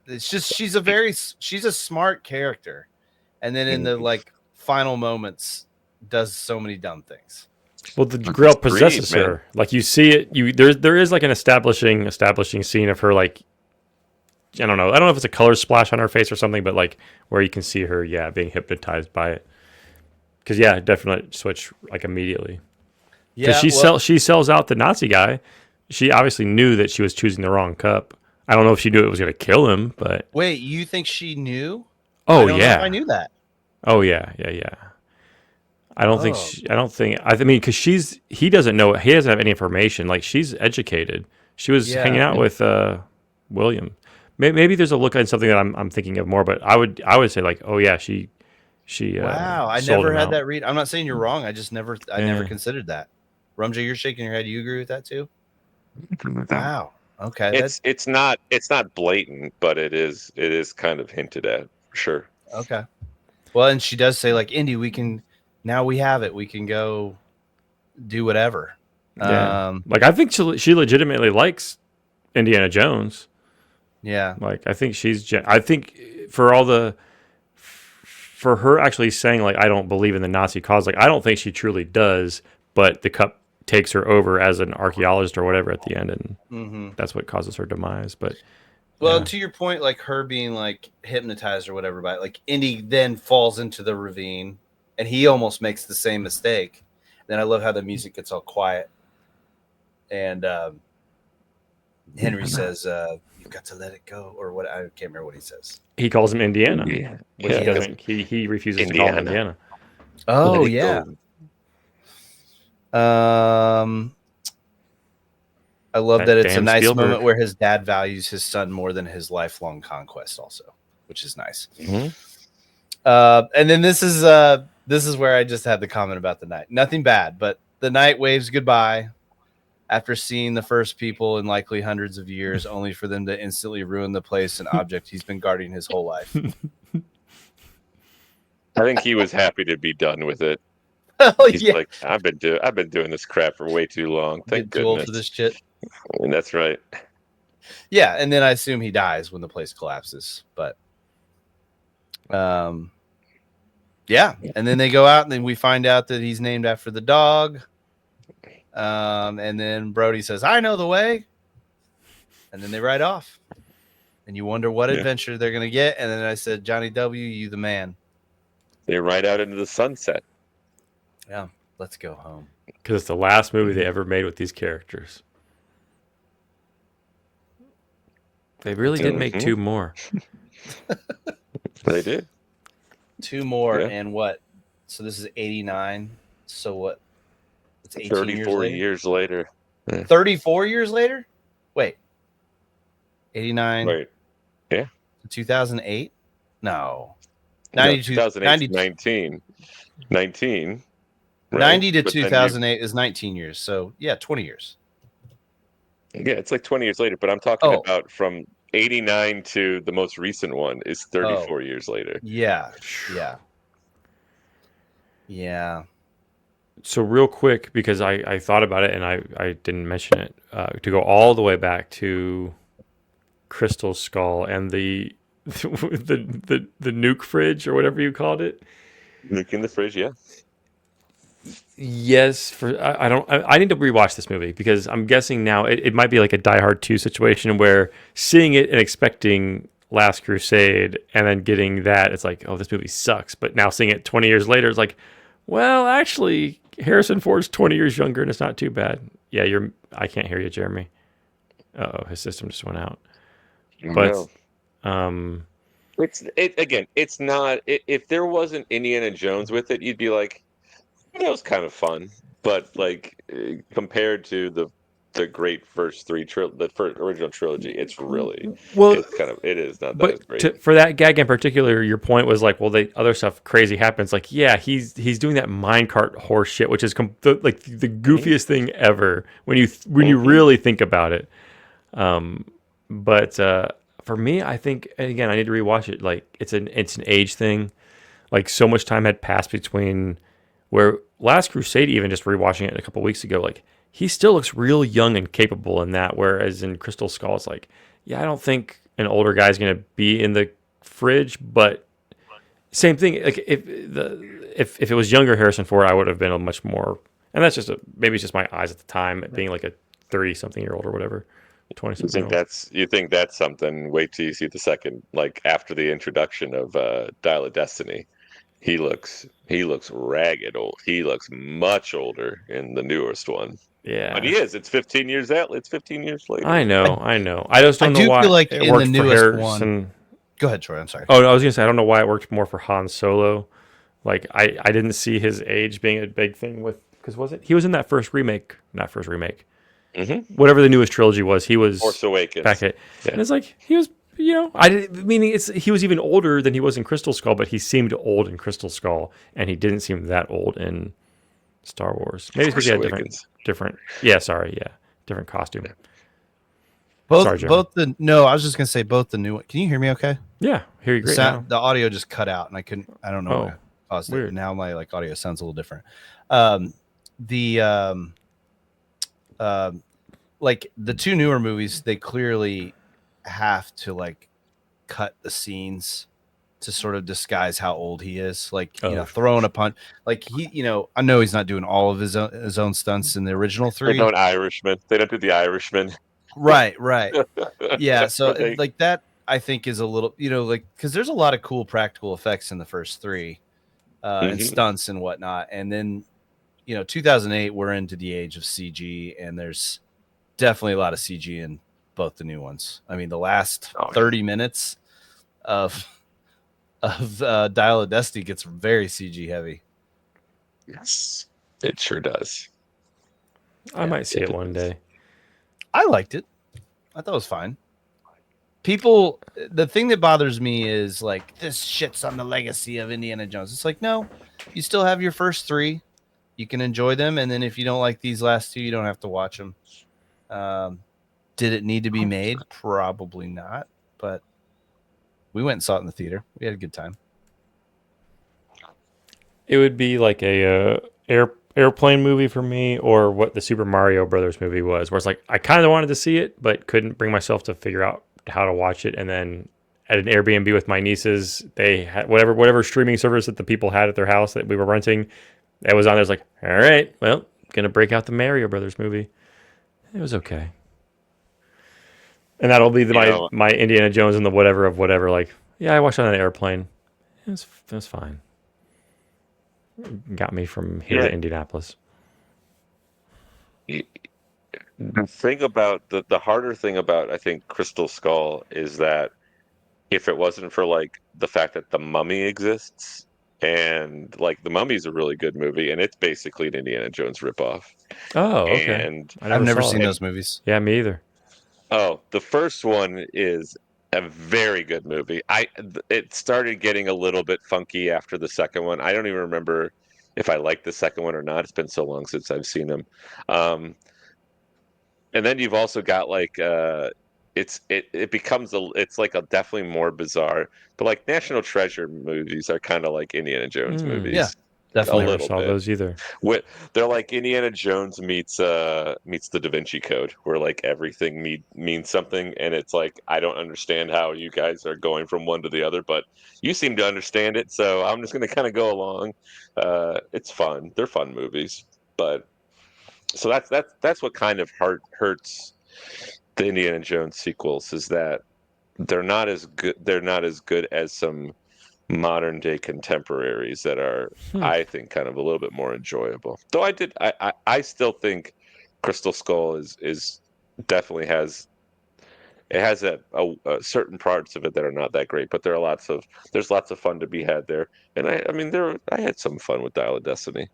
It's just she's a smart character, and then in the like final moments does so many dumb things. Well, the Grail possesses her. Like you see it. There is like an establishing scene of her, like I don't know if it's a color splash on her face or something, but like where you can see her being hypnotized by it. Because definitely switch like immediately. Yeah, she sells out the Nazi guy. She obviously knew that she was choosing the wrong cup. I don't know if she knew it was going to kill him, but wait, you think she knew? Oh, I don't know if I knew that. Oh yeah. I don't think. I mean, because he doesn't know. He doesn't have any information. Like she's educated. She was hanging out with William. Maybe there's a look at something that I'm thinking of more. But I would say like, oh yeah, she. Wow, I never had that read. I'm not saying you're wrong. I just never considered that. Rumja, you're shaking your head. You agree with that too? Wow. Okay. It's not blatant, but it is kind of hinted at for sure. Okay. Well, and she does say like, Indy, we have it. We can go do whatever. Yeah. Like I think she legitimately likes Indiana Jones. Yeah. Like, I think I think for her actually saying, like, I don't believe in the Nazi cause, like, I don't think she truly does, but the cup takes her over as an archaeologist or whatever at the end, and that's what causes her demise. But well, to your point, like her being like hypnotized or whatever by it, like Indy then falls into the ravine and he almost makes the same mistake. Then I love how the music gets all quiet. And Henry says, you've got to let it go, or what? I can't remember what he says. he calls him Indiana. Yeah. Which he doesn't. He refuses to call him Indiana. Oh, yeah. I love that it's a nice moment where his dad values his son more than his lifelong conquest also, which is nice. And then this is where I just had the comment about the knight. Nothing bad, but the knight waves goodbye after seeing the first people in likely hundreds of years, only for them to instantly ruin the place and object he's been guarding his whole life. I think he was happy to be done with it. Oh, He's like, I've been doing this crap for way too long. Thank goodness. Too old for this shit. And that's right. Yeah, and then I assume he dies when the place collapses. But yeah, and then they go out and then we find out that he's named after the dog. And then Brody says, I know the way. And then they ride off. And you wonder what adventure they're going to get. And then I said, Johnny W., you the man. They ride out into the sunset. Yeah, let's go home. Because it's the last movie they ever made with these characters. They really did make two more. They did. Two more and what? So this is 89. So what? It's 34 years later. 34 years later? Wait. 89. Wait. Yeah. 2008? No. 2008 19. 19. Right? 90 to 2008 is 19 years. So, yeah, 20 years. Yeah, it's like 20 years later, but I'm talking about from 89 to the most recent one is 34 years later. Yeah. Yeah. Yeah. So real quick, because I thought about it and I didn't mention it, to go all the way back to Crystal Skull and the nuke fridge or whatever you called it. Nuke in the fridge, yeah. Yes, I need to rewatch this movie because I'm guessing now it might be like a Die Hard 2 situation where seeing it and expecting Last Crusade and then getting that, it's like, oh, this movie sucks. But now seeing it 20 years later, it's like, well, actually, Harrison Ford's 20 years younger and it's not too bad. Yeah, I can't hear you, Jeremy. Uh-oh, his system just went out. But it's not, if there wasn't Indiana Jones with it, you'd be like, that was kind of fun, but like compared to the great first three the first original trilogy, it's really it is not that great. For that gag in particular, your point was like, well, the other stuff crazy happens. Like, yeah, he's doing that minecart horse shit, which is like the goofiest thing ever when you really think about it. But for me, I think, and again, I need to rewatch it. Like, it's an age thing. Like, so much time had passed between. Where Last Crusade, even just rewatching it a couple weeks ago, like he still looks real young and capable in that. Whereas in Crystal Skull, it's like, yeah, I don't think an older guy's gonna be in the fridge, but same thing. Like if it was younger Harrison Ford, I would have been a much more. And that's just maybe it's just my eyes at the time, being like a 30-something-year-old or whatever, 20-something. You think that's something? Wait till you see the second, like after the introduction of Dial of Destiny. He looks ragged old. He looks much older in the newest one. Yeah, but he is. It's 15 years out. It's 15 years later. I know. I just don't know why. Feel like it in worked the newest for Harrison. One. Go ahead, Troy. I'm sorry. Oh, no, I was gonna say I don't know why it worked more for Han Solo. Like I didn't see his age being a big thing because he was in that not first remake. Mm-hmm. Whatever the newest trilogy was, he was Force Awakens. Back at, and it's like he was. He was even older than he was in Crystal Skull, but he seemed old in Crystal Skull, and he didn't seem that old in Star Wars. Maybe it's because he had different. Yeah, sorry, yeah, different costume. I was just gonna say both the new one. Can you hear me? Okay. Yeah, hear you great now. The audio just cut out, and I don't know what caused it. Now my audio sounds a little different. like the two newer movies, they clearly have to like cut the scenes to sort of disguise how old he is. Like, throwing a punch. Like I know he's not doing all of his own stunts in the original They 3. don't Irishman. They don't do the Irishman. Right. Yeah. So They- like that, I think is a little, like, because there's a lot of cool practical effects in the first 3, and Mhm. stunts and whatnot. And then, 2008, we're into the age of CG, and there's definitely a lot of CG in both the new ones. I mean, the last 30 minutes of Dial of Destiny gets very CG heavy. Yes, it sure does. I might see it one day. I liked it. I thought it was fine. People, the thing that bothers me is like, this shits on the legacy of Indiana Jones. It's like, no, you still have your first 3. You can enjoy them, and then if you don't like these last 2, you don't have to watch them. Did it need to be made? Probably not, but we went and saw it in the theater. We had a good time. It would be like a airplane movie for me, or what the Super Mario Brothers movie was, where it's like I kind of wanted to see it, but couldn't bring myself to figure out how to watch it. And then at an Airbnb with my nieces, they had whatever streaming service that the people had at their house that we were renting, that was on. There's like, all right, well, gonna break out the Mario Brothers movie. It was okay, and that'll be my Indiana Jones and the whatever of whatever. Like, yeah, I watched it on an airplane. It was fine. Got me from here to Indianapolis. The thing about the harder thing about, I think, Crystal Skull is that if it wasn't for like the fact that the Mummy exists, and like the Mummy's a really good movie, and it's basically an Indiana Jones ripoff. Oh, okay. And I've never seen those movies. Yeah, me either. Oh, the first one is a very good movie. It started getting a little bit funky after the second one. I don't even remember if I liked the second one or not. It's been so long since I've seen them. And then you've also got like it becomes it's like a definitely more bizarre. But like National Treasure movies are kind of like Indiana Jones movies. Yeah, definitely. I never saw those either. They're like Indiana Jones meets the Da Vinci Code, where like everything means something, and it's like I don't understand how you guys are going from one to the other, but you seem to understand it, so I'm just going to kind of go along. It's fun. They're fun movies, but so that's what kind of hurts the Indiana Jones sequels, is that they're not as good. They're not as good as some modern day contemporaries that are, I think, kind of a little bit more enjoyable. Though I still think Crystal Skull is definitely has a certain parts of it that are not that great, but there's lots of fun to be had there. And I mean I had some fun with Dial of Destiny.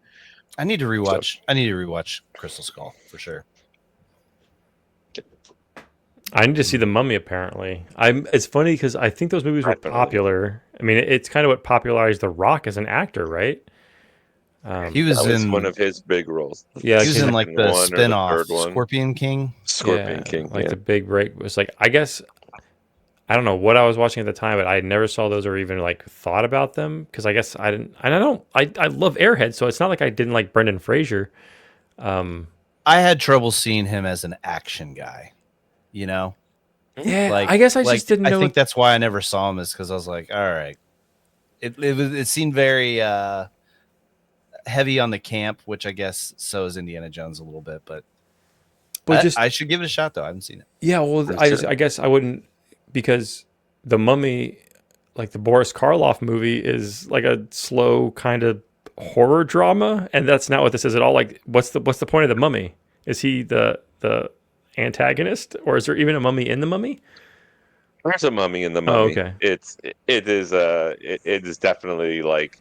I need to rewatch Crystal Skull for sure. I need to see The Mummy. Apparently, It's funny because I think those movies were popular. I mean, it's kind of what popularized The Rock as an actor, right? He was in one of his big roles. Yeah, he was in like the spin-off Scorpion King. King, like the big break was like, I guess I don't know what I was watching at the time, but I never saw those or even like thought about them because I guess I didn't. And I love Airhead, so it's not like I didn't like Brendan Fraser. I had trouble seeing him as an action guy. Yeah, like, I guess I just didn't know. I think that's why I never saw him, is because I was like, all right. It seemed very heavy on the camp, which I guess so is Indiana Jones a little bit, but I should give it a shot though. I haven't seen it. Yeah, well, I guess I wouldn't, because The Mummy, like the Boris Karloff movie, is like a slow kind of horror drama, and that's not what this is at all. Like, what's the point of The Mummy? Is he the antagonist, or is there even a mummy in The Mummy? There's a mummy in The Mummy. Oh, okay. It is definitely like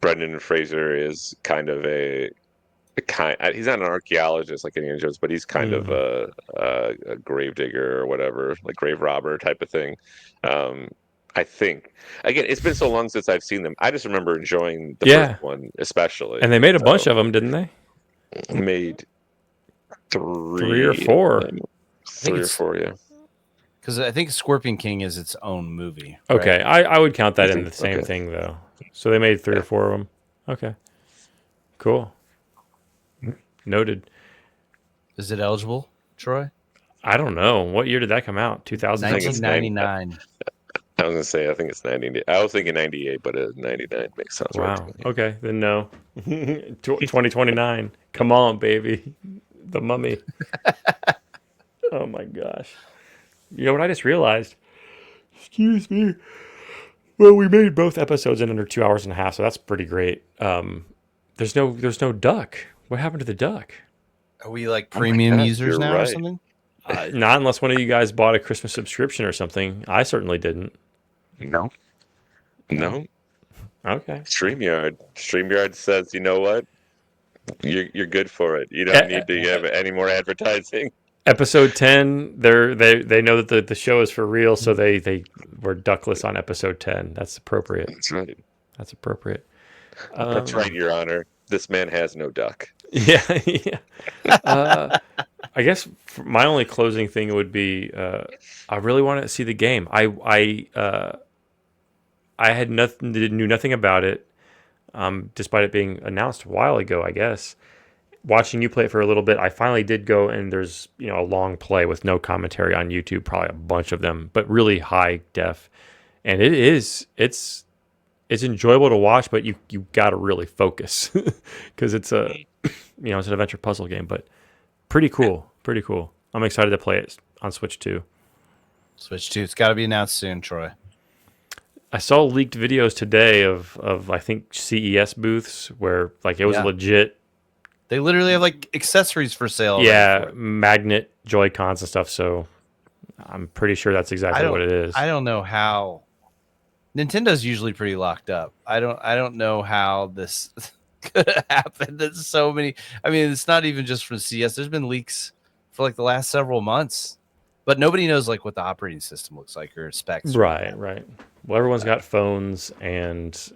Brendan Fraser is kind of he's not an archaeologist like Indiana Jones, but he's kind of a grave digger or whatever, like grave robber type of thing. I think, again, it's been so long since I've seen them. I just remember enjoying the first one especially. And they made a bunch of them, didn't they? Made three or four. Three or four, yeah. Because I think Scorpion King is its own movie. Okay, right? I would count that in the same thing, though. So they made 3 or 4 of them. Okay, cool. Noted. Is it eligible? Troy? I don't know. What year did that come out? 2000. think it's 1999. I was gonna say I think it's 90. I was thinking 98, but 99 makes sense right to Wow. me. Okay, then no. 2029. Come on, baby. The Mummy. Oh my gosh. You know what I just realized? Excuse me. Well, we made both episodes in under 2 hours and a half, so that's pretty great. There's no duck. What happened to the duck? Are we like Oh my premium gosh, users you're now or right. something? Not unless one of you guys bought a Christmas subscription or something. I certainly didn't. No. No. Okay. StreamYard says, you know what? You're good for it. You don't need to have any more advertising. Episode 10, they know that the show is for real, so they were duckless on episode 10. That's appropriate. That's right. That's appropriate. That's right, Your Honor. This man has no duck. Yeah, yeah. I guess my only closing thing would be I really want to see the game. I had knew nothing about it, despite it being announced a while ago. I guess watching you play it for a little bit, I finally did go, and there's a long play with no commentary on YouTube, probably a bunch of them, but really high def, and it's enjoyable to watch, but you got to really focus because it's it's an adventure puzzle game, but pretty cool. I'm excited to play it on Switch 2. Switch 2. It's got to be announced soon, Troy. I saw leaked videos today of I think CES booths where like it was legit. They literally have like accessories for sale. Yeah, magnet Joy-Cons and stuff. So I'm pretty sure that's exactly what it is. I don't know how. Nintendo usually pretty locked up. I don't know how this could have happened. There's so many. I mean, it's not even just from CS. There's been leaks for like the last several months, but nobody knows like what the operating system looks like or specs. Right. Well, everyone's got phones, and just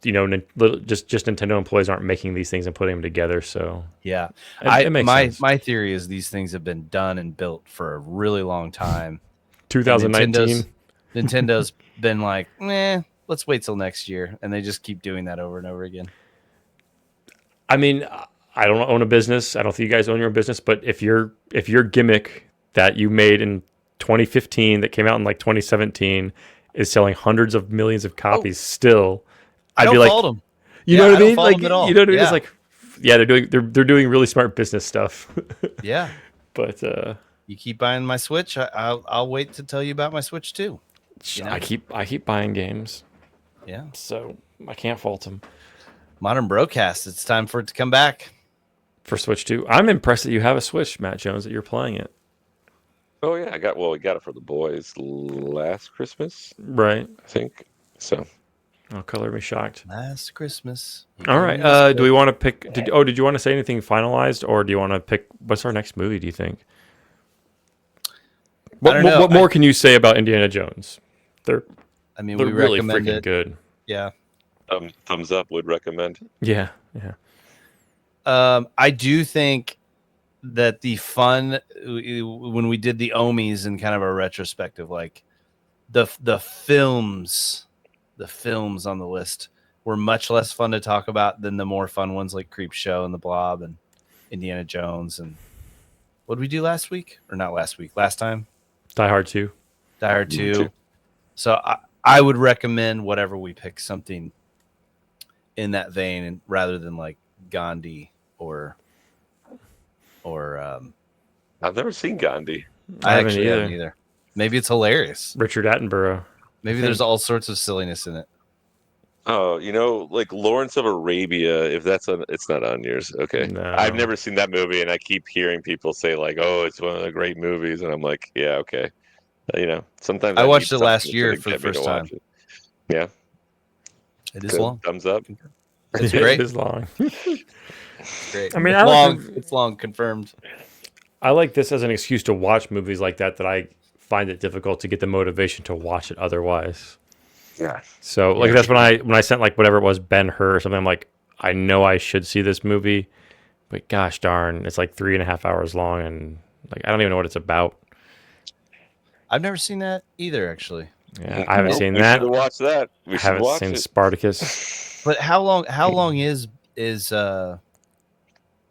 Nintendo employees aren't making these things and putting them together. So yeah, it makes sense. My theory is these things have been done and built for a really long time. 2019. Nintendo's been like, let's wait till next year, and they just keep doing that over and over again. I mean, I don't own a business. I don't think you guys own your own business, but if your gimmick that you made in 2015 that came out in like 2017 is selling hundreds of millions of copies still, I'd be like, them. You know what I mean? Like, you know what I mean? It's like, yeah, they're doing really smart business stuff. Yeah, but you keep buying my Switch, I'll wait to tell you about my Switch too. I keep buying games. Yeah, so I can't fault them. Modern Broadcast, it's time for it to come back for Switch 2. I'm impressed that you have a Switch, Matt Jones, that you're playing it. Oh yeah, we got it for the boys last Christmas, right? I think so. Oh, color me shocked. Last Christmas. All right. Do we want to pick? Did you want to say anything finalized, or do you want to pick? What's our next movie? Do you think? What more can you say about Indiana Jones? They're we really recommend freaking it. good. Yeah. Thumbs up. Would recommend. Yeah. I do think that the fun when we did the OMIES and kind of a retrospective, like the films on the list were much less fun to talk about than the more fun ones like Creepshow and The Blob and Indiana Jones. And what did we do last week? Or not last week? Last time? Die Hard 2. Die Hard 2. So I would recommend whatever we pick, something in that vein, and rather than like Gandhi or I've never seen Gandhi. I haven't either. Maybe it's hilarious. Richard Attenborough. Maybe there's all sorts of silliness in it. Oh, like Lawrence of Arabia. If it's not on yours. Okay, no. I've never seen that movie, and I keep hearing people say like, "Oh, it's one of the great movies," and I'm like, "Yeah, okay." Sometimes I watched it last year for the first time. Yeah, it is long. Thumbs up. It's great. It is long. It's great. I mean, it's long. Confirmed. I like this as an excuse to watch movies like that I find it difficult to get the motivation to watch it otherwise. Yeah. So like that's when I sent like whatever it was, Ben-Hur or something. I'm like, I know I should see this movie, but gosh darn, it's like 3.5 hours long, and like I don't even know what it's about. I've never seen that either, actually. Yeah, I haven't seen that. We should watch that. I haven't seen Spartacus. But how long is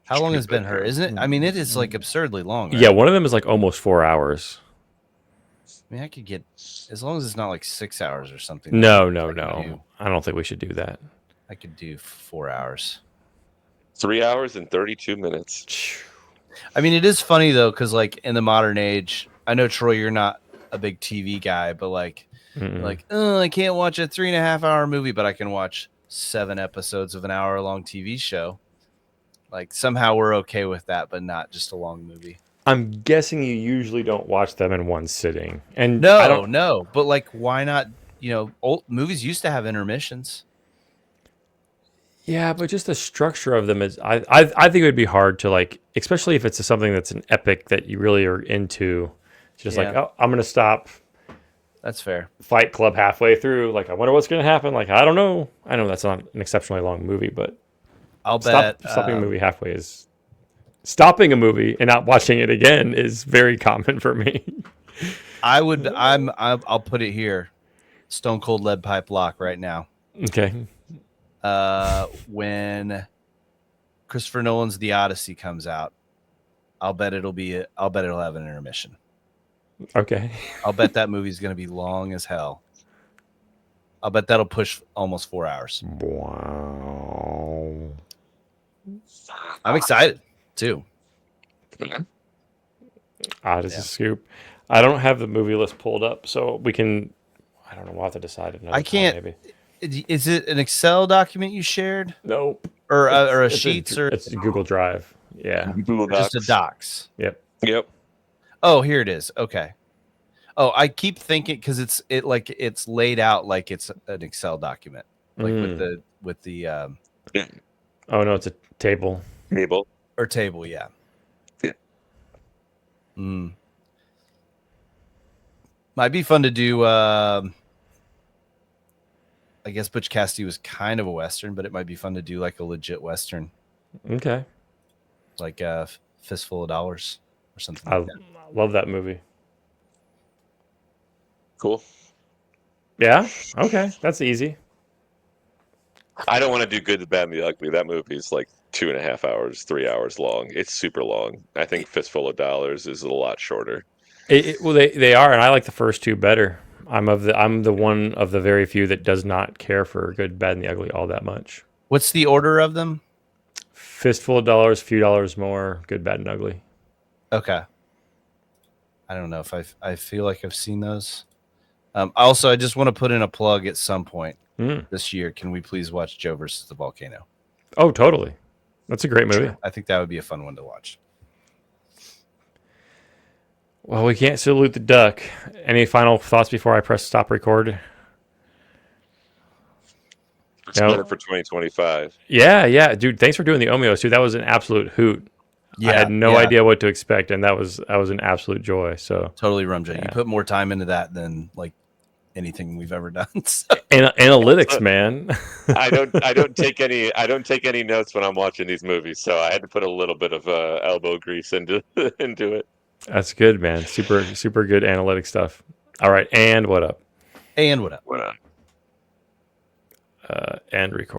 How long has Ben-Hur? Isn't it? I mean, it is like absurdly long. Right? Yeah, one of them is like almost 4 hours. I mean, I could get as long as it's not like 6 hours or something. No. I don't think we should do that. I could do 4 hours. 3 hours and 32 minutes. I mean, it is funny though, because like in the modern age, I know Troy, you're not a big TV guy, but like, oh, I can't watch a 3.5 hour movie, but I can watch 7 episodes of an hour long TV show. Like somehow we're okay with that, but not just a long movie. I'm guessing you usually don't watch them in one sitting. And No, but like, why not? You know, old movies used to have intermissions. Yeah, but just the structure of them is, I think it would be hard to like, especially if it's something that's an epic that you really are into. It's just like, oh, I'm going to stop That's fair. Fight Club halfway through. Like, I wonder what's going to happen. Like, I don't know. I know that's not an exceptionally long movie, but I'll bet stopping a movie halfway is stopping a movie and not watching it again is very common for me. I'll put it here. Stone Cold Lead Pipe lock right now. Okay. When Christopher Nolan's The Odyssey comes out, I'll bet it'll have an intermission. Okay. I'll bet that movie's going to be long as hell. I'll bet that'll push almost 4 hours. Wow. I'm excited too. Odyssey scoop. I don't have the movie list pulled up, so we can. I don't know. We'll have to decide another I can't. time, maybe. Is it an Excel document you shared? Nope. Or a Sheets or it's a Google Drive. Yeah. Google Docs. just a Docs? Yep. Oh, here it is. Okay. Oh, I keep thinking because it's laid out like it's an Excel document, like with the Oh no, it's a table. Table. or table. Yeah. Yeah. Might be fun to do. I guess Butch Cassidy was kind of a Western, but it might be fun to do like a legit Western, Okay. like a Fistful of Dollars or something. I Like that. love that movie. Cool. Yeah. Okay. That's easy. I don't want to do Good, the Bad, and the Ugly. That movie is like 2.5 hours, 3 hours long. It's super long. I think Fistful of Dollars is a lot shorter. Well, they are, and I like the first two better. I'm the one of the very few that does not care for Good, Bad, and the Ugly all that much. What's the order of them? Fistful of Dollars, Few Dollars More, Good, Bad, and Ugly. Okay. I don't know if I feel like I've seen those. Also, I just want to put in a plug at some point this year. Can we please watch Joe versus the Volcano? Oh, totally. That's a great movie. I think that would be a fun one to watch. Well, we can't salute the duck. Any final thoughts before I press stop record? Excited for 2025. Yeah, dude. Thanks for doing the OMIES, dude. That was an absolute hoot. I had no idea what to expect, and that was an absolute joy. So totally, Rumja. You put more time into that than like anything we've ever done. So. Analytics, man. I don't take any notes when I'm watching these movies, so I had to put a little bit of elbow grease into it. That's good, man. Super good analytic stuff. All right, and what up? And what up? What up? And record.